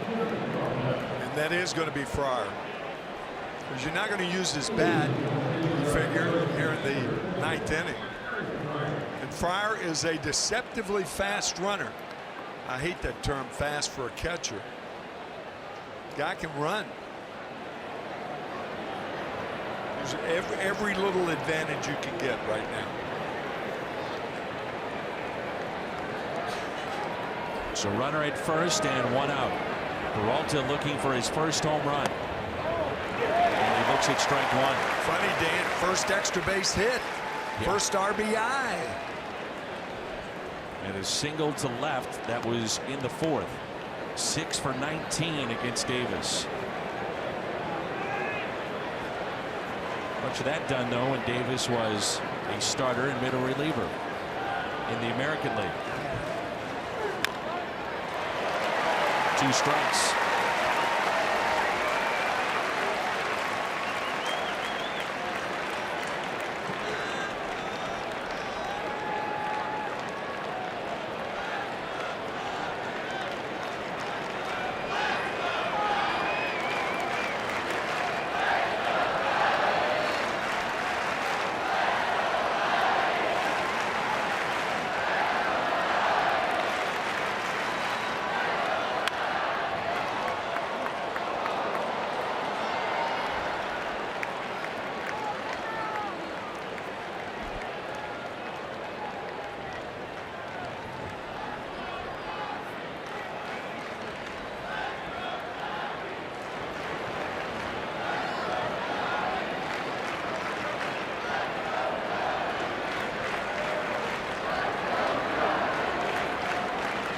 and that is going to be Fryer, because you're not going to use his bat, you figure, here in the 9th inning. And Fryer is a deceptively fast runner. I hate that term, fast, for a catcher. Guy can run. There's every little advantage you can get right now. So runner at first and 1 out. Peralta looking for his first home run. And he looks at strike 1. Funny, Dan, first extra base hit. Yeah. First RBI. And a single to left that was in the 4th. 6 for 19 against Davis. Much of that done though when Davis was a starter and middle reliever in the American League. 2 strikes.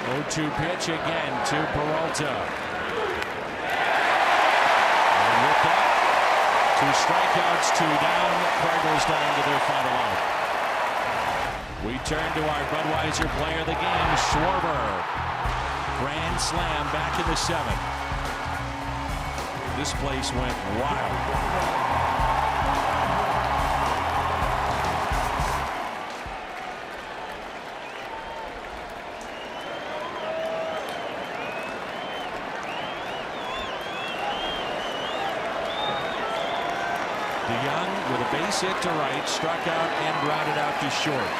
0-2 pitch again to Peralta. And with that, 2 strikeouts, 2 down. Cardinals down to their final out. We turn to our Budweiser player of the game, Schwarber. Grand slam back in the 7th. This place went wild. DeYoung with a base hit to right, struck out and grounded out to short.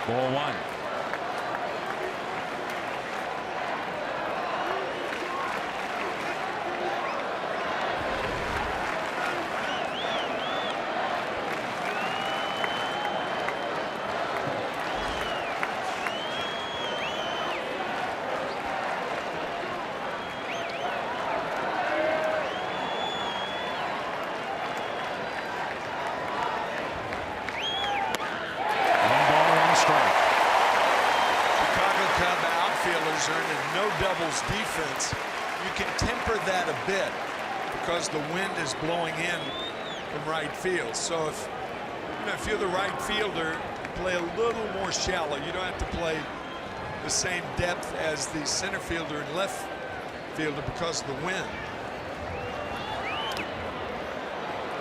Ball 1. Defense, you can temper that a bit because the wind is blowing in from right field. So if you're the right fielder, play a little more shallow. You don't have to play the same depth as the center fielder and left fielder because of the wind.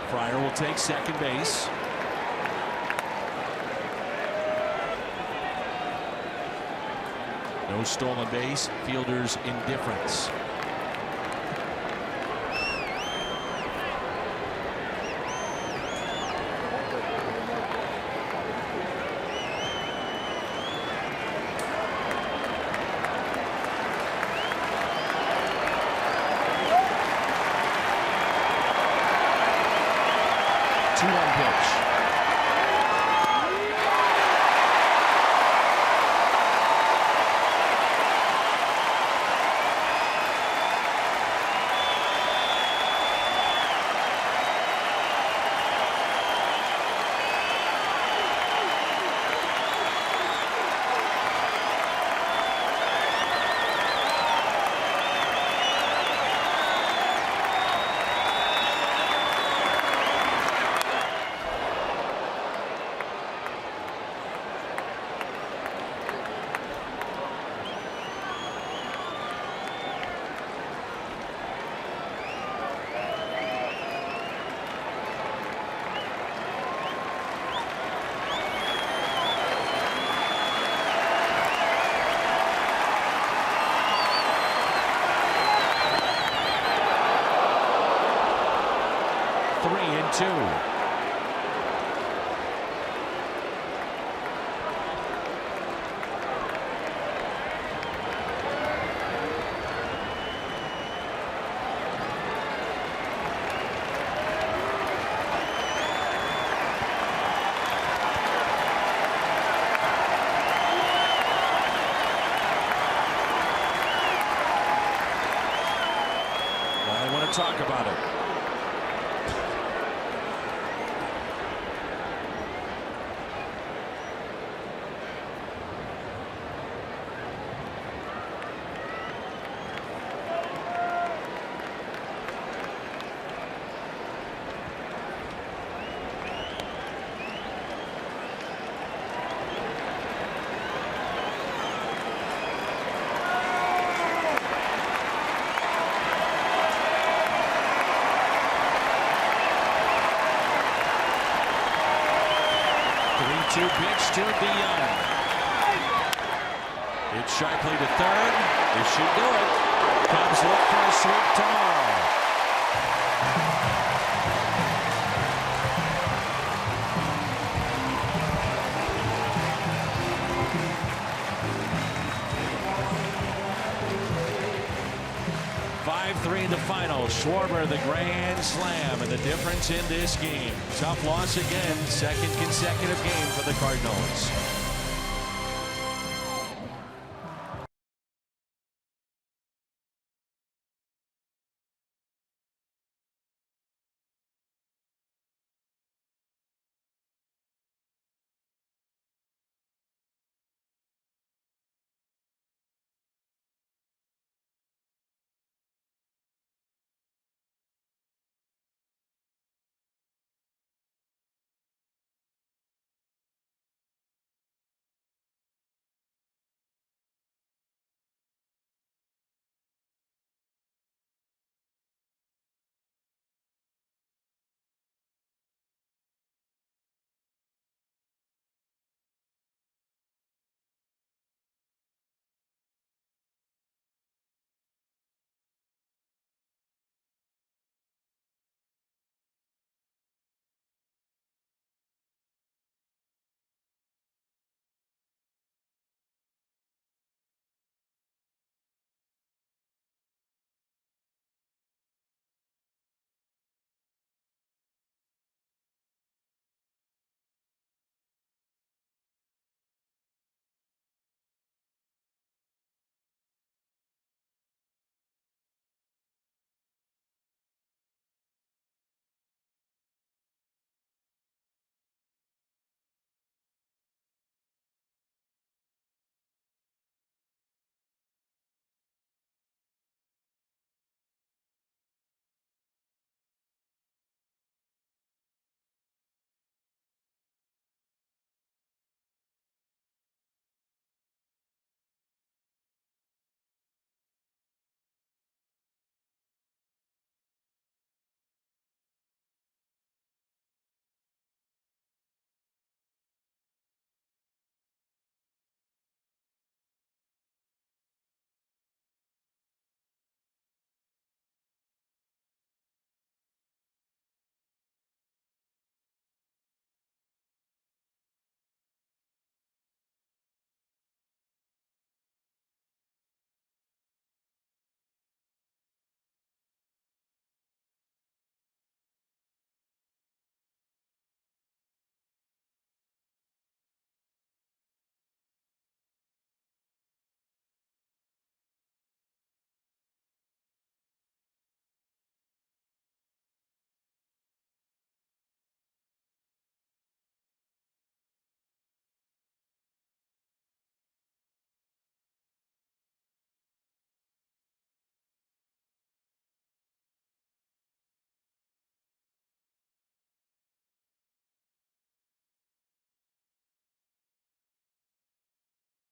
Fryer will take second base. No stolen base, fielder's indifference. Two-one pitch. Two. I want to talk about it. Two pitch to DeYoung. It's sharply to third. This should do it. Cubs look for a sweep tomorrow. In the final, Schwarber the grand slam, and the difference in this game. Tough loss again, second consecutive game for the Cardinals.